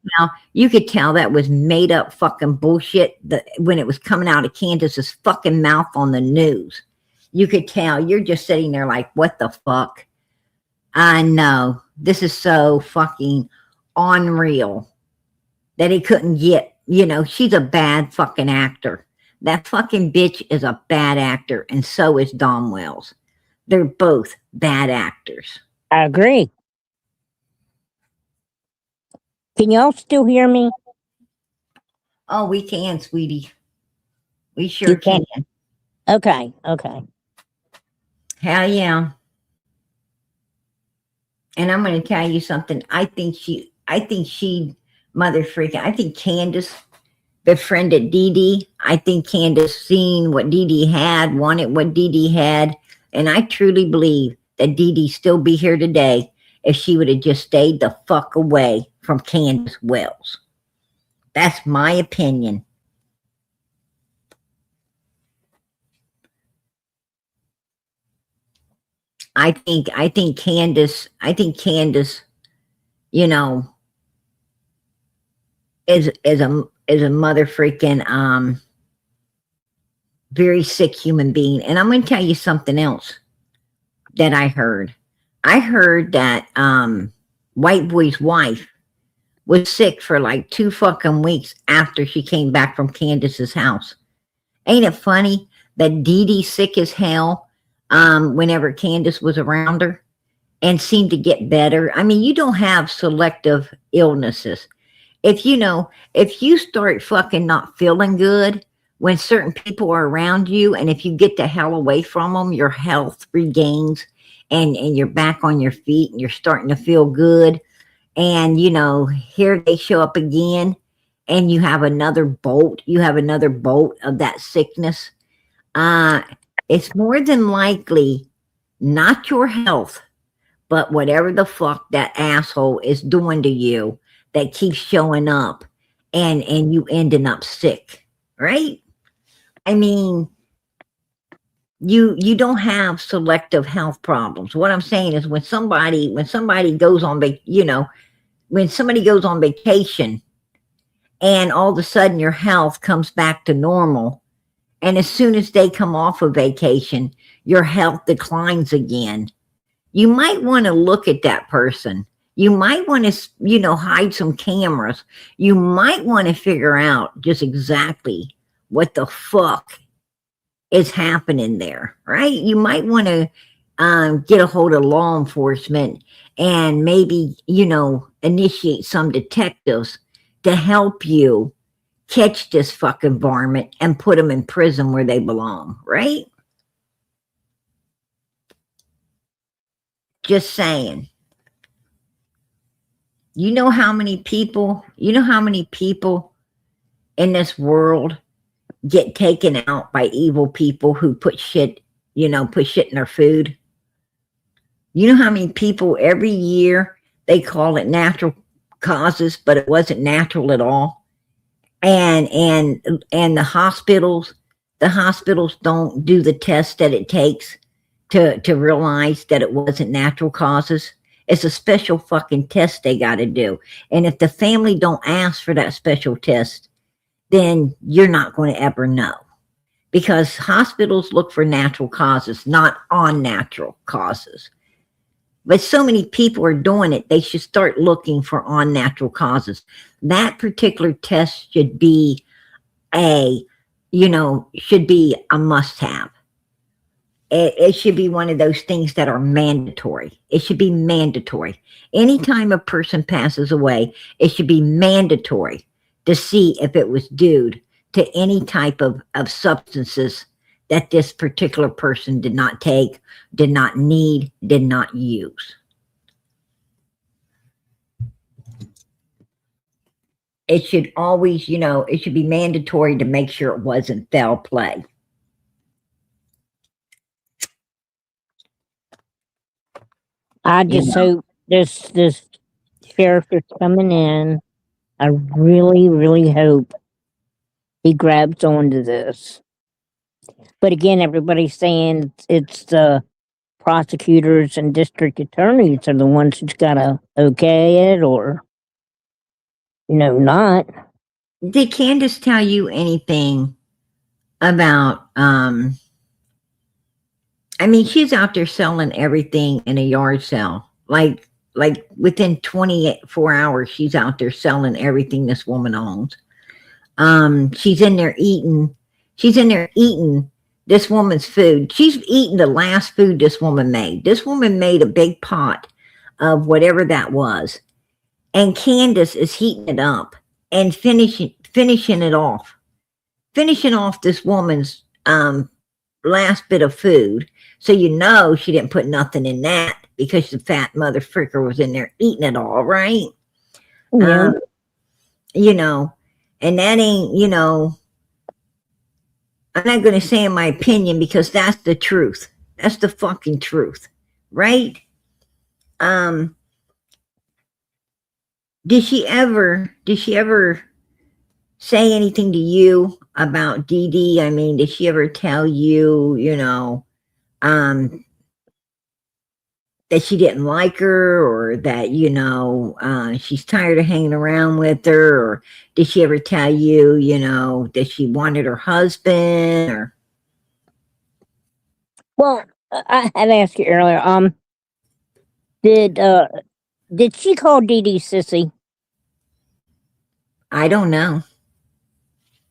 you could tell that was made up fucking bullshit when it was coming out of Candace's fucking mouth on the news. You could tell. You're just sitting there like, what the fuck? I know. This is so fucking unreal that he couldn't get, you know, she's a bad fucking actor. That fucking bitch is a bad actor, and so is Dom Wells. They're both bad actors. I agree. Can y'all still hear me? Oh, we can, sweetie. We sure can. Okay. Hell yeah. And I'm going to tell you something. I think mother freaking, I think Candace befriended Dee Dee. I think Candace seen what Dee Dee had, wanted what Dee Dee had. And I truly believe that Dee Dee still be here today if she would have just stayed the fuck away from Candace Wells. That's my opinion. I think Candace, you know, is a mother freaking very sick human being. And I'm going to tell you something else that I heard. I heard that White Boy's wife was sick for like 2 fucking weeks after she came back from Candace's house. Ain't it funny that Dee Dee's sick as hell? whenever Candace was around her and seemed to get better. I mean, you don't have selective illnesses. If if you start fucking not feeling good when certain people are around you, and if you get the hell away from them, your health regains and you're back on your feet and you're starting to feel good. And, here they show up again and you have another bolt of that sickness. It's more than likely not your health, but whatever the fuck that asshole is doing to you that keeps showing up and you ending up sick, right? I mean, you don't have selective health problems. What I'm saying is when somebody goes on when somebody goes on vacation and all of a sudden your health comes back to normal, and as soon as they come off of vacation, your health declines again. You might want to look at that person. You might want to, hide some cameras. You might want to figure out just exactly what the fuck is happening there, right? You might want to get a hold of law enforcement and maybe, initiate some detectives to help you catch this fucking varmint and put them in prison where they belong, right? Just saying. You know how many people in this world get taken out by evil people who put shit in their food? You know how many people every year they call it natural causes, but it wasn't natural at all? And the hospitals don't do the test that it takes to realize that it wasn't natural causes. It's a special fucking test they got to do. And if the family don't ask for that special test, then you're not going to ever know. Because hospitals look for natural causes, not unnatural causes. But so many people are doing it, they should start looking for unnatural causes. That particular test should be a must-have. It should be one of those things that are mandatory. It should be mandatory. Anytime a person passes away, it should be mandatory to see if it was due to any type of substances that this particular person did not take, did not need, did not use. It should always, it should be mandatory to make sure it wasn't foul play. I just hope this sheriff is coming in. I really, really hope he grabs onto this. But again, everybody's saying it's the prosecutors and district attorneys are the ones who's got to okay it or, not. Did Candace tell you anything about, she's out there selling everything in a yard sale. Like within 24 hours, she's out there selling everything this woman owns. She's in there eating this woman's food. She's eating the last food this woman made. This woman made a big pot of whatever that was. And Candace is heating it up and finishing it off. Finishing off this woman's last bit of food. So she didn't put nothing in that because the fat mother fricker was in there eating it all, right? Yeah. And that ain't, I'm not going to say in my opinion because that's the truth. That's the fucking truth, right? Did she ever say anything to you about Dee Dee? I mean, did she ever tell you, that she didn't like her, or that, she's tired of hanging around with her? Or did she ever tell you, that she wanted her husband? Or Well, I had asked you earlier, did she call Dee Dee sissy? I don't know.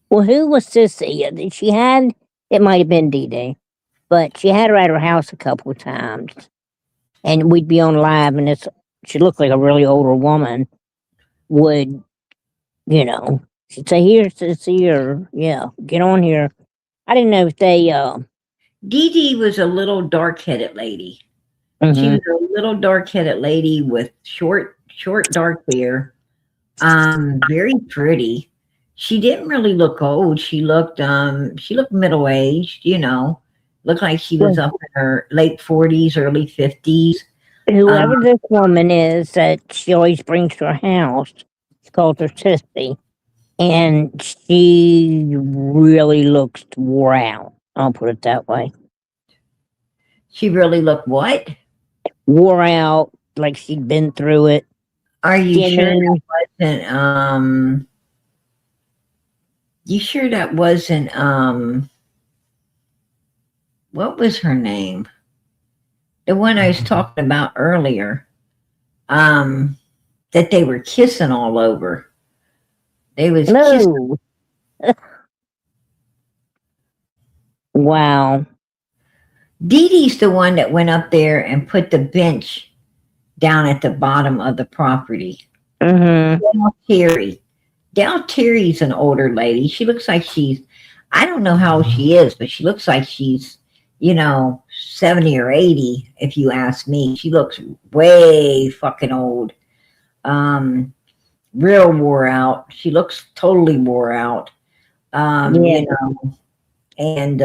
Well, who was sissy? She had, it might have been Dee Dee. but she had her at her house a couple of times, and we'd be on live, and she looked like a really older woman. Would she'd say, "Here, sissy," or yeah, get on here. I didn't know if they. Dee Dee was a little dark-headed lady. She Mhm. was a little dark-headed lady with short dark hair. Very pretty. She didn't really look old. She looked middle-aged, looked like she was Well, up in her late 40s, early 50s. whoever this woman is that she always brings to her house, she calls her sissy, and she really looks wore out. I'll put it that way. She really looked what? Wore out, like she'd been through it. Are you sure Skinny. that wasn't, you sure that wasn't, what was her name? The one I was talking about earlier, that they were kissing all over. They was kissing. No. Wow. Dee Dee's the one that went up there and put the bench down at the bottom of the property. Mm-hmm. Dal Terry's an older lady. She looks like I don't know how old she is, but she looks like she's, 70 or 80, if you ask me. She looks way fucking old. Real wore out. She looks totally wore out. Yeah. And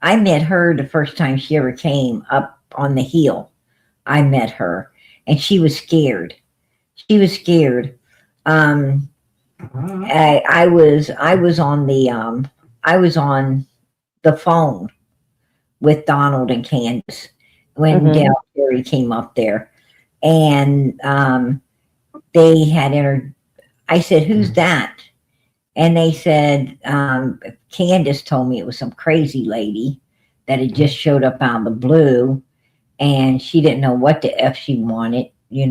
I met her the first time she ever came up on the hill. I met her and she was scared. She was scared. I was on the phone with Donald and Candace when Mhm. Dale Terry came up there, and they had entered. I said, "Who's that?" And they said, Candace told me it was some crazy lady that had just showed up out of the blue, and she didn't know what the F she wanted. They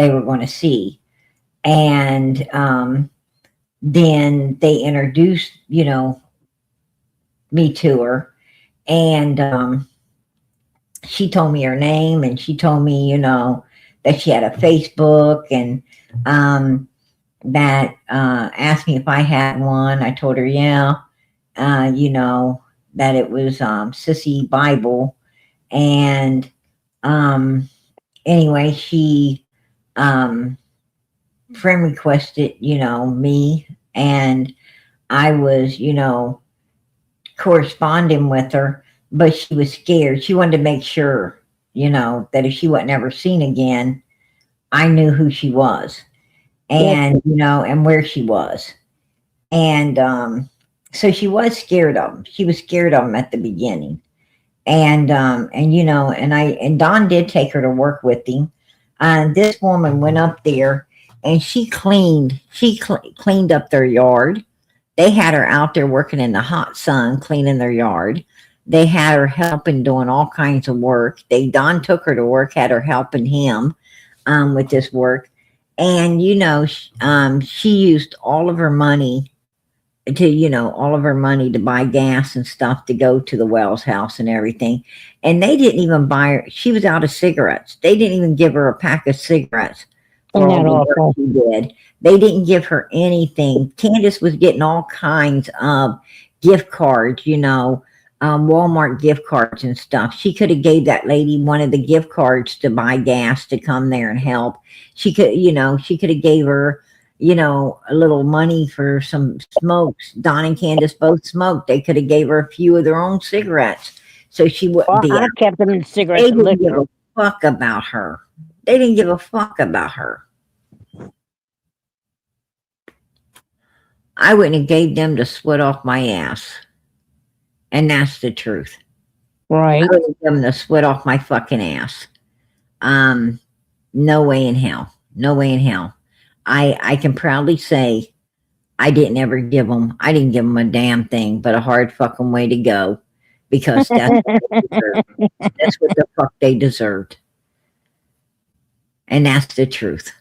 were going to see. And then they introduced, me to her. And she told me her name, and she told me, that she had a Facebook, and that asked me if I had one. I told her, yeah, that it was Sissy Bible. And anyway, she friend requested, me, and I was, corresponding with her, but she was scared. She wanted to make sure, that if she wasn't ever seen again, I knew who she was, and and where she was. And so she was scared of him. She was scared of him at the beginning. And and Don did take her to work with him. And this woman went up there and she cleaned up their yard. They had her out there working in the hot sun, cleaning their yard. They had her helping, doing all kinds of work. Don took her to work, had her helping him with this work. And, she used all of her money to buy gas and stuff to go to the Wells house and everything. And they didn't even buy her. She was out of cigarettes. They didn't even give her a pack of cigarettes for all the work she did. They didn't give her anything. Candace was getting all kinds of gift cards, Walmart gift cards and stuff. She could have gave that lady one of the gift cards to buy gas to come there and help. She could have gave her, a little money for some smokes. Don and Candace both smoked. They could have gave her a few of their own cigarettes, so she wouldn't be. I kept them in cigarettes. They didn't give a fuck about her. They didn't give a fuck about her. I wouldn't have gave them the sweat off my ass. And that's the truth. Right. I would have given them the sweat off my fucking ass. No way in hell. No way in hell. I can proudly say I didn't give them a damn thing but a hard fucking way to go, because that's what the fuck they deserved. And that's the truth.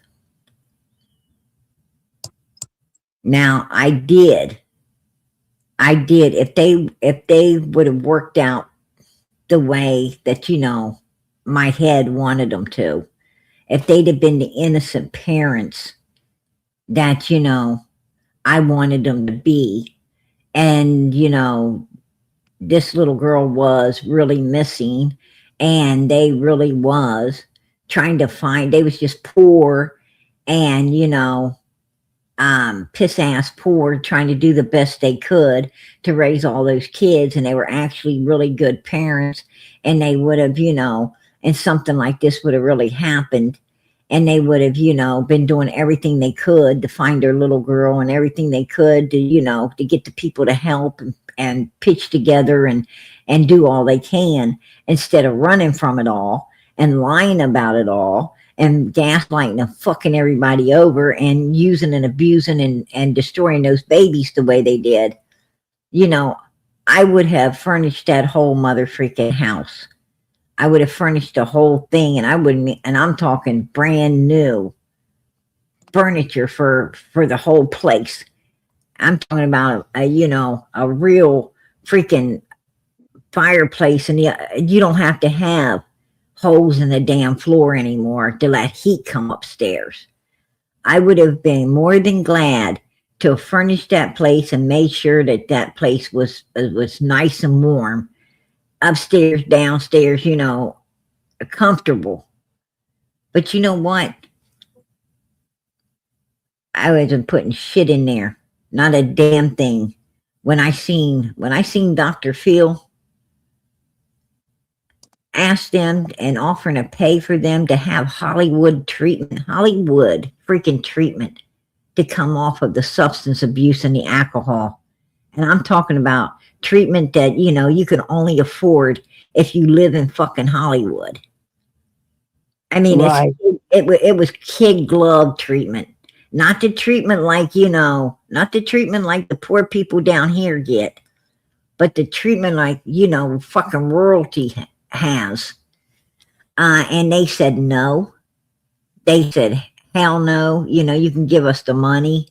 Now, I did I did. If they would have worked out the way that, my head wanted them to, if they'd have been the innocent parents that, I wanted them to be, and, this little girl was really missing, and they really was trying to find, they was just poor, and, piss ass poor, trying to do the best they could to raise all those kids, and they were actually really good parents, and they would have, and something like this would have really happened, and they would have, been doing everything they could to find their little girl, and everything they could to, to get the people to help, and pitch together, and do all they can, instead of running from it all and lying about it all and gaslighting and fucking everybody over and using and abusing and destroying those babies the way they did. I would have furnished that whole mother freaking house. I would have furnished the whole thing, and I'm talking brand new furniture for the whole place. I'm talking about a real freaking fireplace, and you don't have to have holes in the damn floor anymore to let heat come upstairs. I would have been more than glad to have furnished that place and made sure that place was nice and warm, upstairs, downstairs, comfortable. But you know what? I wasn't putting shit in there. Not a damn thing. When I seen Dr. Phil, asked them and offering to pay for them to have Hollywood freaking treatment to come off of the substance abuse and the alcohol. And I'm talking about treatment that, you can only afford if you live in fucking Hollywood. I mean, Right. it was kid glove treatment. Not the treatment like, not the treatment like the poor people down here get, but the treatment like, fucking royalty has. And they said no. They said, hell no, you can give us the money.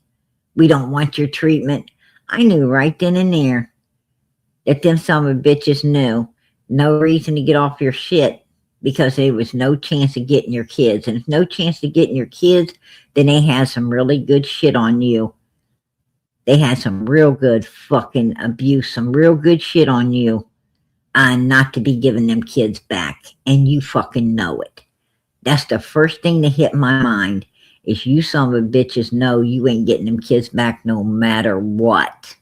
We don't want your treatment. I knew right then and there that them some of the bitches knew no reason to get off your shit, because there was no chance of getting your kids. And if no chance of getting your kids, then they had some really good shit on you. They had some real good fucking abuse, some real good shit on you, not to be giving them kids back. And you fucking know it. That's the first thing that hit my mind, is you some of the bitches know you ain't getting them kids back no matter what.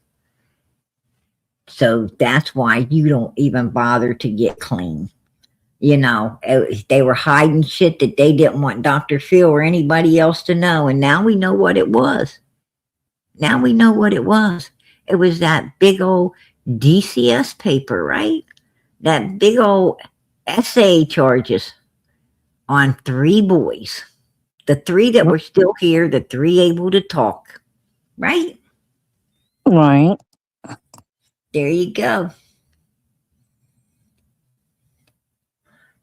So that's why you don't even bother to get clean. They were hiding shit that they didn't want Dr. Phil or anybody else to know. And now we know what it was. Now we know what it was. It was that big old DCS paper, right? That big old essay charges on 3 boys. The 3 that were still here, the 3 able to talk, right? Right. There you go.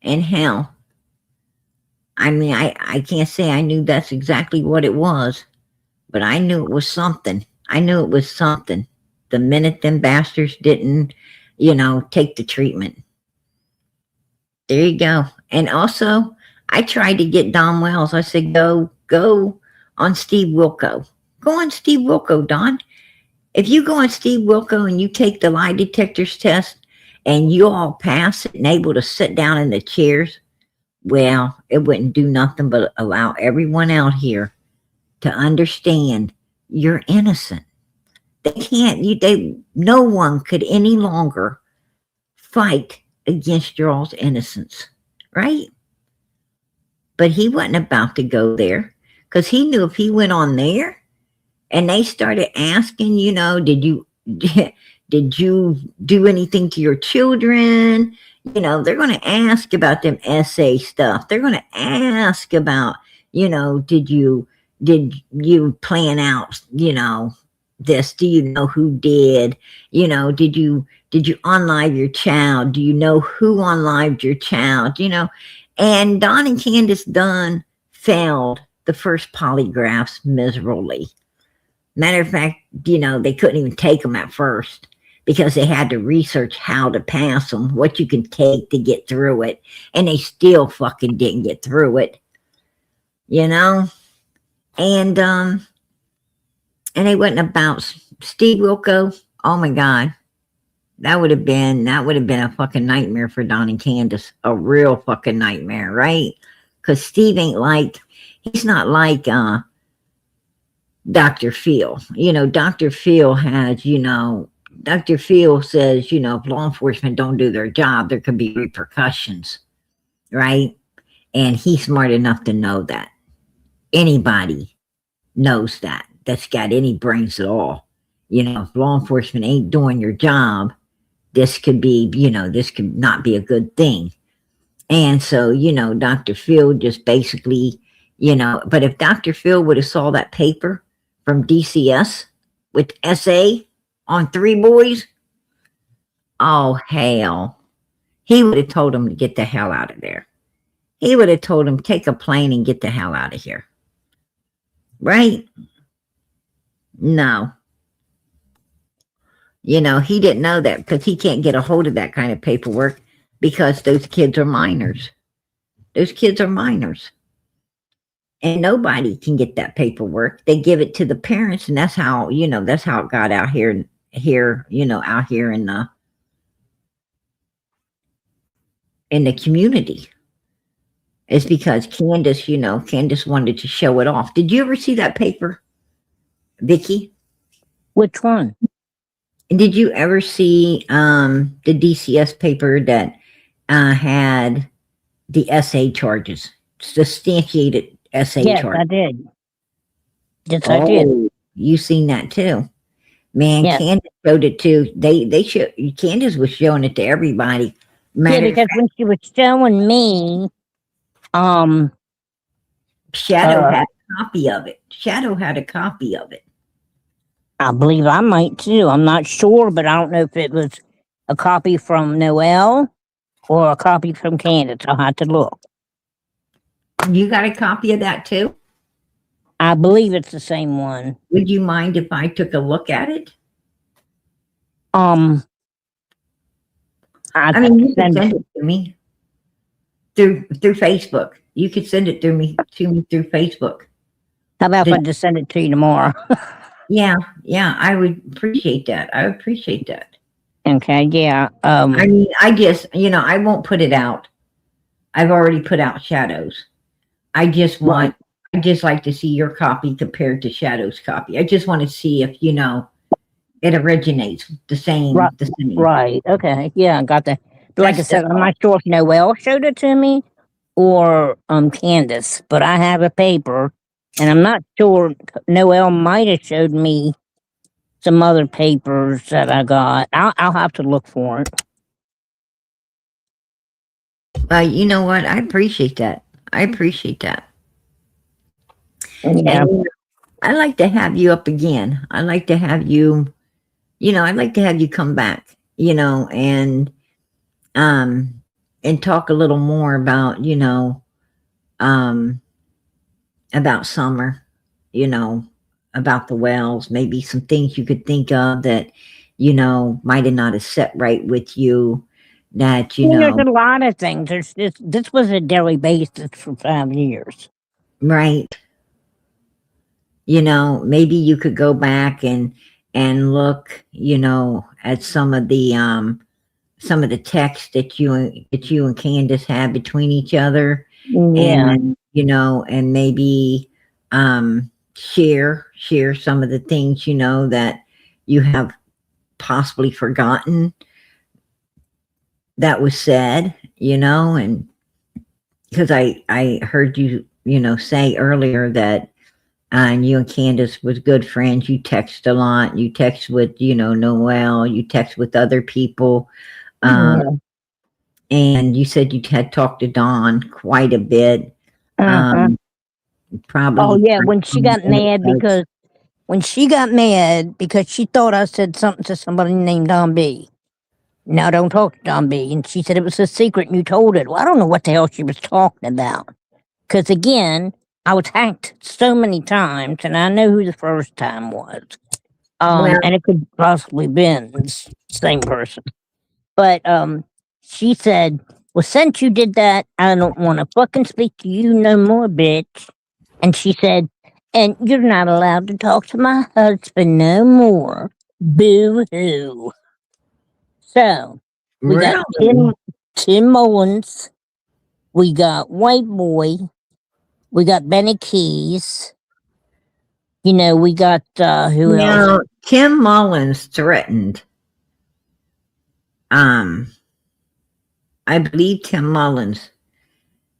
And hell, I mean, I can't say I knew that's exactly what it was, but I knew it was something. I knew it was something. The minute them bastards didn't, take the treatment. There you go. And also, I tried to get Don Wells. I said, go on Steve Wilco. Go on Steve Wilco, Don. If you go on Steve Wilco and you take the lie detectors test and you all pass it and able to sit down in the chairs, well, it wouldn't do nothing but allow everyone out here to understand you're innocent. No one could any longer fight against your all's innocence, right? But he wasn't about to go there, because he knew if he went on there and they started asking, did you do anything to your children? They're going to ask about them essay stuff. They're going to ask about, did you plan out, this? Do you know who did? Did you unlive your child? Do you know who unlived your child? And Don and Candace Dunn failed the first polygraphs miserably. Matter of fact, they couldn't even take them at first. because they had to research how to pass them, what you can take to get through it, and they still fucking didn't get through it, you know. And they went about Steve Wilco. Oh my God, that would have been a fucking nightmare for Don and Candace, a real fucking nightmare, right? Because Steve he's not like Dr. Phil. You know, Dr. Phil has, Dr. Phil says, if law enforcement don't do their job, there could be repercussions, right? And he's smart enough to know that. Anybody knows that's got any brains at all. If law enforcement ain't doing your job, this could be, this could not be a good thing. And so, Dr. Phil just basically, but if Dr. Phil would have saw that paper from DCS with SA on 3 boys, oh hell, he would have told him to get the hell out of there. He would have told him, take a plane and get the hell out of here. Right? No. He didn't know that because he can't get a hold of that kind of paperwork because those kids are minors. Those kids are minors. And nobody can get that paperwork. They give it to the parents, and that's how, that's how it got out here, out here in the community. It's because Candace wanted to show it off. Did you ever see that paper, Vicky? Which one? Did you ever see the DCS paper that had the SA charges, substantiated SA yes, charges? I did. Yes, I did. You seen that too, man? Yes. Candace showed it too. Candace was showing it to everybody. Yeah, because when she was showing me, Shadow had a copy of it. Shadow had a copy of it. I believe I might too. I'm not sure, but I don't know if it was a copy from Noelle or a copy from Candace. I'll have to look. You got a copy of that too? I believe it's the same one. Would you mind if I took a look at it? I mean, you can send it to me through Facebook. You could send it to me through Facebook. How about if I just send it to you tomorrow? Yeah, I would appreciate that. I would appreciate that. Okay, yeah. I mean, I just, I won't put it out. I've already put out Shadow's. I just like to see your copy compared to Shadow's copy. I just want to see if, it originates the same. Right. The same. Right. Okay. Yeah, I got that. But like I said, I'm not sure if Noelle showed it to me or Candace, but I have a paper. And I'm not sure, Noelle might have showed me some other papers that I got. I'll have to look for it. You know what? I appreciate that. Yeah. And I'd like to have you up again. I'd like to have you, I'd like to have you come back, and talk a little more about, about Summer, about the Wells, maybe some things you could think of that, might have not have set right with you, that, There's a lot of things. This was a daily basis for 5 years. Right. Maybe you could go back and look, at some of the texts that you and Candace had between each other. Yeah. And, and maybe share some of the things, that you have possibly forgotten that was said, and because I heard you, say earlier that you and Candace was good friends. You text a lot. You text with, Noelle. You text with other people. And you said you had talked to Dawn quite a bit. Probably. Oh yeah, when she got mad because she thought I said something to somebody named Don B. Now don't talk to Don B. And she said it was a secret and you told it. Well, I don't know what the hell she was talking about. Because again, I was hacked so many times and I know who the first time was. Well, And it could possibly been the same person. But she said, "Well, since you did that, I don't want to fucking speak to you no more, bitch." And she said, "And you're not allowed to talk to my husband no more. Boo hoo." So we got really? Tim Mullins, we got White Boy, we got Benny Keys. You know, we got who else? Now, Tim Mullins threatened. I believe Tim Mullins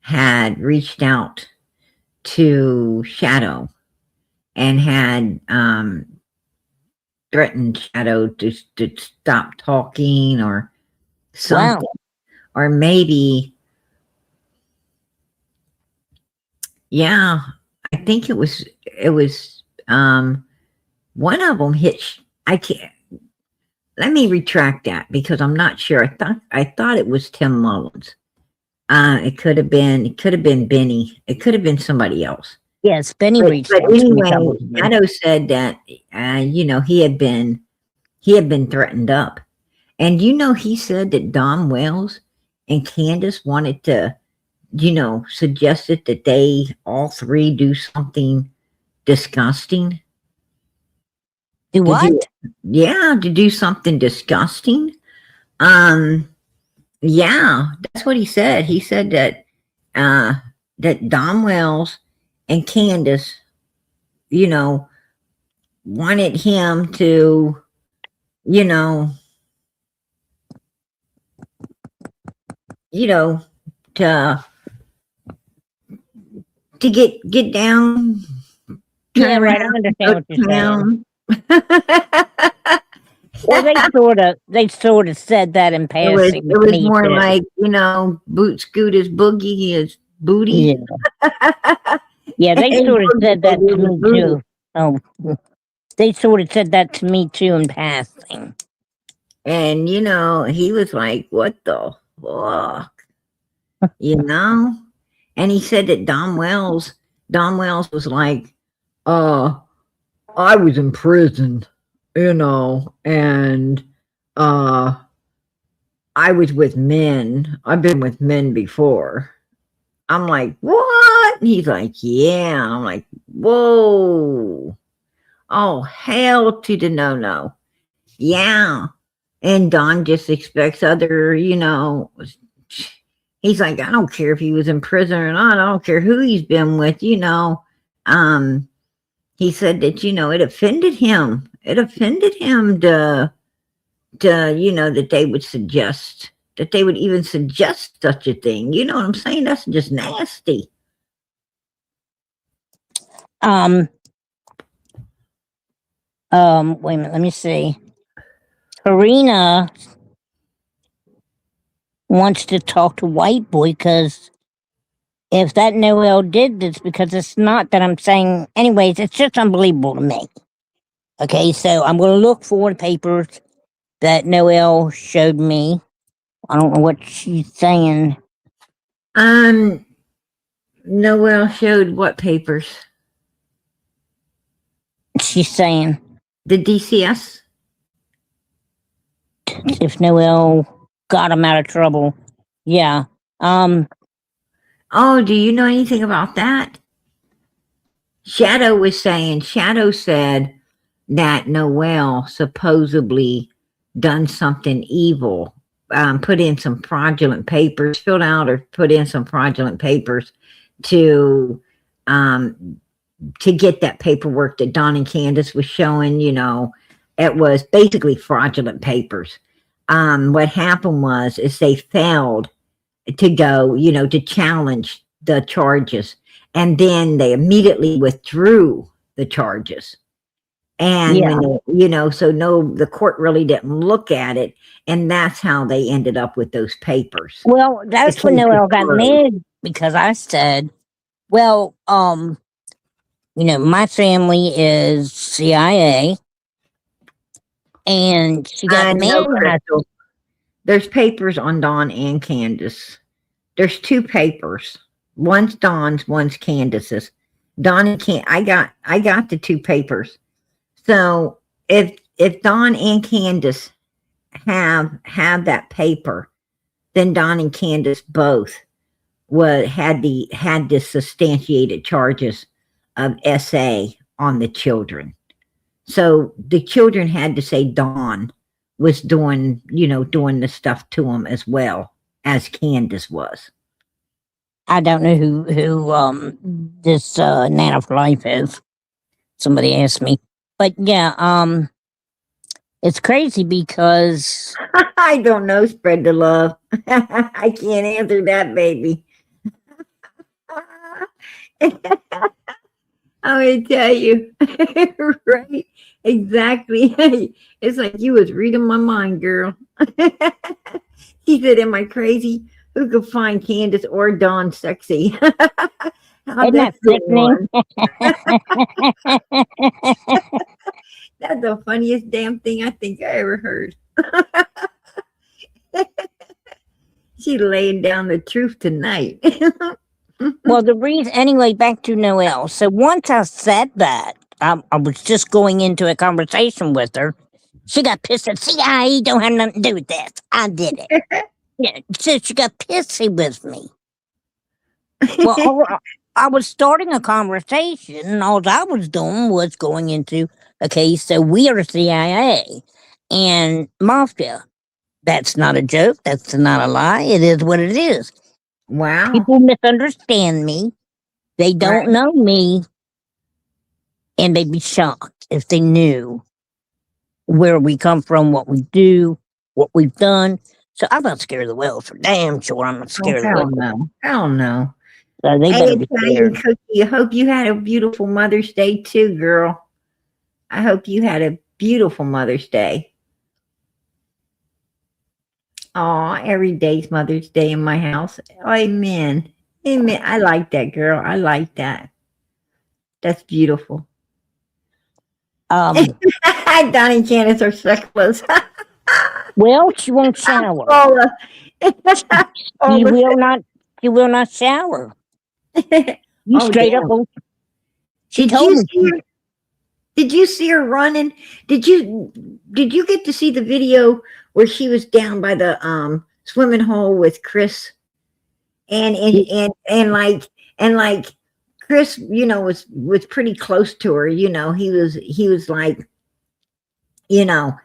had reached out to Shadow and had threatened Shadow to stop talking or something, or maybe, yeah, I think it was one of them hit. I can't. Let me retract that because I'm not sure. I thought it was Tim Mullins. It could have been Benny. It could have been somebody else. Yes, Benny reached But out to me. anyway, Shadow said that you know, he had been threatened up. And you know, he said that Don Wells and Candace wanted to, you know, suggested that they all three do something disgusting. Do what? Yeah, to do something disgusting. Yeah, that's what he said. He said that that Don Wells and Candace, you know, wanted him to, you know, to get down. Yeah, right. I understand what you're saying. Well, they sort of said that in passing. It was more like, you know, boot scoot his boogie, his booty. Yeah, yeah, they sort of said that to me too. Oh, they sort of said that to me too in passing. And you know, he was like, "What the fuck?" You know. And he said that Don Wells was like, I was in prison, you know, and I was with men. I've been with men before. I'm like, what? And he's like, yeah. I'm like, whoa. Oh, hell to the no. Yeah. And Don just expects other, you know, he's like, I don't care if he was in prison or not. I don't care who he's been with, you know. He said that, you know, it offended him. It offended him to you know, that they would even suggest such a thing. You know what I'm saying? That's just nasty. Wait a minute, let me see. Karina wants to talk to White Boy because if that Noel did this, because it's not that I'm saying, anyways, it's just unbelievable to me. Okay, so I'm going to look for the papers that Noel showed me. I don't know what she's saying. Noel showed what papers? She's saying The DCS? if Noel got him out of trouble. Yeah. Oh, do you know anything about that? Shadow said that Noel supposedly done something evil, put in some fraudulent papers, filled out or put in some fraudulent papers to get that paperwork that Don and Candace was showing. You know, it was basically fraudulent papers. What happened is they failed to go, you know, to challenge the charges, and then they immediately withdrew the charges. And when they, you know, so no, the court really didn't look at it, and that's how they ended up with those papers. Well, that's when Noel got mad because I said, well, you know, my family is CIA, and she got mad. There's papers on Don and Candace. There's two papers. One's Don's, one's Candace's. Don and I got the two papers. So if Don and Candace have that paper, then Don and Candace both had the substantiated charges of SA on the children. So the children had to say Don was doing the stuff to them as well as Candace was. I don't know who this Nana for Life is. Somebody asked me. But yeah, it's crazy because I don't know, spread the love. I can't answer that, baby. I'm gonna tell you. Right? Exactly. It's like you was reading my mind, girl. She said, am I crazy? Who could find Candace or Dawn sexy? isn't that sickening? That's the funniest damn thing I think I ever heard. She laying down the truth tonight. Well, the reason, anyway, back to Noelle. So once I said that, I was just going into a conversation with her. She got pissed at CIA, don't have nothing to do with this. I did it. Yeah, so she got pissy with me. Well, I was starting a conversation, and all I was doing was going into, okay, so we are CIA and Mafia. That's not a joke. That's not a lie. It is what it is. Wow. People misunderstand me. They don't Right. know me. And they'd be shocked if they knew where we come from, what we do, what we've done. So I'm not scared of the whales for damn sure. I'm not scared of the Hell whales. no. Hell no. So they better be Italian scared. Cookie, I hope you had a beautiful Mother's Day too, girl. I hope you had a beautiful Mother's Day. Aw, every day's Mother's Day in my house. Amen. Amen. I like that, girl. I like that. That's beautiful. Donnie and Janice are sexless. Well, she won't shower. Paula. She will not shower. You Oh, straight damn. up won't. She Did told you me. see her? Did you see her running? Did you get to see the video where she was down by the swimming hole with Chris? And like Chris, was pretty close to her, he was like, because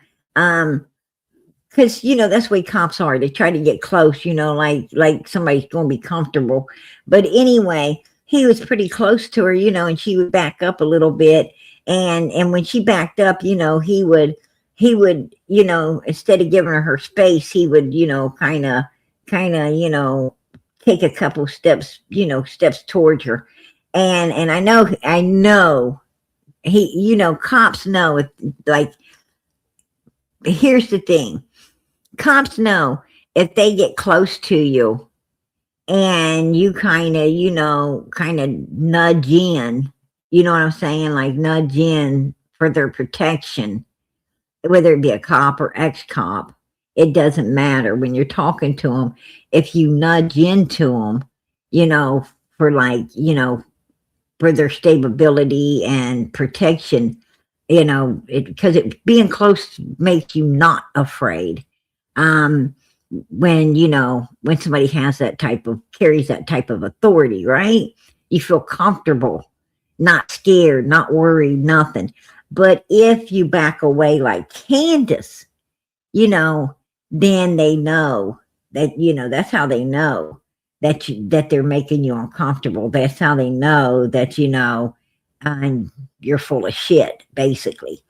that's the way cops are. They try to get close, like somebody's gonna be comfortable. But anyway, he was pretty close to her, and she would back up a little bit. And when she backed up, he would, instead of giving her space, he would, kind of, take a couple steps, steps towards her. And I know he, cops know if, like, here's the thing. Cops know if they get close to you and you kind of nudge in, you know what I'm saying? Like nudge in for their protection, whether it be a cop or ex-cop, it doesn't matter when you're talking to them. If you nudge into them, for like, for their stability and protection, because being close makes you not afraid. When somebody carries that type of authority, right? You feel comfortable, not scared, not worried, nothing. But if you back away like Candace, then they know that, that's how they know that they're making you uncomfortable. That's how they know that, you're full of shit, basically.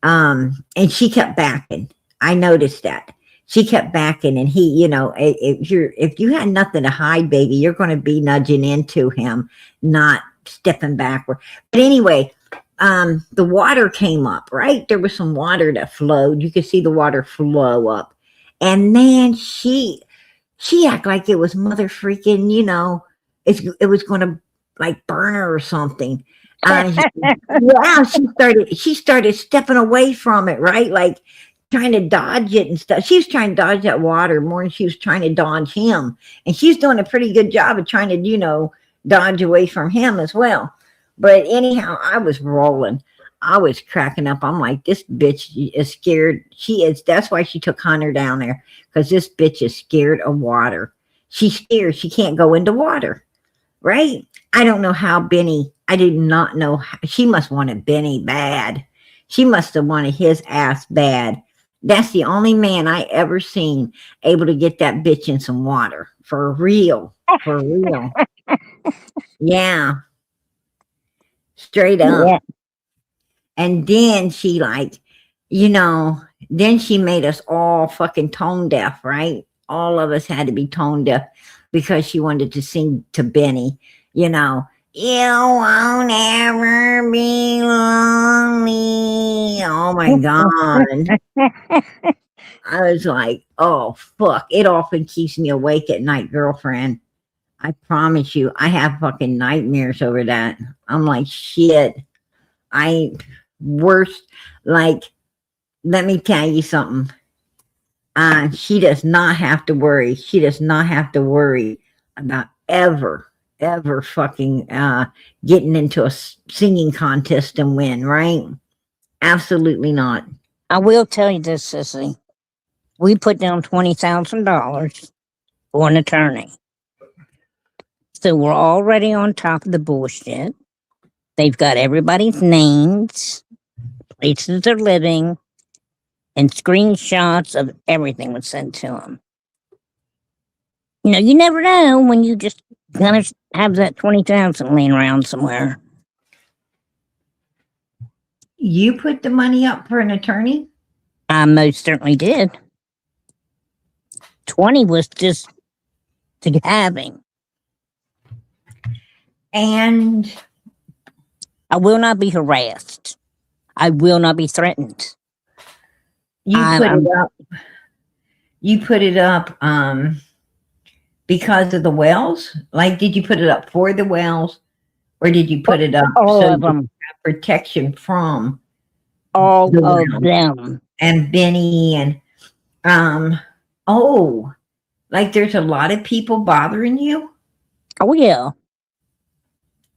And she kept backing. I noticed that. She kept backing, and he, if you had nothing to hide, baby, you're going to be nudging into him, not stepping backward. But anyway, the water came up, right? There was some water that flowed. You could see the water flow up. And man, she acted like it was mother freaking, it was going to like burn her or something. Yeah, she started stepping away from it, right? Like trying to dodge it and stuff. She was trying to dodge that water more than she was trying to dodge him. And she's doing a pretty good job of trying to, dodge away from him as well. But anyhow, I was rolling. I was cracking up. I'm like, this bitch is scared. She is. That's why she took Hunter down there, because this bitch is scared of water. She's scared. She can't go into water, right? I don't know how Benny. I did not know. She must wanted Benny bad. She must have wanted his ass bad. That's the only man I ever seen able to get that bitch in some water. For real. For real. Yeah. Straight up. Yeah. And then she then she made us all fucking tone deaf, right? All of us had to be tone deaf because she wanted to sing to Benny, you won't ever be lonely. Oh my God. I was like, oh fuck. It often keeps me awake at night, girlfriend. I promise you, I have fucking nightmares over that. I'm like, shit. Worst, like, let me tell you something. She does not have to worry. She does not have to worry about ever fucking getting into a singing contest and win, right? Absolutely not. I will tell you this, Sissy. We put down $20,000 for an attorney. So we're already on top of the bullshit. They've got everybody's names, places they're living, and screenshots of everything was sent to them. You never know when you just gonna have that 20,000 laying around somewhere. You put the money up for an attorney? I most certainly did. 20 was just to having. And I will not be harassed. I will not be threatened. you put it up because of the wells? Like, did you put it up for the wells, or did you put it up All so of them. you have protection from All the of wells? them. And Benny and like there's a lot of people bothering you? Oh, yeah.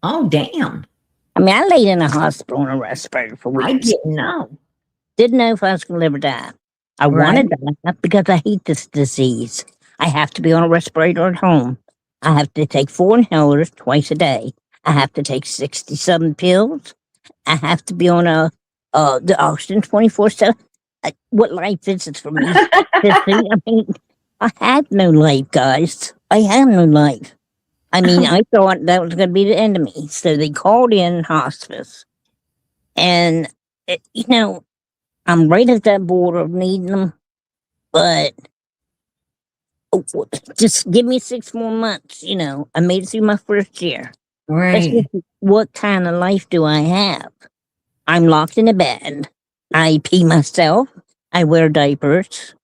Oh, damn. I mean, I laid in a hospital in a respirator for I weeks. didn't know. Didn't know if I was going to live or die. I wanted to die because I hate this disease. I have to be on a respirator at home. I have to take 4 inhalers twice a day. I have to take 67 pills. I have to be on the oxygen 24/7. What life is it for me? I mean, I had no life, guys. I had no life. I mean, I thought that was going to be the end of me. So they called in hospice. And, I'm right at that border of needing them. But just give me 6 more months, I made it through my first year. Right. What kind of life do I have? I'm locked in a bed. I pee myself. I wear diapers.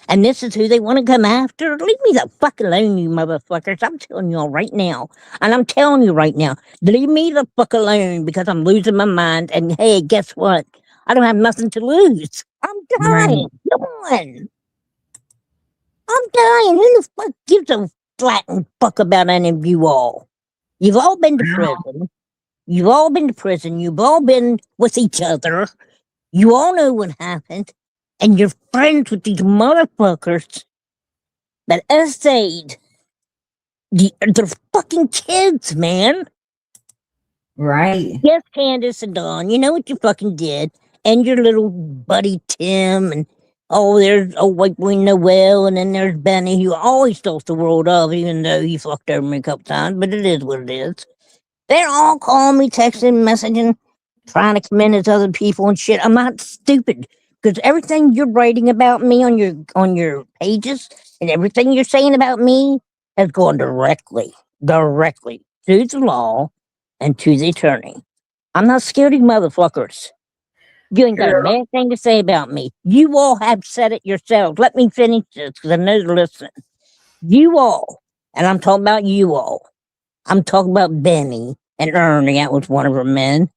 And this is who they want to come after? Leave me the fuck alone, you motherfuckers. I'm telling y'all right now. And I'm telling you right now, leave me the fuck alone because I'm losing my mind. And hey, guess what? I don't have nothing to lose. I'm dying. Right. Come on. I'm dying. Who the fuck gives a flatten fuck about any of you all? You've all been to prison. You've all been to prison. You've all been with each other. You all know what happened. And you're friends with these motherfuckers that essayed. They're fucking kids, man. Right. Yes, Candace and Dawn, you know what you fucking did. And your little buddy Tim, and there's white boy Noel, and then there's Benny, who always thought the world of, even though he fucked over me a couple times, but it is what it is. They're all calling me, texting, messaging, trying to come in as other people and shit. I'm not stupid. Because everything you're writing about me on your pages and everything you're saying about me has gone directly to the law and to the attorney. I'm not scared of you motherfuckers. You ain't got a bad thing to say about me. You all have said it yourselves. Let me finish this because I know they're listening. You all, and I'm talking about you all. I'm talking about Benny and Ernie. That was one of her men.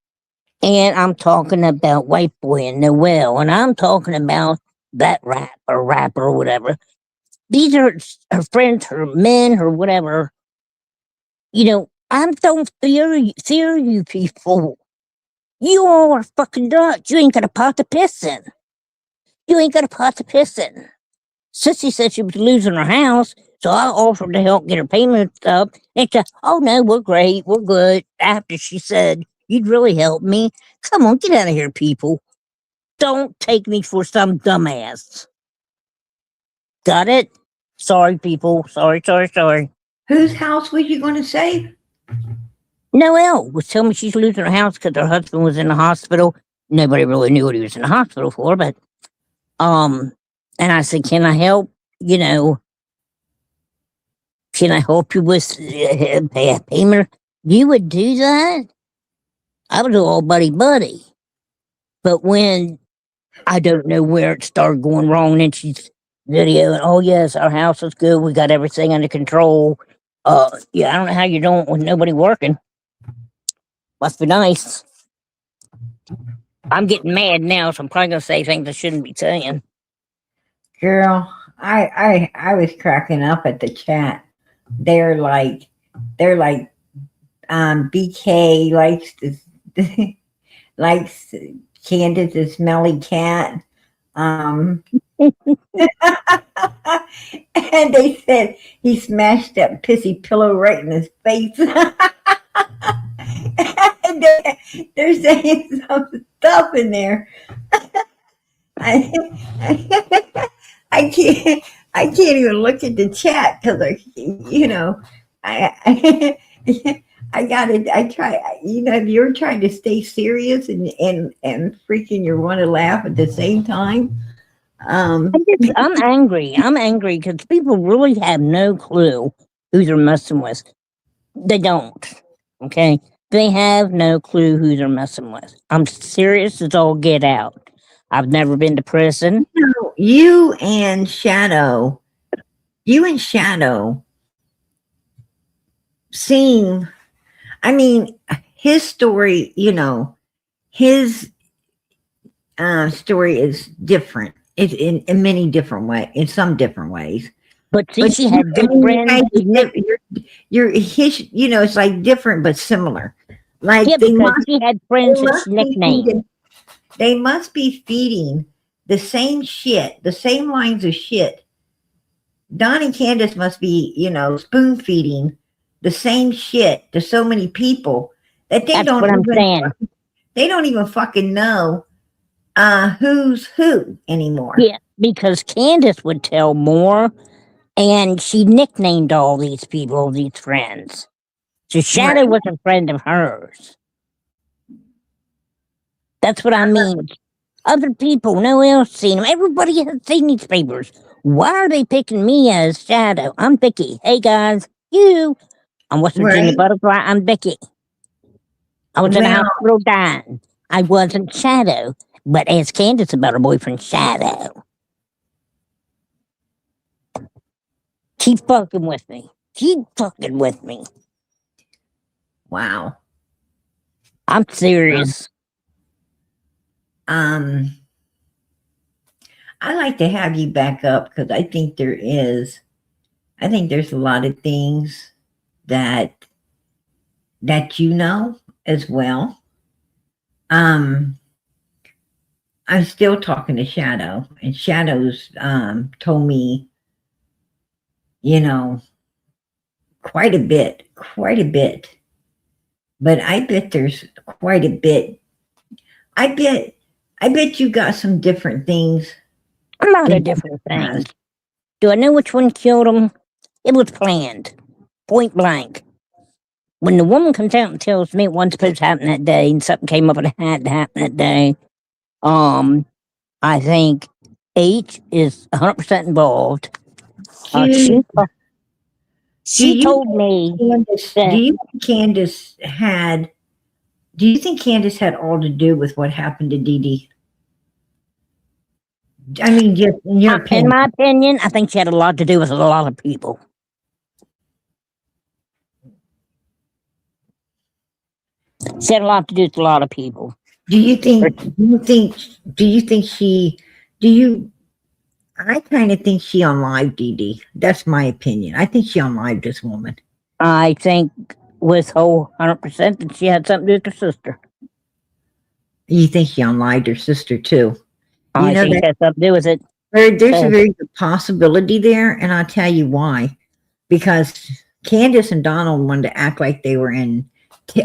And I'm talking about White Boy and Noel, and I'm talking about that rapper or whatever. These are her friends, her men, her whatever. I don't fear you people. You all are fucking nuts. You ain't got a pot to piss in. You ain't got a pot to piss in. Sissy said she was losing her house, so I offered to help get her payments up. And she said, oh no, we're great, we're good. After she said, you'd really help me. Come on, get out of here, people. Don't take me for some dumbass. Got it? Sorry, people. Sorry. Whose house was you going to save? Noelle was telling me she's losing her house because her husband was in the hospital. Nobody really knew what he was in the hospital for, but and I said, can I help? You know, can I help you with payment? You would do that? I would do all buddy. But when I don't know where it started going wrong, and she's videoing, oh yes, our house is good, we got everything under control. Yeah, I don't know how you're doing it with nobody working. Must be nice. I'm getting mad now, so I'm probably gonna say things I shouldn't be saying. Girl, I was cracking up at the chat. They're like BK likes this likes Candace's smelly cat. And they said he smashed that pissy pillow right in his face. And they're saying some stuff in there. I can't even look at the chat because I try, if you're trying to stay serious and freaking you want to laugh at the same time. I'm angry. I'm angry because people really have no clue who they're messing with. They don't. Okay? They have no clue who they're messing with. I'm serious as all get out. I've never been to prison. You and Shadow seeing, I mean, his story, his story is different. It's in many different ways, in some different ways. But see, she had good friends. It's like different but similar. Like yeah, because she had friends that she nicknamed. They must be feeding the same shit, the same lines of shit. Don and Candace must be, spoon feeding the same shit to so many people that they they don't even fucking know who's who anymore. Yeah, because Candace would tell more, and she nicknamed all these people, these friends. So Shadow was a friend of hers. That's what I mean. Other people, no one else seen them. Everybody has seen these papers. Why are they picking me as Shadow? I'm Vicky. Hey guys, I'm West Virginia Butterfly. I'm Vicky. I was in the hospital dying. I wasn't Shadow, but as Candace about her boyfriend Shadow. Keep fucking with me. Wow. I'm serious. I like to have you back up because I think there's a lot of things that as well. I'm still talking to Shadow, and Shadow's told me, quite a bit. But I bet there's quite a bit. I bet you got some different things. A lot of different things. Do I know which one killed him? It was planned. Point blank. When the woman comes out and tells me it wasn't supposed to happen that day and something came up and it had to happen that day, I think H is 100% involved. She told me do you think Candace had all to do with what happened to Dee Dee? I mean, just in your opinion. In my opinion, I think she had a lot to do with a lot of people. She had a lot to do with a lot of people. I kind of think she unlived Dee Dee. That's my opinion. I think she unlived this woman. I think with whole 100% that she had something to do with her sister. You think she unlived her sister too? You I know think that that's something to do with it. there's a Uh, very good possibility there, and I'll tell you why. Because Candace and Donald wanted to act like they were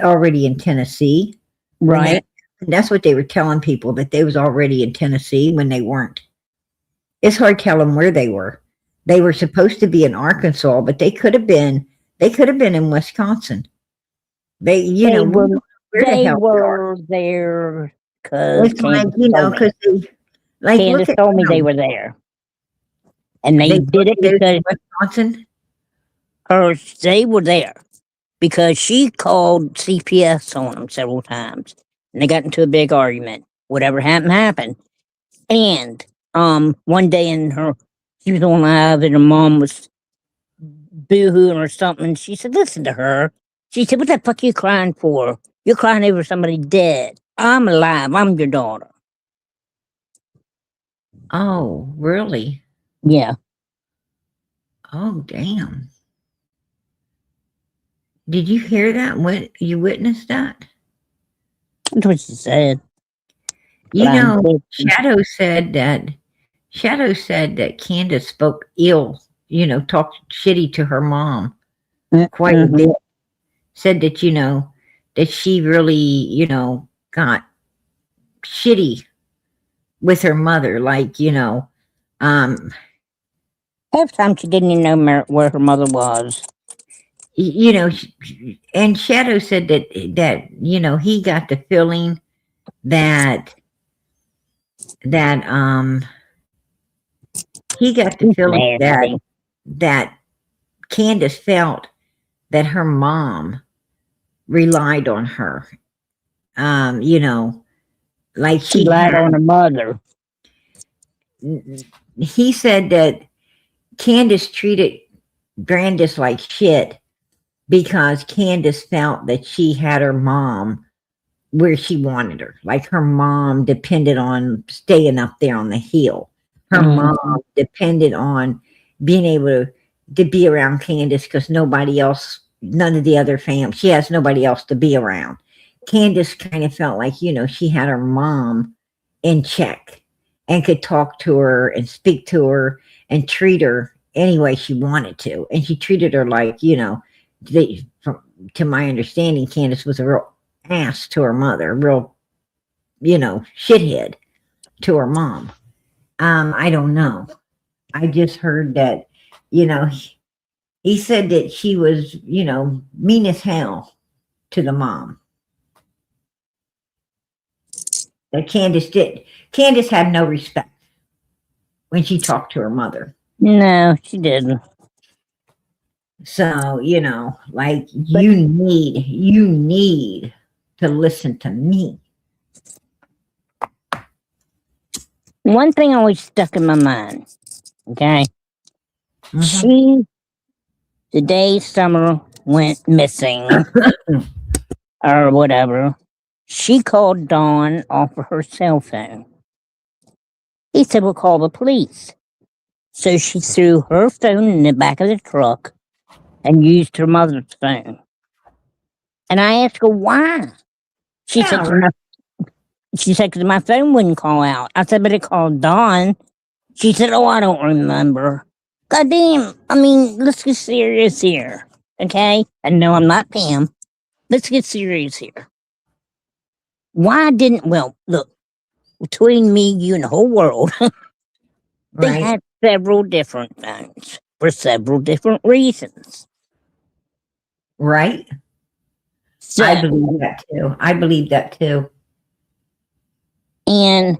already in Tennessee. When right. that's what they were telling people, that they was already in Tennessee when they weren't. It's hard telling where they were. They were supposed to be in Arkansas, but they could have been in Wisconsin. They, you They know, we were don't know where the they hell they are. were there because It's like, because they, like, look Candace at told me they them. were there. And they They did it they was because in Wisconsin. they were there. Because she called CPS on them several times. And they got into a big argument. Whatever happened, happened. And one day she was on live and her mom was boo-hooing or something. And she said, listen to her. She said, what the fuck you crying for? You're crying over somebody dead. I'm alive. I'm your daughter. Oh, really? Yeah. Oh, damn. Did you hear that? When you witnessed that? That's what she said. You But I'm know, thinking, Shadow said that Candace spoke ill, talked shitty to her mom quite a mhm. bit. Said that, that she really, got shitty with her mother. Like, um, Half the time she didn't even know where her mother was. And Shadow said that, he got the feeling that, that, he got the She's feeling nasty. that Candace felt that her mom relied on her. Like She she lied had. on her mother. He said that Candace treated Brandis like shit because Candace felt that she had her mom where she wanted her. Like her mom depended on staying up there on the hill. Her Mhm. mom depended on being able to be around Candace because none of the other fam, she has nobody else to be around. Candace kind of felt like, she had her mom in check and could talk to her and speak to her and treat her any way she wanted to. And she treated her like, to my understanding, Candace was a real ass to her mother, real, shithead to her mom. I don't know. I just heard that, he said that she was, mean as hell to the mom. That Candace had no respect when she talked to her mother. No, she didn't. So, like But you need to listen to me. one thing always stuck in my mind, okay? Mhm. The day Summer went missing or whatever, she called Dawn off of her cell phone. He said, we'll call the police. So she threw her phone in the back of the truck and used her mother's phone. And I asked her why. She said, Yeah, right. because my phone wouldn't call out. I said, but it called Dawn. She said, oh, I don't remember. Goddamn. I mean, let's get serious here. Okay? And no, I'm not Pam. Let's get serious here. Look, between me, you, and the whole world, they Right. had several different things for several different reasons. Right. So, I believe that too. and,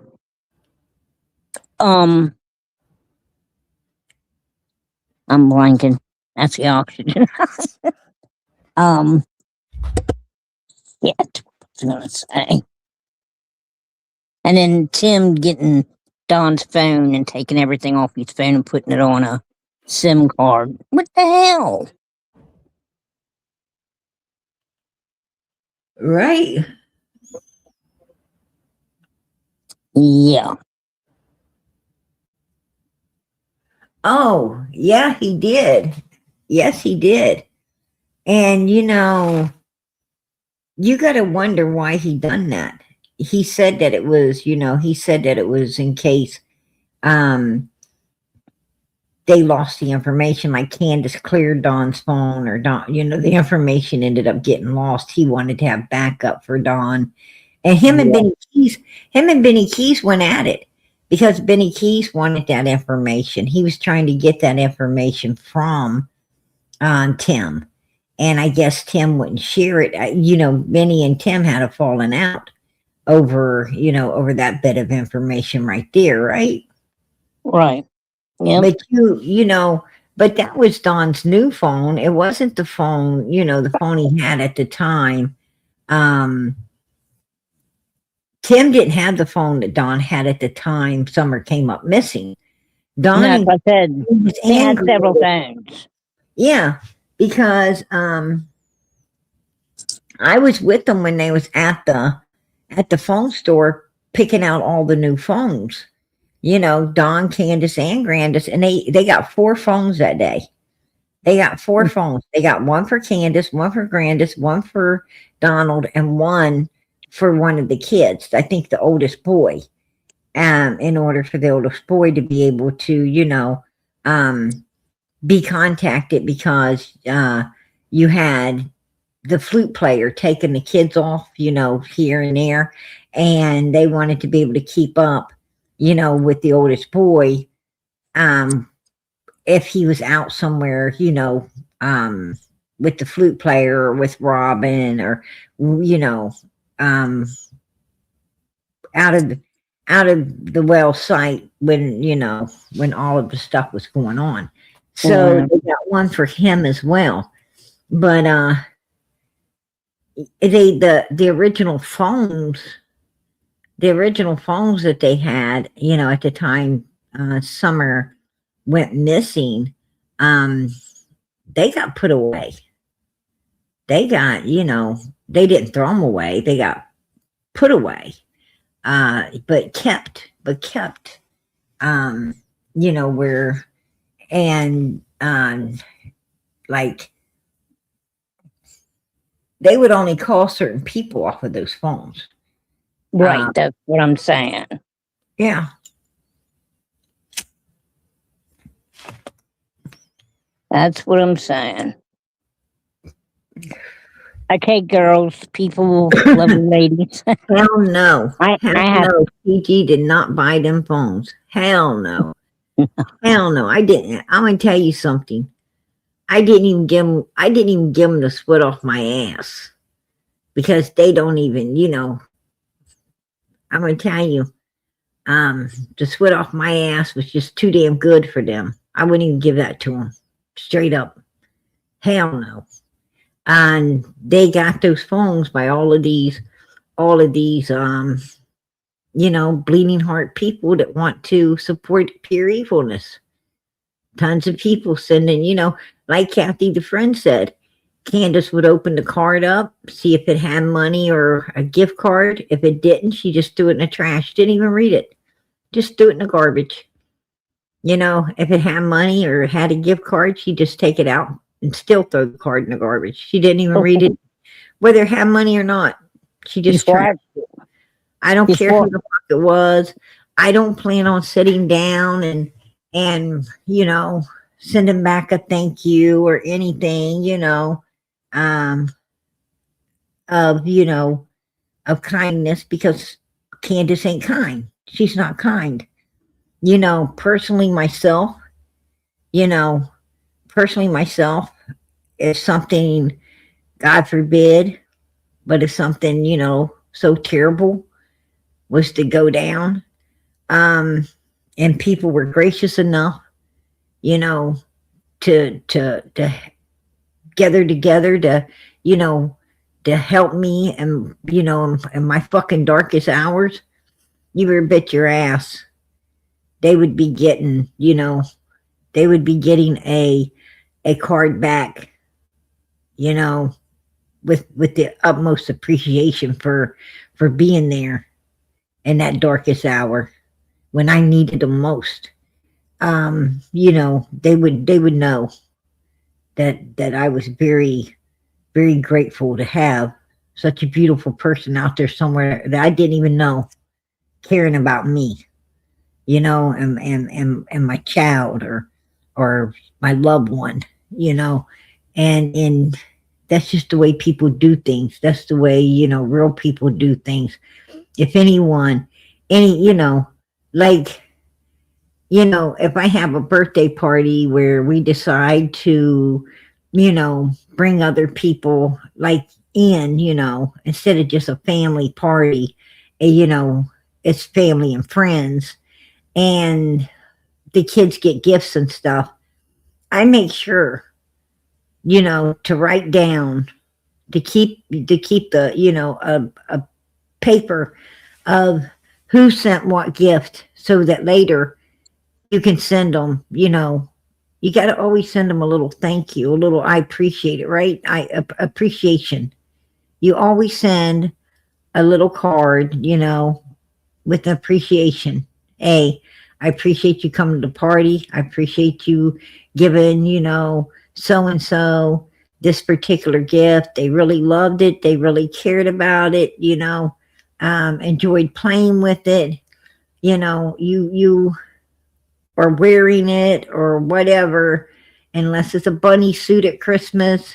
I'm blanking. That's the oxygen. um, yeah, what was I gonna say? And then Tim getting Don's phone and taking everything off his phone and putting it on a SIM card. What the hell? Right. Yeah. Oh, yeah, he did. Yes, he did. And you got to wonder why he done that. he said that it was, he said that it was in case um they lost the information, like Candace cleared Dawn's phone, or Dawn, the information ended up getting lost. He wanted to have backup for Dawn. And him and Benny Keys went at it because Benny Keys wanted that information. He was trying to get that information from Tim. And I guess Tim wouldn't share it. Benny and Tim had a falling out over that bit of information right there, right? Right. Yeah. But but that was Don's new phone. It wasn't the phone, the phone he had at the time. Tim didn't have the phone that Don had at the time Summer came up missing. Don, like I said, they had several phones. Yeah, because I was with them when they was at the phone store picking out all the new phones. Don, Candace, and Grandis, and they got 4 phones that day. They got 4 phones. They got one for Candace, one for Grandis, one for Donald, and one for one of the kids. I think the oldest boy. In order for the oldest boy to be able to, be contacted, because you had the flute player taking the kids off, here and there, and they wanted to be able to keep up, with the oldest boy, if he was out somewhere, with the flute player or with Robin, or out of the well sight when all of the stuff was going on. So they got one for him as well. But the original phones that they had, at the time Summer went missing, they got put away. They got, they didn't throw them away. They got put away. But kept, where, and, like, they would only call certain people off of those phones. Right. That's what I'm saying. Yeah. That's what I'm saying. Okay, girls, people, lovely ladies. Hell no. I have no. PG did not buy them phones. Hell no. Hell no. I didn't. I'm gonna tell you something. I didn't even give them the sweat off my ass, because they don't even, I'm gonna tell you, the sweat off my ass was just too damn good for them. I wouldn't even give that to them. Straight up. Hell no. And they got those phones by all of these, bleeding heart people that want to support pure evilness. Tons of people sending, like Kathy the friend said, Candace would open the card up, see if it had money or a gift card. If it didn't, she just threw it in the trash. Didn't even read it. Just threw it in the garbage. If it had money or had a gift card, she'd just take it out and still throw the card in the garbage. She didn't even read it, whether it had money or not. She just trashed it. I don't care who the fuck it was. I don't plan on sitting down and sending back a thank you or anything, of kindness, because Candace ain't kind. She's not kind. Personally myself, if something, God forbid, but if something, so terrible was to go down, and people were gracious enough, to gather together to help me, and in my fucking darkest hours, you better bet your ass they would be getting, a card back, with the utmost appreciation for being there in that darkest hour when I needed them most. They would know that I was very, very grateful to have such a beautiful person out there somewhere that I didn't even know caring about me, you know, and my child or my loved one, you know, and that's just the way people do things. That's the way, you know, real people do things. If anyone, you know, like, you know, if I have a birthday party where we decide to, you know, bring other people like in, you know, instead of just a family party, you know, it's family and friends, and the kids get gifts and stuff, I make sure, you know, to write down, to keep the, you know, a paper of who sent what gift so that later you can send them, you know, you got to always send them a little thank you, a little I appreciate it, right? Appreciation. You always send a little card, you know, with appreciation. I appreciate you coming to the party. I appreciate you giving, you know, so and so this particular gift. They really loved it. They really cared about it, you know, enjoyed playing with it. You know, you or wearing it or whatever, unless it's a bunny suit at Christmas.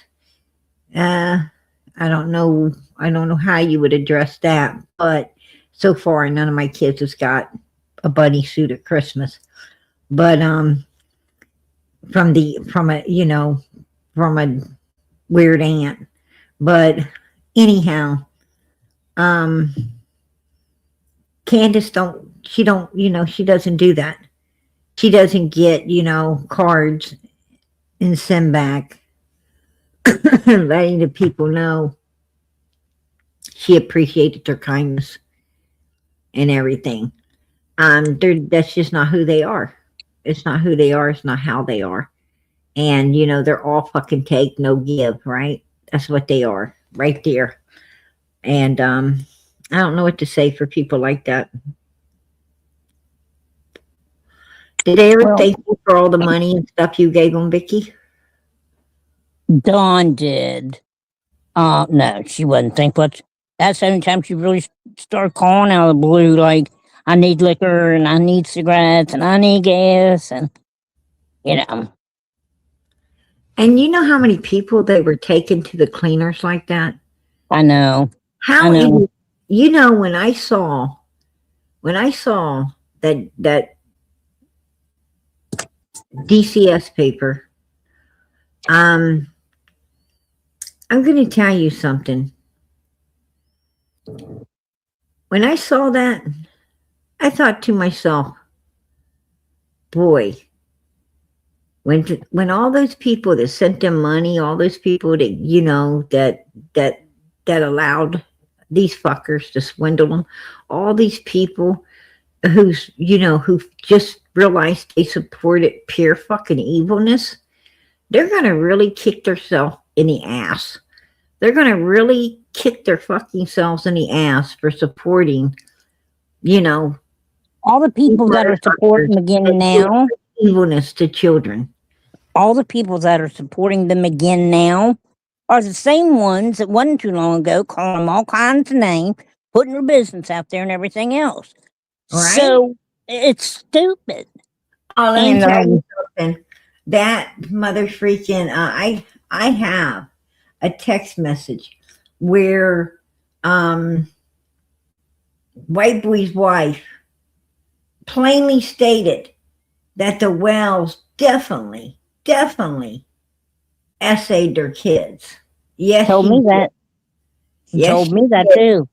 I don't know. I don't know how you would address that, but so far none of my kids has got a bunny suit at Christmas. But from a, you know, from a weird aunt. But anyhow, Candace don't, you know, she doesn't do that. She doesn't get, you know, cards and send back letting the people know she appreciated their kindness and everything. That's just not who they are. It's not who they are. It's not how they are. And, you know, they're all fucking take, no give, right? That's what they are right there. And I don't know what to say for people like that. Did they ever thank you for all the money and stuff you gave them, Vicky? Dawn did. No, she wouldn't think what. That's the only time she really started calling out of the blue, like, I need liquor and I need cigarettes and I need gas and, you know. And you know how many people they were taking to the cleaners like that? I know. How, you know, when I saw that DCS paper, I'm going to tell you something. When I saw that, I thought to myself, boy, when all those people that sent them money, all those people that, you know, that allowed these fuckers to swindle them, all these people who's, you know, who just realized they supported pure fucking evilness, they're going to really kick themselves in the ass. They're going to really kick their fucking selves in the ass for supporting, you know, all the people that are supporting them again now. Evilness to children. All the people that are supporting them again now are the same ones that wasn't too long ago calling them all kinds of names, putting their business out there and everything else. Right? So it's stupid. Oh, let me tell you something. That mother freaking, I have a text message where White Boy's wife plainly stated that the Wells definitely essayed their kids. Yes, told me that. Yes, told me that too.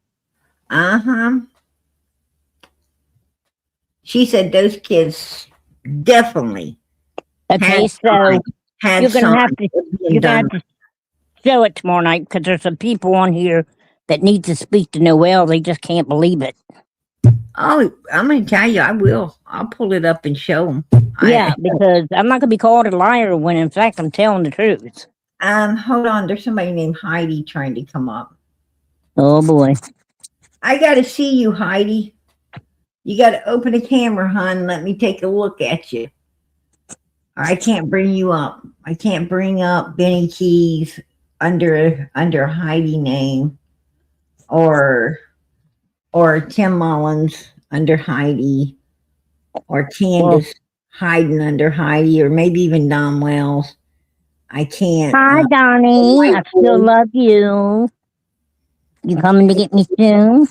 She said those kids definitely. Okay, so you're gonna have to show it tomorrow night because there's some people on here that need to speak to Noelle. They just can't believe it. Oh, I'm going to tell you, I will. I'll pull it up and show them. Yeah, because I'm not going to be called a liar when, in fact, I'm telling the truth. Hold on. There's somebody named Heidi trying to come up. Oh, boy. I got to see you, Heidi. You got to open the camera, hon. Let me take a look at you. I can't bring you up. I can't bring up Benny Keys under Heidi name. or Tim Mullins under Heidi, or Candace hiding under Heidi, or maybe even Don Wells. I can't. Hi, Donnie. I still love you. You coming to get me soon?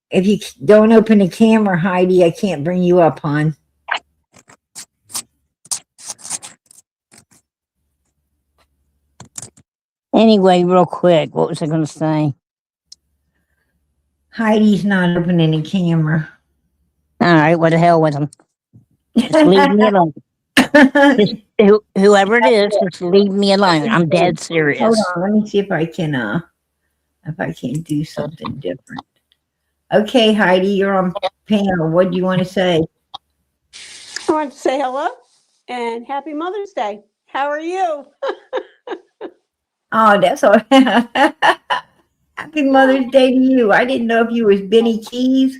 If you don't open the camera, Heidi, I can't bring you up, hon. Anyway, real quick, what was I going to say? Heidi's not opening the camera. All right, what the hell with him? Just leave me alone. Just, whoever it is, just leave me alone. I'm dead serious. Hold on, let me see if I can do something different. Okay, Heidi, you're on panel. What do you want to say? I want to say hello and happy Mother's Day. How are you? Oh, that's all. Happy Mother's Day to you. I didn't know if you was Benny Keys.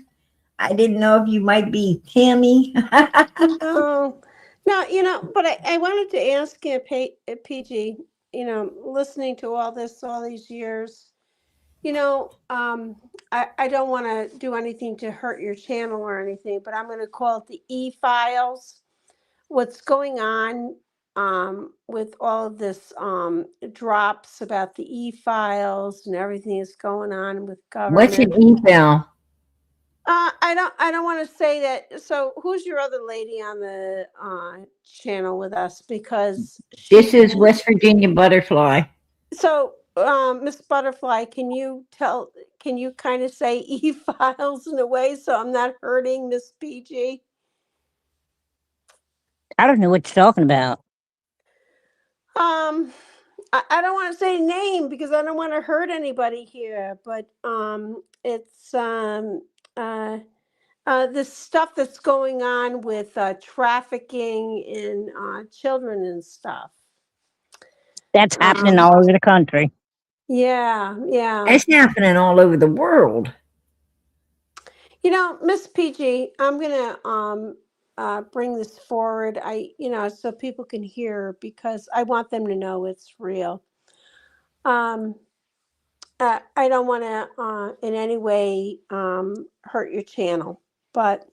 I didn't know if you might be Tammy. Oh, no, but I wanted to ask you, PG, listening to all these years, I don't want to do anything to hurt your channel or anything, but I'm going to call it the E-Files. What's going on with all of this drops about the E-Files and everything that's going on with What's government. an email? I don't want to say that. So who's your other lady on the channel with us? Because This is West Virginia Butterfly. So Miss Butterfly, can you kind of say E-Files in a way so I'm not hurting Miss PG? I don't know what you're talking about. I don't want to say name because I don't want to hurt anybody here, but it's this stuff that's going on with trafficking in children and stuff. That's happening all over the country. Yeah. It's happening all over the world. Miss PG, I'm gonna bring this forward. So people can hear because I want them to know it's real. I don't want to in any way hurt your channel, but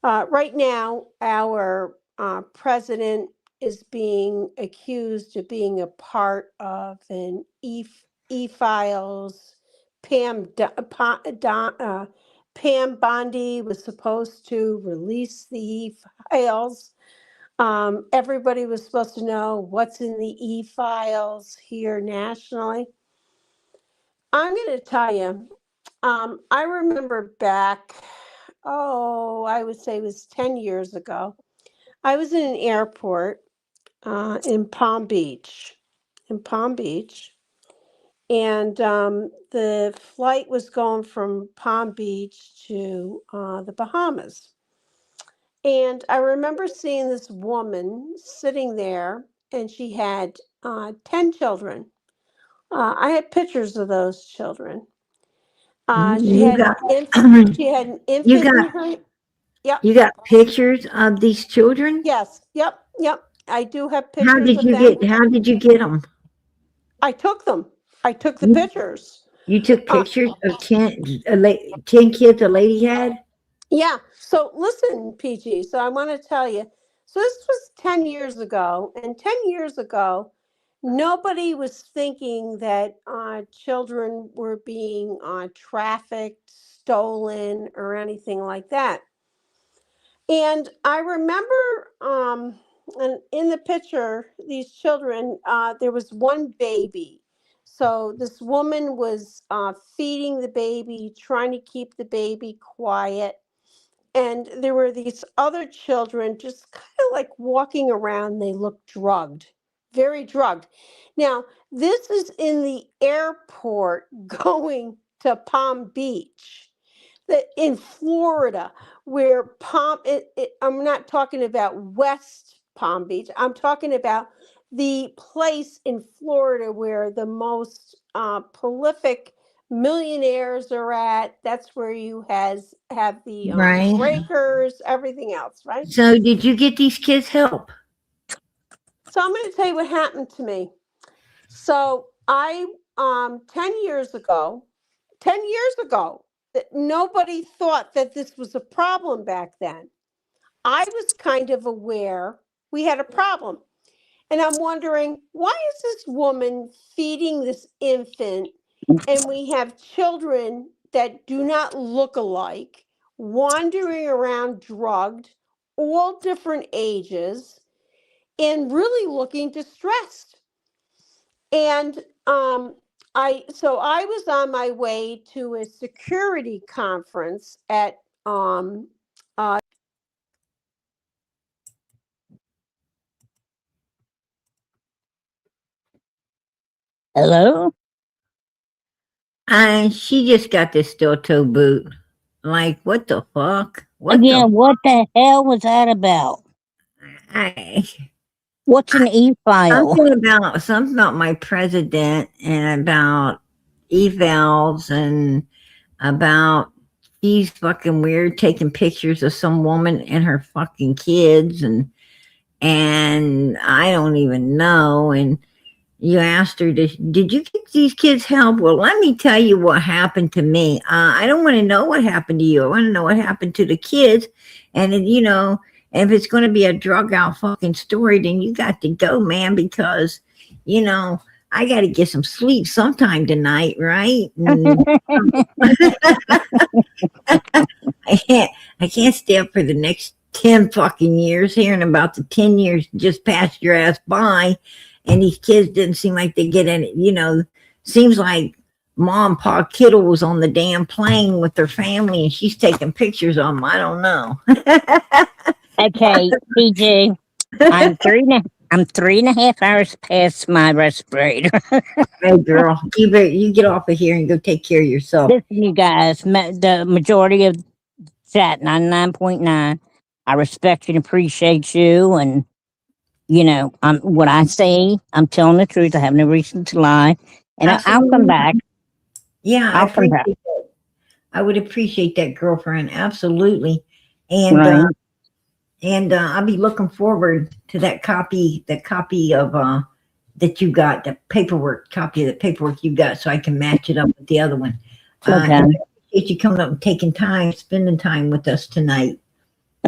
right now our president is being accused of being a part of an E-Files. Pam Bondi was supposed to release the E-Files. Everybody was supposed to know what's in the E-Files here nationally. I'm going to tell you, I remember back, I would say it was 10 years ago. I was in an airport in Palm Beach. And the flight was going from Palm Beach to the Bahamas. And I remember seeing this woman sitting there, and she had 10 children. I had pictures of those children. She had an infant in her. Yep. You got pictures of these children? Yes. Yep. I do have pictures of them. How did you get them? I took them. I took the pictures. You took pictures of 10 kids a lady had? Yeah. So listen, PG. So I want to tell you. So this was 10 years ago. And 10 years ago, nobody was thinking that children were being trafficked, stolen, or anything like that. And I remember and in the picture, these children, there was one baby. So this woman was feeding the baby, trying to keep the baby quiet. And there were these other children just kind of like walking around. They looked drugged, very drugged. Now, this is in the airport going to Palm Beach. In Florida, where I'm not talking about West Palm Beach. I'm talking about the place in Florida where the most prolific millionaires are at. That's where you have the Right. breakers, everything else, right? So did you get these kids help? So I'm going to tell you what happened to me. So I 10 years ago, 10 years ago, that nobody thought that this was a problem back then. I was kind of aware we had a problem. And I'm wondering, why is this woman feeding this infant and we have children that do not look alike, wandering around drugged, all different ages, and really looking distressed? And I was on my way to a security conference at Hello? She just got this steel toe boot. Like, what the fuck? What Again, what the hell was that about? I, What's an e-file? something about my president and about evals and about she's fucking weird taking pictures of some woman and her fucking kids and I don't even know. And you asked her, did you get these kids help? Well, let me tell you what happened to me. I don't want to know what happened to you. I want to know what happened to the kids. And then, you know, if it's going to be a drug out fucking story, then you got to go, man, because, you know, I got to get some sleep sometime tonight, right? I can't stay up for the next 10 fucking years hearing about the 10 years just passed your ass by. And these kids didn't seem like they get any, you know, seems like Mom, Pa Kittle was on the damn plane with their family and she's taking pictures of them. I don't know. Okay, PG, I'm 3.5 hours past my respirator. Hey, girl, you get off of here and go take care of yourself. Listen, you guys, the majority of chat, 99.9, I respect you and appreciate you. And, you know, what I say, I'm telling the truth. I have no reason to lie. And I'll come back. Yeah, I'll come back. I would appreciate that, girlfriend. Absolutely. And, Right. I'll be looking forward to that copy of, that you got, the copy of the paperwork you got, so I can match it up with the other one. Okay. I appreciate you coming up and taking time, spending time with us tonight.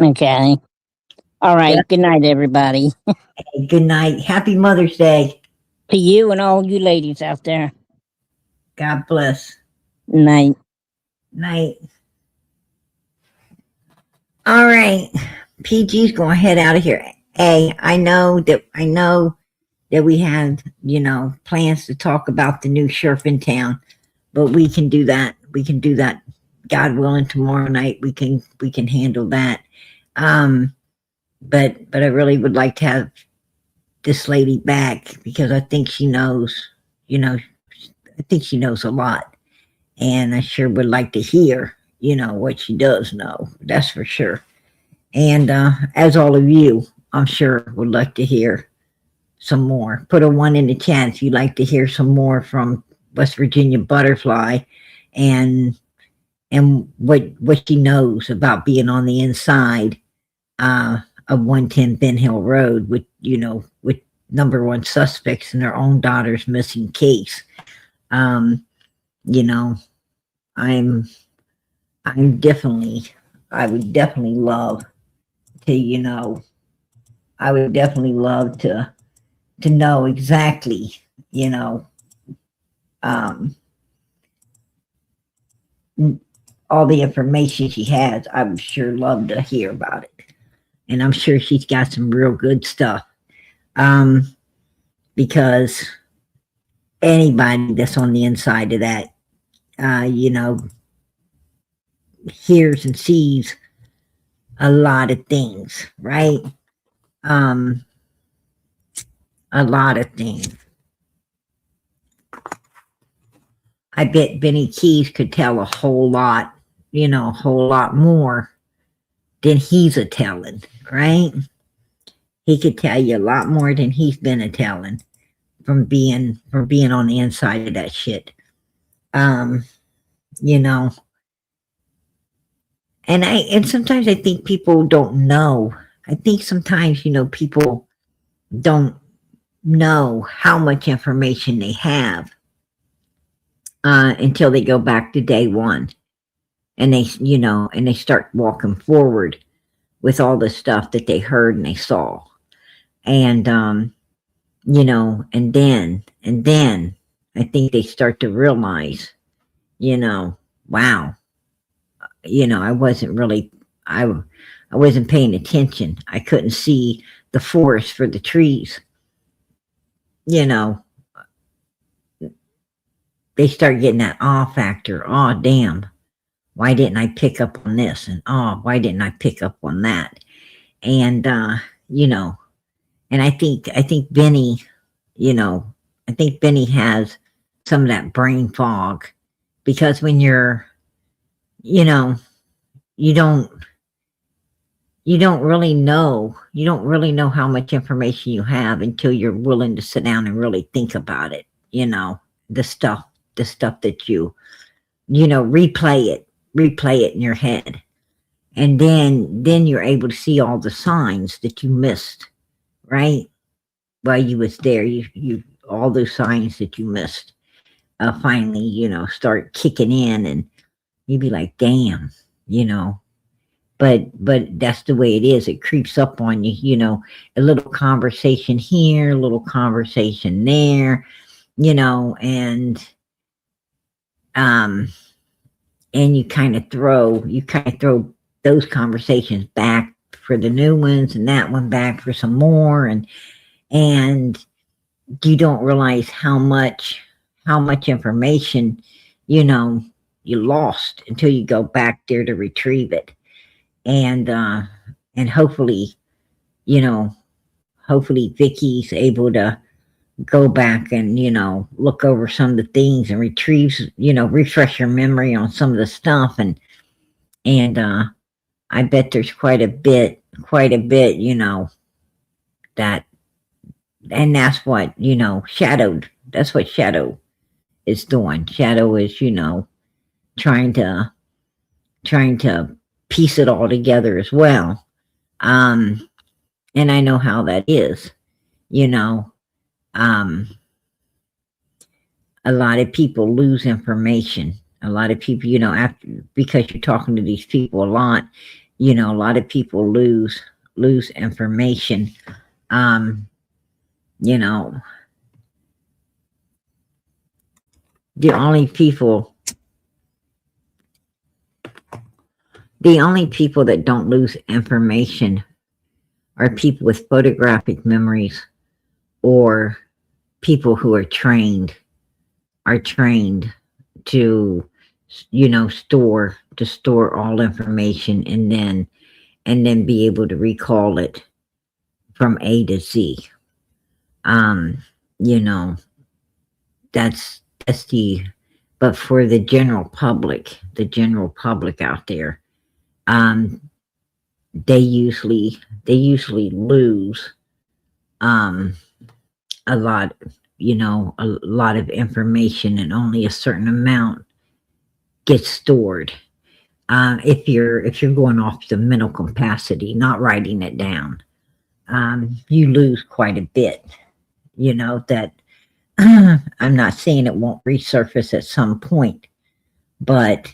Okay. All right. Yeah. Good night, everybody. Hey, good night. Happy Mother's Day. To you and all you ladies out there. God bless. Night. Night. All right. PG's going to head out of here. Hey, I know that we had, you know, plans to talk about the new sheriff in town, but we can do that. We can do that. God willing, tomorrow night we can handle that. But I really would like to have this lady back because I think she knows, you know, I think she knows a lot. And I sure would like to hear, you know, what she does know. That's for sure. And as all of you, I'm sure would like to hear some more. Put a 1 in the chat if you'd like to hear some more from West Virginia Butterfly and what she knows about being on the inside of 110 Ben Hill Road with, you know, with #1 suspects in their own daughter's missing case. You know, I would definitely love to, you know, I would definitely love to know exactly, you know, all the information she has. I would sure love to hear about it. And I'm sure she's got some real good stuff. Because anybody that's on the inside of that, you know, hears and sees a lot of things, right? A lot of things. I bet Benny Keys could tell a whole lot, you know, a whole lot more than he's a telling, right? He could tell you a lot more than he's been a telling from being on the inside of that shit. You know, and sometimes I think people don't know. I think sometimes, you know, people don't know how much information they have until they go back to day one. And they, and they start walking forward with all the stuff that they heard and they saw. And, and then I think they start to realize, wow, I wasn't really, I wasn't paying attention. I couldn't see the forest for the trees. They start getting that awe factor. Oh, damn. Why didn't I pick up on this? And oh, why didn't I pick up on that? And, and I think Benny, I think Benny has some of that brain fog, because when you're, you don't really know how much information you have until you're willing to sit down and really think about it. The stuff that you replay it in your head. And then you're able to see all the signs that you missed, right? While you was there, you all those signs that you missed, finally, start kicking in, and you'd be like, damn, but that's the way it is. It creeps up on you, a little conversation here, a little conversation there, and you kind of throw those conversations back for the new ones, and that one back for some more, and you don't realize how much information you lost until you go back there to retrieve it. And hopefully Vicky's able to go back and look over some of the things and refresh your memory on some of the stuff, and I bet there's quite a bit that, and that's what that's what Shadow is doing. Shadow is trying to piece it all together as well. And I know how that is. A lot of people lose information. A lot of people, because you're talking to these people a lot, a lot of people lose information. The only people that don't lose information are people with photographic memories, or people who are trained to store all information, and then be able to recall it from A to Z. But for the general public out there, they usually lose a lot of information, and only a certain amount gets stored. If you're going off the mental capacity, not writing it down, you lose quite a bit. That I'm not saying it won't resurface at some point, but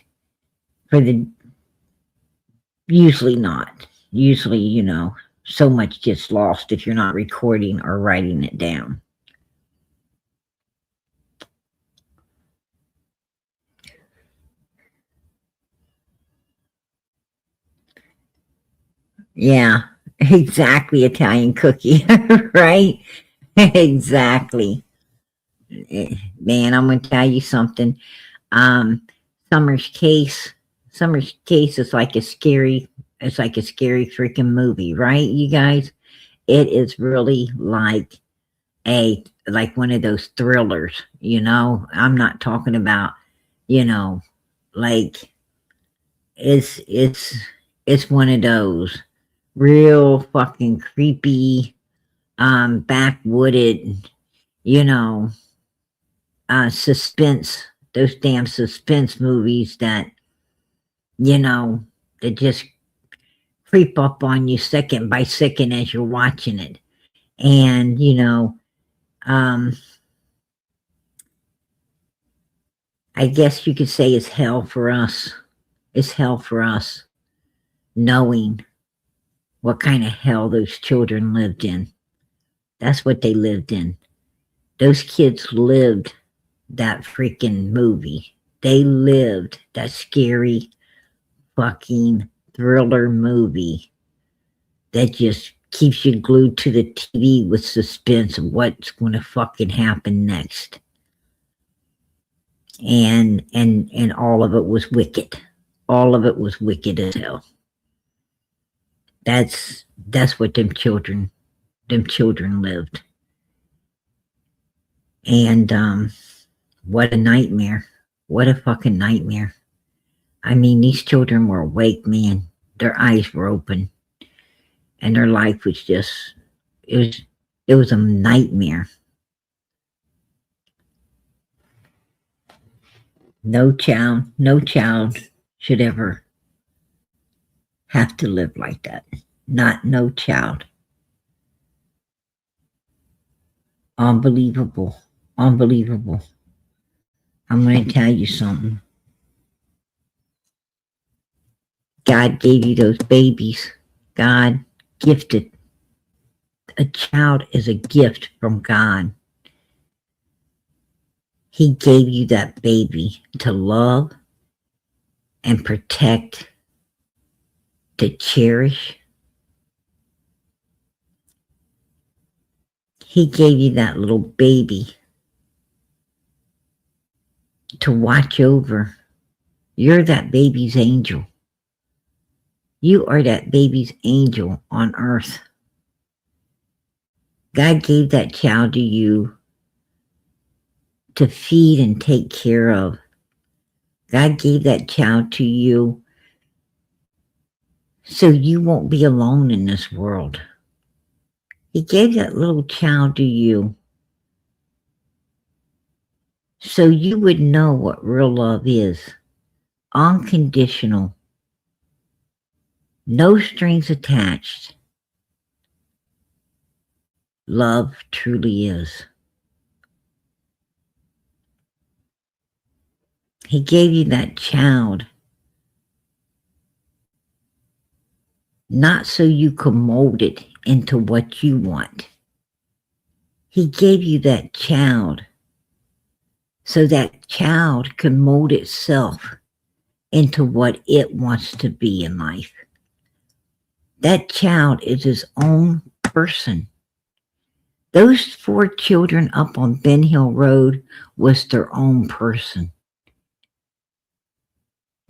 usually not. Usually, so much gets lost if you're not recording or writing it down. Yeah, exactly, Italian Cookie, right? Exactly. Man, I'm going to tell you something. Summer's Case is like a scary freaking movie, right, you guys? It is really like one of those thrillers, I'm not talking about, like it's one of those real fucking creepy, backwooded, suspense, those damn suspense movies that, that just creep up on you second by second as you're watching it. And, I guess you could say it's hell for us. It's hell for us knowing what kind of hell those children lived in. That's what they lived in. Those kids lived that freaking movie. They lived that scary fucking thriller movie that just keeps you glued to the TV with suspense of what's going to fucking happen next. And all of it was wicked. All of it was wicked as hell. That's what them children lived. And what a nightmare. What a fucking nightmare. I mean, these children were awake, man. Their eyes were open. And their life was just, it was a nightmare. No child should ever have to live like that. No child. Unbelievable. Unbelievable. I'm going to tell you something. God gave you those babies. God gifted. A child is a gift from God. He gave you that baby to love and protect, to cherish. He gave you that little baby to watch over. You're that baby's angel. You are that baby's angel on earth. God gave that child to you to feed and take care of. God gave that child to you so you won't be alone in this world. He gave that little child to you so you would know what real love is. Unconditional. No strings attached. Love truly is. He gave you that child not so you could mold it into what you want. He gave you that child so that child can mold itself into what it wants to be in life. That child is his own person. Those 4 children up on Ben Hill Road was their own person.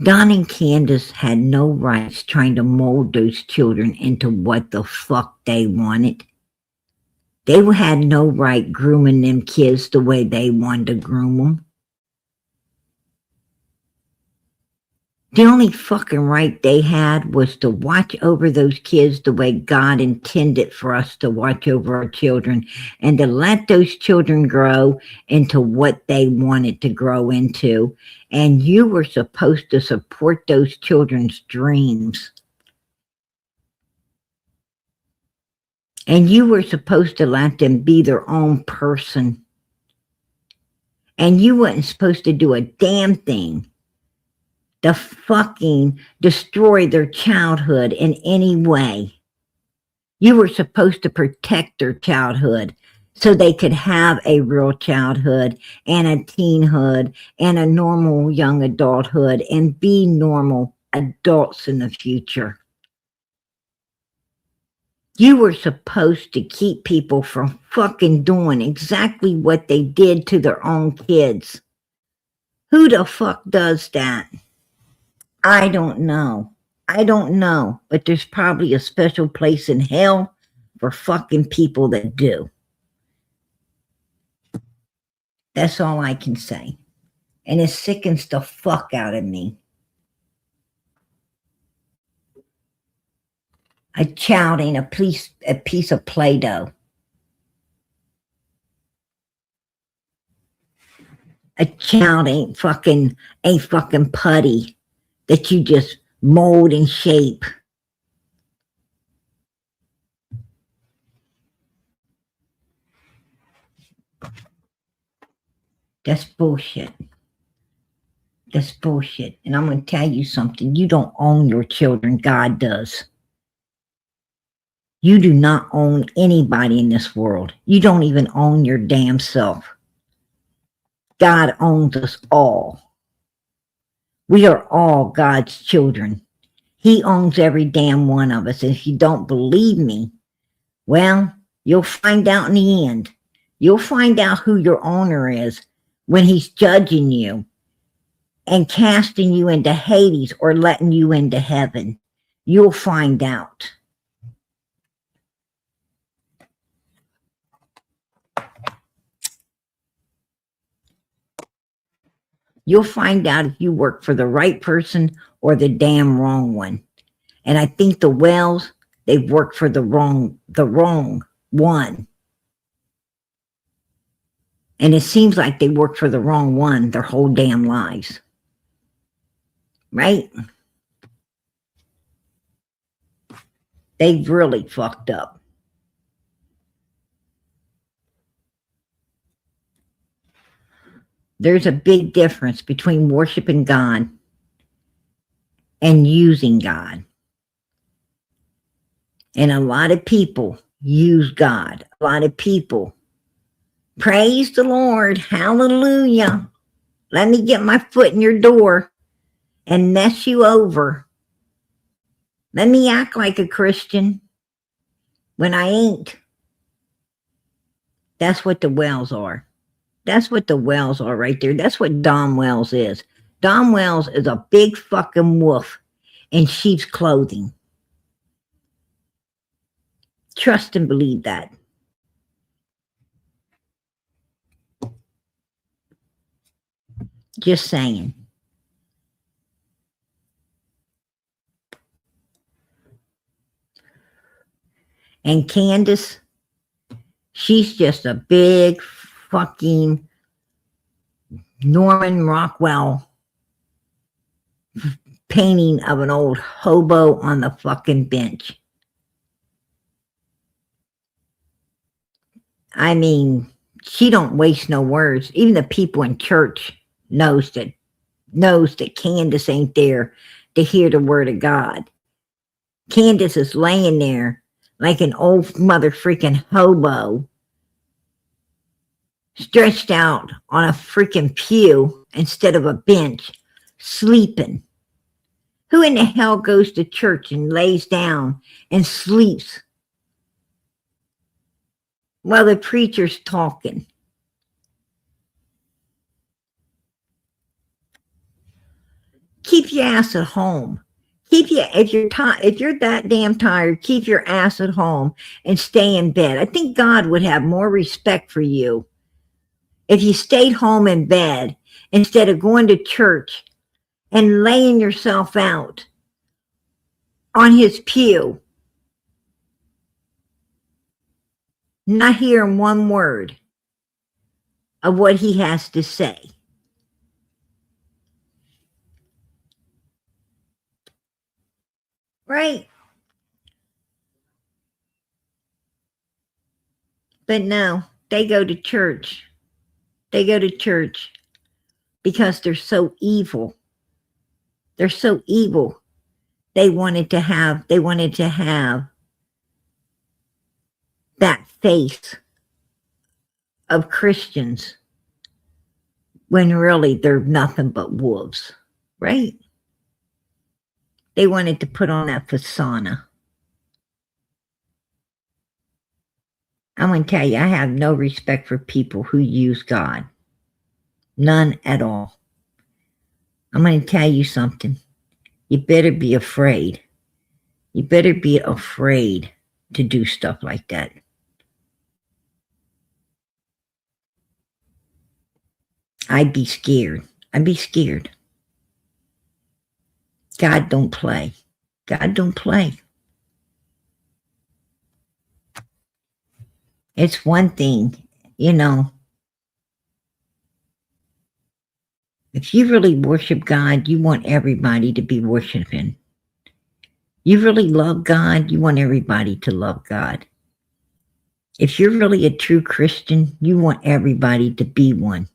Don and Candace had no rights trying to mold those children into what the fuck they wanted. They had no right grooming them kids the way they wanted to groom them. The only fucking right they had was to watch over those kids the way God intended for us to watch over our children, and to let those children grow into what they wanted to grow into. And you were supposed to support those children's dreams. And you were supposed to let them be their own person. And you weren't supposed to do a damn thing to fucking destroy their childhood in any way. You were supposed to protect their childhood so they could have a real childhood and a teenhood and a normal young adulthood and be normal adults in the future. You were supposed to keep people from fucking doing exactly what they did to their own kids. Who the fuck does that? I don't know. I don't know. But there's probably a special place in hell for fucking people that do. That's all I can say. And it sickens the fuck out of me. A child ain't a piece of Play-Doh. A child ain't fucking putty that you just mold and shape. That's bullshit. That's bullshit. And I'm going to tell you something. You don't own your children. God does. You do not own anybody in this world. You don't even own your damn self. God owns us all. We are all God's children. He owns every damn one of us. And if you don't believe me, well, you'll find out in the end. You'll find out who your owner is when he's judging you and casting you into Hades or letting you into heaven. You'll find out. You'll find out if you work for the right person or the damn wrong one. And I think the Wells, they've worked for the wrong one. And it seems like they worked for the wrong one their whole damn lives. Right? They've really fucked up. There's a big difference between worshiping God and using God. And a lot of people use God. A lot of people, praise the Lord, hallelujah. Let me get my foot in your door and mess you over. Let me act like a Christian when I ain't. That's what the Wells are. That's what the Wells are right there. That's what Dom Wells is. Dom Wells is a big fucking wolf in sheep's clothing. Trust and believe that. Just saying. And Candace, she's just a big fucking Norman Rockwell painting of an old hobo on the fucking bench. I mean, she don't waste no words. Even the people in church knows that Candace ain't there to hear the word of God. Candace is laying there like an old mother freaking hobo, stretched out on a freaking pew instead of a bench, sleeping. Who in the hell goes to church and lays down and sleeps while the preacher's talking? Keep your ass at home. If you're that damn tired, keep your ass at home and stay in bed. I think God would have more respect for you if you stayed home in bed instead of going to church and laying yourself out on his pew, not hearing one word of what he has to say. Right? But no, they go to church. They go to church because they're so evil. They're so evil. They wanted to have that face of Christians when really they're nothing but wolves, right? They wanted to put on that persona. I'm going to tell you, I have no respect for people who use God. None at all. I'm going to tell you something. You better be afraid. You better be afraid to do stuff like that. I'd be scared. I'd be scared. God don't play. God don't play. It's one thing, you know, if you really worship God, you want everybody to be worshiping. You really love God, you want everybody to love God. If you're really a true Christian, you want everybody to be one.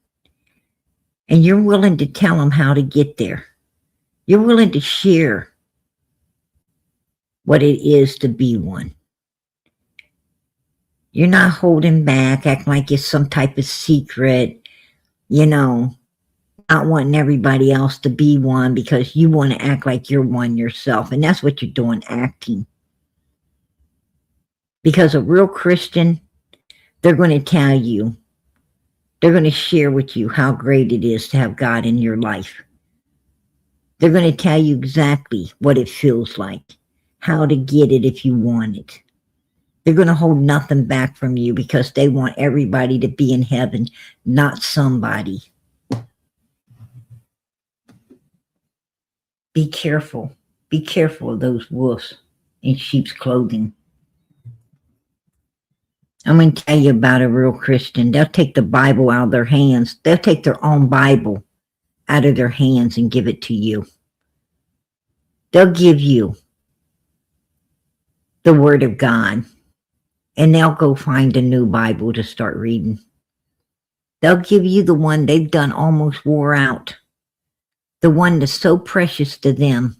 And you're willing to tell them how to get there. You're willing to share what it is to be one. You're not holding back, acting like it's some type of secret, you know, not wanting everybody else to be one because you want to act like you're one yourself. And that's what you're doing, acting. Because a real Christian, they're going to tell you, they're going to share with you how great it is to have God in your life. They're going to tell you exactly what it feels like, how to get it if you want it. They're going to hold nothing back from you because they want everybody to be in heaven, not somebody. Be careful. Be careful of those wolves in sheep's clothing. I'm going to tell you about a real Christian. They'll take the Bible out of their hands. They'll take their own Bible out of their hands and give it to you. They'll give you the Word of God, and they'll go find a new Bible to start reading. They'll give you the one they've done almost wore out, the one that's so precious to them.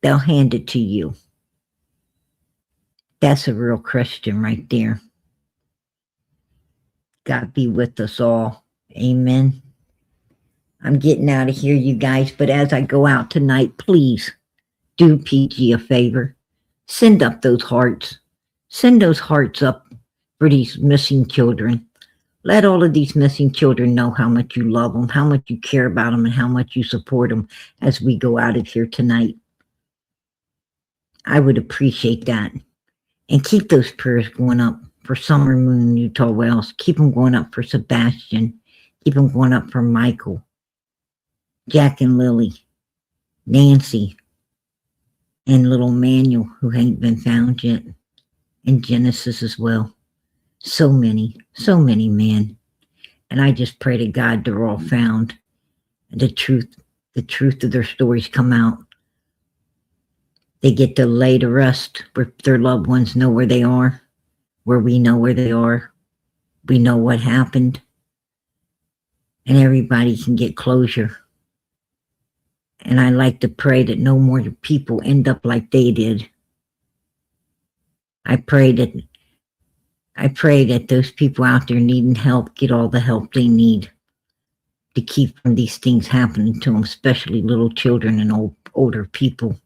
They'll hand it to you. That's a real Christian right there. God be with us all. Amen. I'm getting out of here, you guys, but as I go out tonight, please do PG a favor. Send up those hearts. Send those hearts up for these missing children. Let all of these missing children know how much you love them, how much you care about them, and how much you support them as we go out of here tonight. I would appreciate that. And keep those prayers going up for Summer Moon, Utah Wells. Keep them going up for Sebastian. Keep them going up for Michael, Jack and Lily, Nancy, and little Manuel, who ain't been found yet, and Genesis as well. So many, men. And I just pray to God they're all found. And the truth of their stories come out. They get to lay to rest where their loved ones know where they are, where we know where they are. We know what happened. And everybody can get closure. And I like to pray that no more people end up like they did. I pray that those people out there needing help get all the help they need to keep from these things happening to them, especially little children and older people.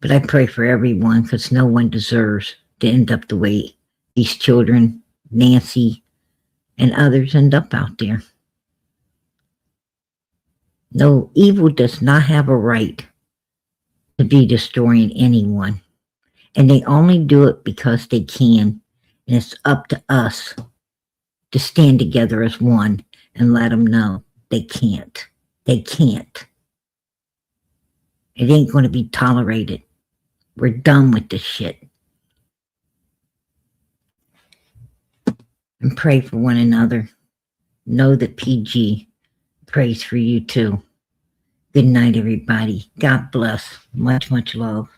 But I pray for everyone because no one deserves to end up the way these children, Nancy, and others end up out there. No, evil does not have a right to be destroying anyone. And they only do it because they can. And it's up to us to stand together as one and let them know they can't. They can't. It ain't going to be tolerated. We're done with this shit. And pray for one another. Know that PG prays for you too. Good night, everybody. God bless. Much, much love.